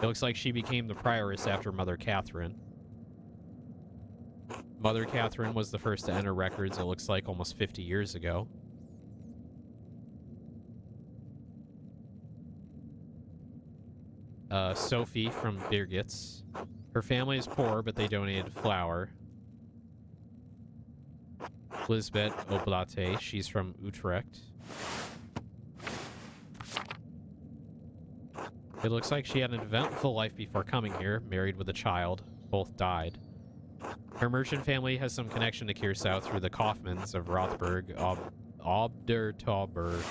It looks like she became the prioress after Mother Catherine. Mother Catherine was the first to enter records, it looks like, almost 50 years ago. Sophie from Birgitz. Her family is poor, but they donated flour. Lisbeth Oblate, she's from Utrecht. It looks like she had an eventful life before coming here, married with a child. Both died. Her merchant family has some connection to Kirsau through the Kaufmanns of Rothberg Obdertauber.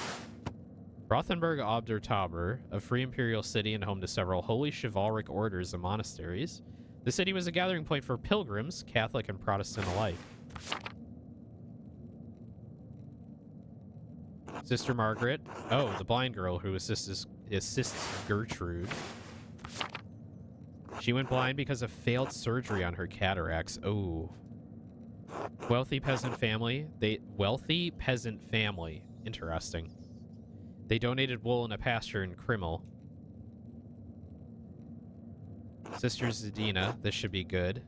Rothenburg Obdertauber, a free imperial city and home to several holy chivalric orders and monasteries. The city was a gathering point for pilgrims, Catholic and Protestant alike. Sister Margaret. Oh, the blind girl who assists Gertrude. She went blind because of failed surgery on her cataracts. Oh. Wealthy peasant family. Wealthy peasant family. Interesting. They donated wool in a pasture in Krimmel. Sister Zadina. This should be good.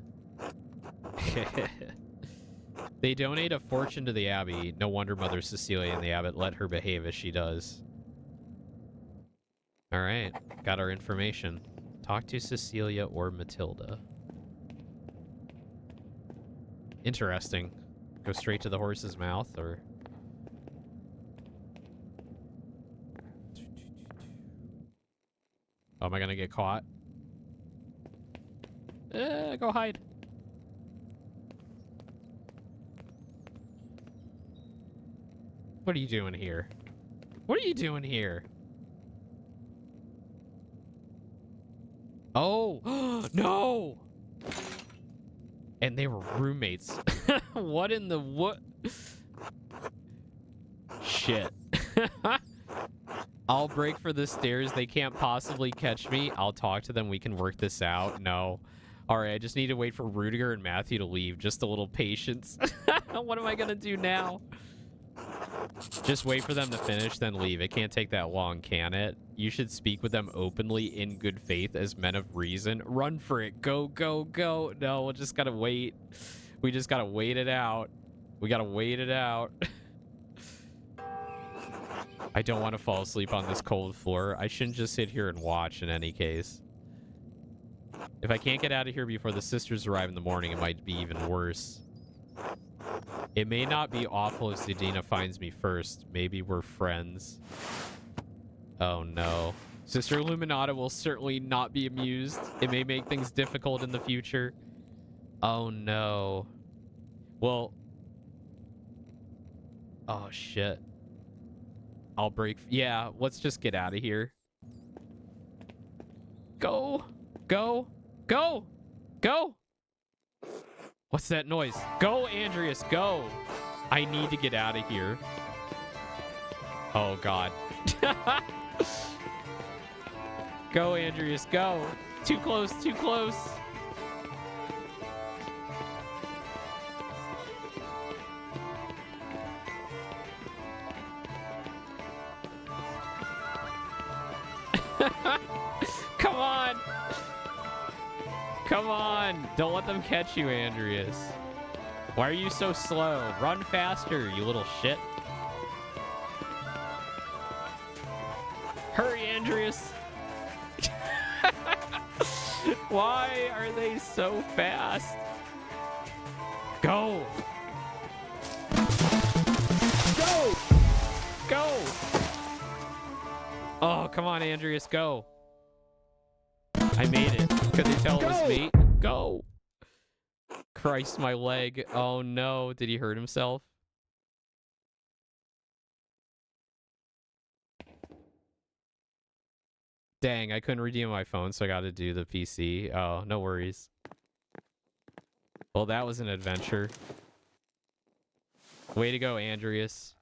They donate a fortune to the abbey. No wonder Mother Cecilia and the abbot let her behave as she does. All right, got our information. Talk to Cecilia or Matilda. Interesting. Go straight to the horse's mouth, or... Oh, am I gonna get caught? Go hide. What are you doing here? What are you doing here? Oh, no! And they were roommates. What in the what? Shit. I'll break for the stairs. They can't possibly catch me. I'll talk to them. We can work this out. No. All right, I just need to wait for Rudiger and Matthew to leave. Just a little patience. What am I going to do now? Just wait for them to finish, then leave. It can't take that long, can it? You should speak with them openly in good faith as men of reason. Run for it. Go, go, go. No, we'll just gotta wait. We just gotta wait it out. We gotta wait it out. I don't want to fall asleep on this cold floor. I shouldn't just sit here and watch in any case. If I can't get out of here before the sisters arrive in the morning, it might be even worse. It may not be awful if Zadina finds me first. Maybe we're friends. Oh no. Sister Illuminata will certainly not be amused. It may make things difficult in the future. Oh no. Well. Oh shit. I'll break. Yeah, let's just get out of here. Go. Go. Go. Go. What's that noise? Go, Andreas, go. I need to get out of here. Oh, God. Go, Andreas, go. Too close, too close. Come on. Come on. Don't let them catch you, Andreas. Why are you so slow? Run faster, you little shit. Hurry, Andreas. Why are they so fast? Go. Go. Go. Oh, come on, Andreas, go. I made it. Could they tell it was me? Go. Christ, my leg. Oh, no. Did he hurt himself? Dang, I couldn't redeem my phone, so I got to do the PC. Oh, no worries. Well, that was an adventure. Way to go, Andreas.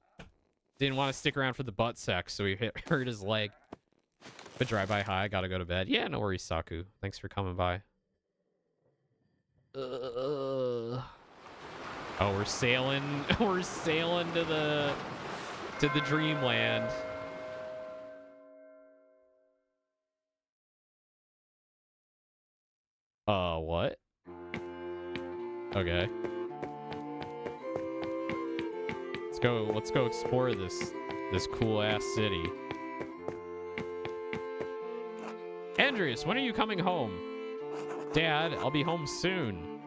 Didn't want to stick around for the butt sex, so he hurt his leg. But drive-by high, gotta go to bed. Yeah, no worries, Saku. Thanks for coming by. Oh, we're sailing. We're sailing to the dreamland. What? Okay. Let's go explore this cool ass city. Andreas, when are you coming home? Dad, I'll be home soon.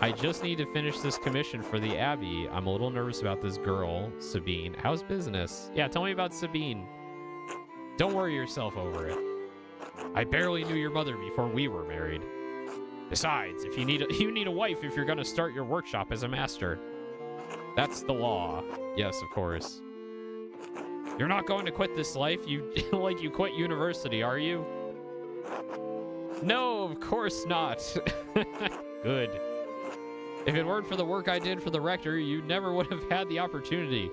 I just need to finish this commission for the Abbey. I'm a little nervous about this girl, Sabine. How's business? Yeah, tell me about Sabine. Don't worry yourself over it. I barely knew your mother before we were married. Besides, if you need a wife if you're gonna start your workshop as a master. That's the law. Yes, of course. You're not going to quit this life, like you quit university, are you? No, of course not. Good. If it weren't for the work I did for the rector, you never would have had the opportunity.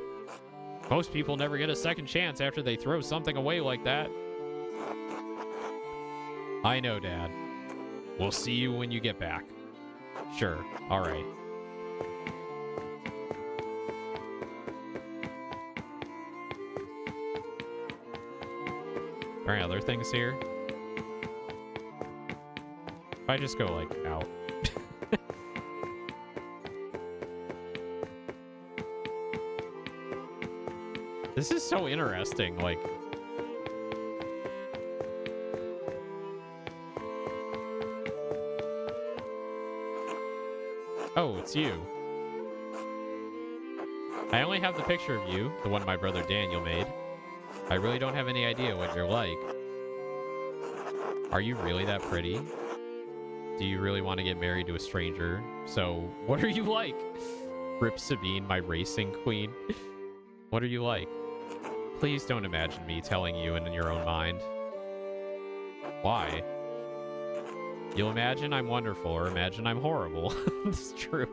Most people never get a second chance after they throw something away like that. I know, Dad. We'll see you when you get back. Sure, all right. Are any other things here? If I just go, like, out. This is so interesting, like... Oh, it's you. I only have the picture of you, the one my brother Daniel made. I really don't have any idea what you're like. Are you really that pretty? Do you really want to get married to a stranger? So, what are you like? Rip Sabine, my racing queen. What are you like? Please don't imagine me telling you in your own mind. Why? You'll imagine I'm wonderful or imagine I'm horrible. It's true.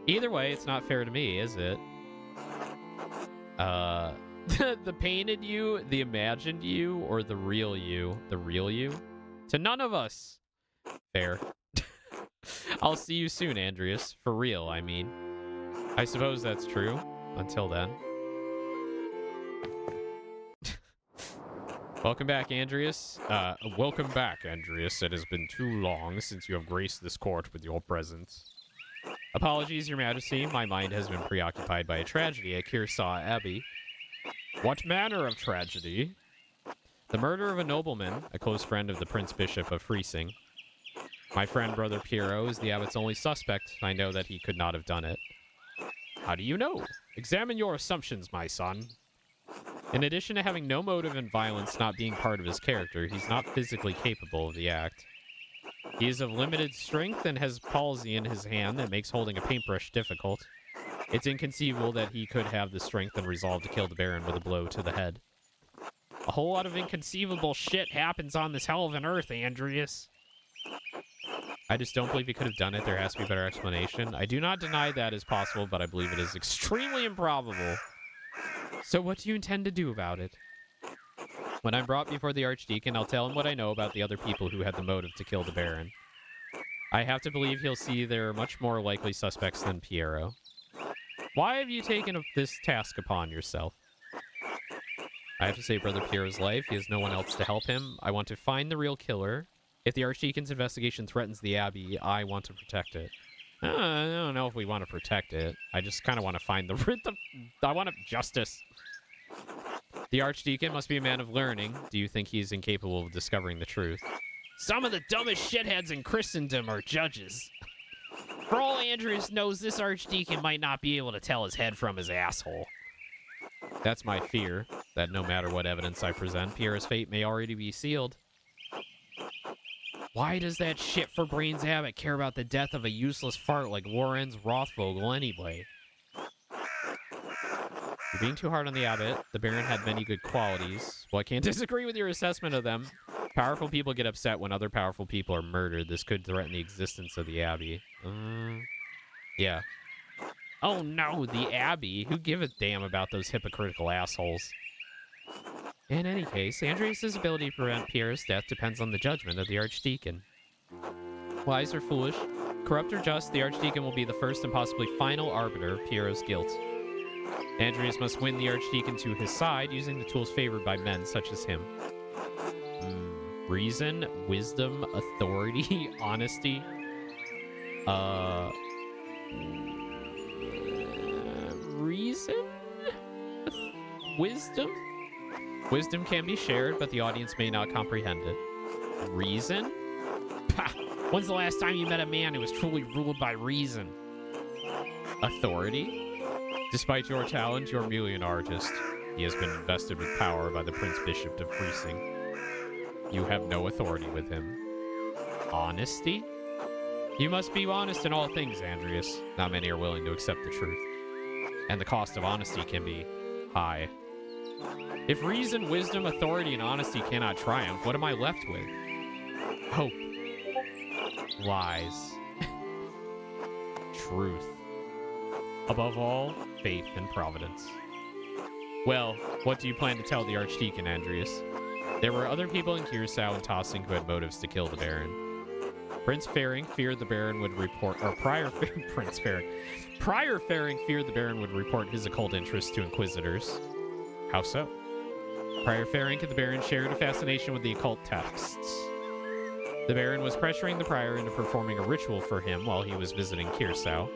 Either way, it's not fair to me, is it? The painted you, the imagined you, or the real you? The real you? To none of us. Fair. I'll see you soon, Andreas. For real, I mean. I suppose that's true. Until then. Welcome back, Andreas. Welcome back, Andreas. It has been too long since you have graced this court with your presence. Apologies, Your Majesty. My mind has been preoccupied by a tragedy at Kearsaw Abbey. What manner of tragedy? The murder of a nobleman, a close friend of the Prince Bishop of Freising. My friend, Brother Piero, is the abbot's only suspect. I know that he could not have done it. How do you know? Examine your assumptions, my son. In addition to having no motive and violence not being part of his character, he's not physically capable of the act. He is of limited strength and has palsy in his hand that makes holding a paintbrush difficult. It's inconceivable that he could have the strength and resolve to kill the Baron with a blow to the head. A whole lot of inconceivable shit happens on this hell of an earth, Andreas. I just don't believe he could have done it. There has to be a better explanation. I do not deny that is possible, but I believe it is extremely improbable. So what do you intend to do about it? When I'm brought before the Archdeacon, I'll tell him what I know about the other people who had the motive to kill the Baron. I have to believe he'll see there are much more likely suspects than Piero. Why have you taken this task upon yourself? I have to save Brother Piero's life. He has no one else to help him. I want to find the real killer. If the Archdeacon's investigation threatens the Abbey, I want to protect it. I don't know if we want to protect it. I just kind of want to find I want justice. The Archdeacon must be a man of learning. Do you think he's incapable of discovering the truth? Some of the dumbest shitheads in Christendom are judges. For all Andreas knows, this Archdeacon might not be able to tell his head from his asshole. That's my fear, that no matter what evidence I present, Pierre's fate may already be sealed. Why does that shit for brains abbot care about the death of a useless fart like Warren's Rothvogel anyway? You're being too hard on the abbot. The Baron had many good qualities. Well, I can't disagree with your assessment of them. Powerful people get upset when other powerful people are murdered. This could threaten the existence of the Abbey. Yeah. Oh no, the Abbey. Who give a damn about those hypocritical assholes? In any case, Andreas' ability to prevent Pierre's death depends on the judgment of the Archdeacon. Wise or foolish, corrupt or just, the Archdeacon will be the first and possibly final arbiter of Pierre's guilt. Andreas must win the Archdeacon to his side using the tools favored by men such as him. Reason, wisdom, authority, honesty. Reason? Wisdom? Wisdom can be shared, but the audience may not comprehend it. Reason? Pah! When's the last time you met a man who was truly ruled by reason? Authority? Despite your talent, you're merely an artist. He has been invested with power by the Prince Bishop of Freising. You have no authority with him. Honesty? You must be honest in all things, Andreas. Not many are willing to accept the truth. And the cost of honesty can be high. If reason, wisdom, authority, and honesty cannot triumph, what am I left with? Hope. Lies. Truth. Above all, faith and providence. Well, what do you plan to tell the Archdeacon, Andreas? There were other people in Kearsau and Tossing who had motives to kill the Baron. Prince Faring feared the Baron would report, or Prior Faring feared the Baron would report his occult interests to inquisitors. How so? Prior Ferenc and the Baron shared a fascination with the occult texts. The Baron was pressuring the Prior into performing a ritual for him while he was visiting Kirsau.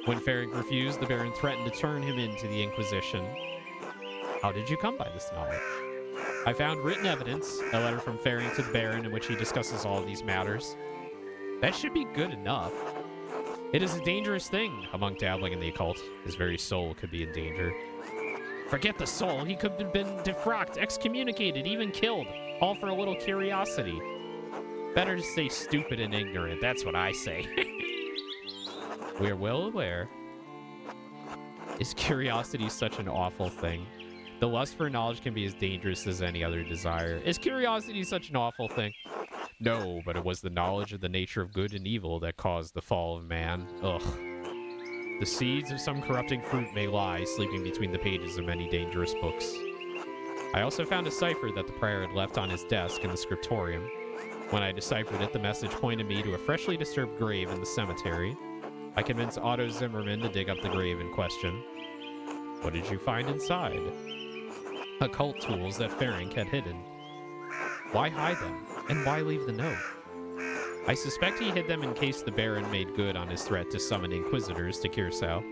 When Ferenc refused, the Baron threatened to turn him into the Inquisition. How did you come by this knowledge? I found written evidence, a letter from Ferenc to the Baron in which he discusses all of these matters. That should be good enough. It is a dangerous thing, a monk dabbling in the occult. His very soul could be in danger. Forget the soul, he could have been defrocked, excommunicated, even killed, all for a little curiosity. Better to stay stupid and ignorant, that's what I say. We're well aware. Is curiosity such an awful thing? The lust for knowledge can be as dangerous as any other desire. Is curiosity such an awful thing? No, but it was the knowledge of the nature of good and evil that caused the fall of man. Ugh. The seeds of some corrupting fruit may lie sleeping between the pages of many dangerous books. I also found a cipher that the prior had left on his desk in the scriptorium. When I deciphered it, the message pointed me to a freshly disturbed grave in the cemetery. I convinced Otto Zimmerman to dig up the grave in question. What did you find inside? Occult tools that Ferenc had hidden. Why hide them? And why leave the note? I suspect he hid them in case the Baron made good on his threat to summon Inquisitors to Kirsau.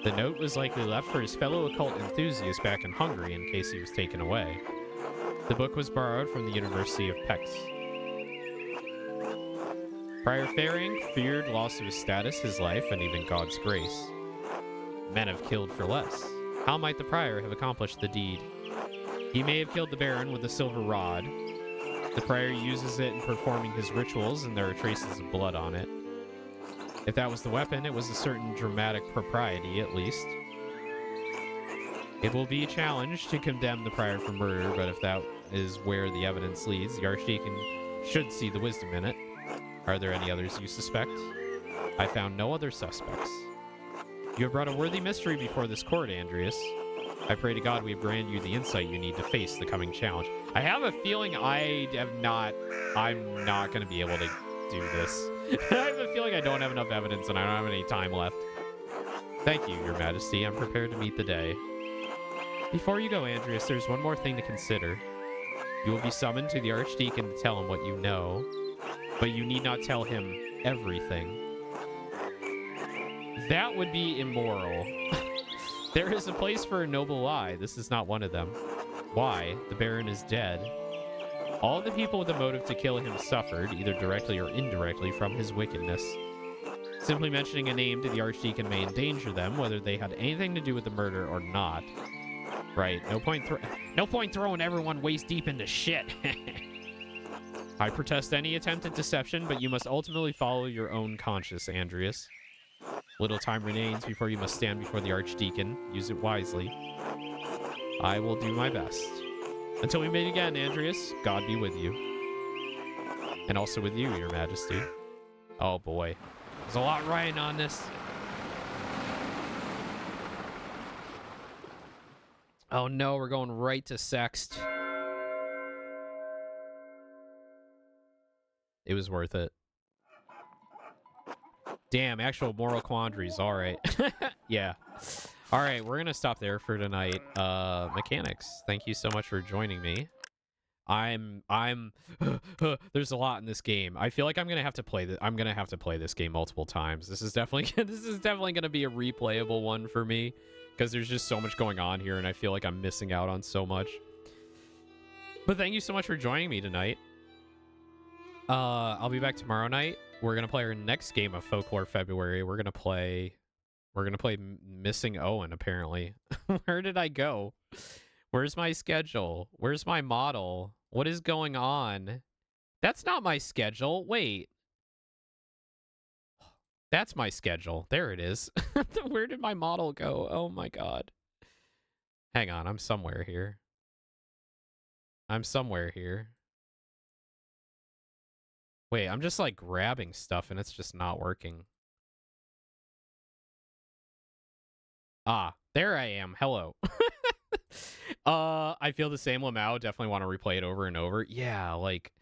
The note was likely left for his fellow occult enthusiast back in Hungary in case he was taken away. The book was borrowed from the University of Pécs. Prior Ferenc feared loss of his status, his life, and even God's grace. Men have killed for less. How might the Prior have accomplished the deed? He may have killed the Baron with a silver rod. The Prior uses it in performing his rituals, and there are traces of blood on it. If that was the weapon, it was a certain dramatic propriety, at least. It will be a challenge to condemn the Prior for murder, but if that is where the evidence leads, the Archdeacon should see the wisdom in it. Are there any others you suspect? I found no other suspects. You have brought a worthy mystery before this court, Andreas. I pray to God we have granted you the insight you need to face the coming challenge. I have a feeling I'm not going to be able to do this. I have a feeling I don't have enough evidence and I don't have any time left. Thank you, Your Majesty. I'm prepared to meet the day. Before you go, Andreas, there's one more thing to consider. You will be summoned to the Archdeacon to tell him what you know, but you need not tell him everything. That would be immoral. There is a place for a noble lie. This is not one of them. Why? The Baron is dead. All the people with a motive to kill him suffered, either directly or indirectly, from his wickedness. Simply mentioning a name to the Archdeacon may endanger them, whether they had anything to do with the murder or not. Right. No point throwing everyone waist deep into shit. I protest any attempt at deception, but you must ultimately follow your own conscience, Andreas. Little time remains before you must stand before the Archdeacon. Use it wisely. I will do my best. Until we meet again, Andreas, God be with you. And also with you, Your Majesty. Oh boy. There's a lot riding on this. Oh no, we're going right to Sext. It was worth it. Damn, actual moral quandaries. All right. Yeah. All right, we're going to stop there for tonight. Mechanics, thank you so much for joining me. There's a lot in this game. I feel like I'm going to have to play this game multiple times. This is definitely going to be a replayable one for me because there's just so much going on here and I feel like I'm missing out on so much. But thank you so much for joining me tonight. I'll be back tomorrow night. We're gonna play our next game of Folklore February. We're gonna play Missing Owen, apparently. Where did I go? Where's my schedule? Where's my model? What is going on? That's not my schedule. Wait. That's my schedule. There it is. Where did my model go? Oh my god. Hang on, I'm somewhere here. Wait, I'm just like grabbing stuff and it's just not working. Ah, there I am. Hello. I feel the same, Lamau. Definitely want to replay it over and over. Yeah, like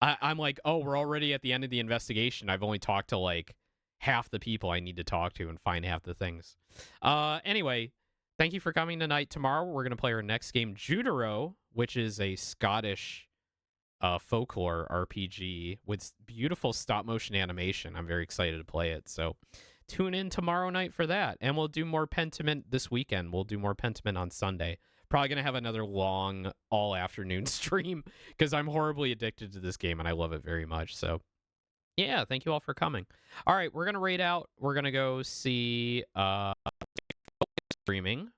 I'm like, oh, we're already at the end of the investigation. I've only talked to like half the people I need to talk to and find half the things. Anyway, thank you for coming tonight. Tomorrow, we're going to play our next game, Jutaro, which is a Scottish folklore RPG with beautiful stop-motion animation. I'm very excited to play it. So tune in tomorrow night for that. And we'll do more Pentiment this weekend. We'll do more Pentiment on Sunday. Probably going to have another long all-afternoon stream because I'm horribly addicted to this game and I love it very much. So yeah, thank you all for coming. All right, we're going to raid out. We're going to go see streaming.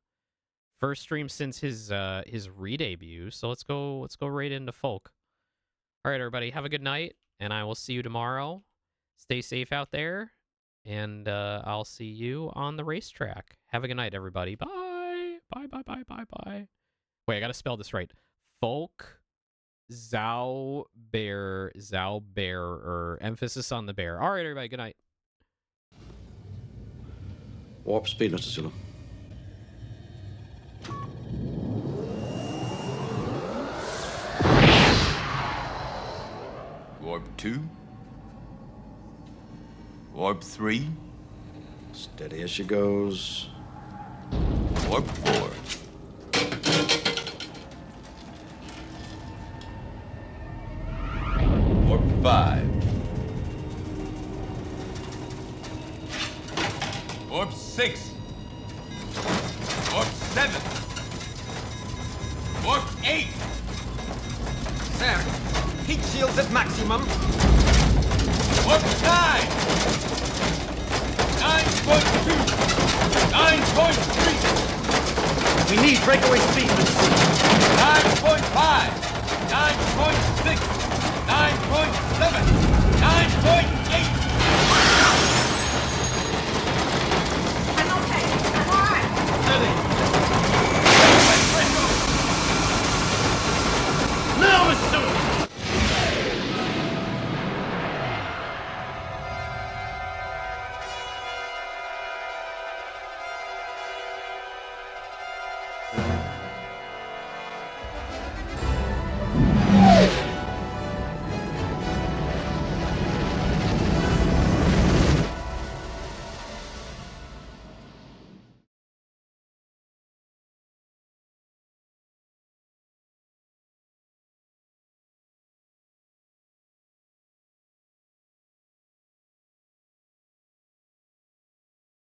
First stream since his re-debut. So let's go right into Folk. All right, everybody, have a good night, and I will see you tomorrow. Stay safe out there, and I'll see you on the racetrack. Have a good night, everybody. Bye. Bye. Wait, I got to spell this right. Folk Zauberer, emphasis on the bear. All right, everybody, good night. Warp speed, Mr. Sulu. Warp 2. Warp 3. Steady as she goes. Warp 4. Warp 5. Warp 6. Warp 7. Warp 8. Sir, heat shields at maximum. Warp 9. 9.2. 9.3. We need breakaway speed. 9.5. 9.6.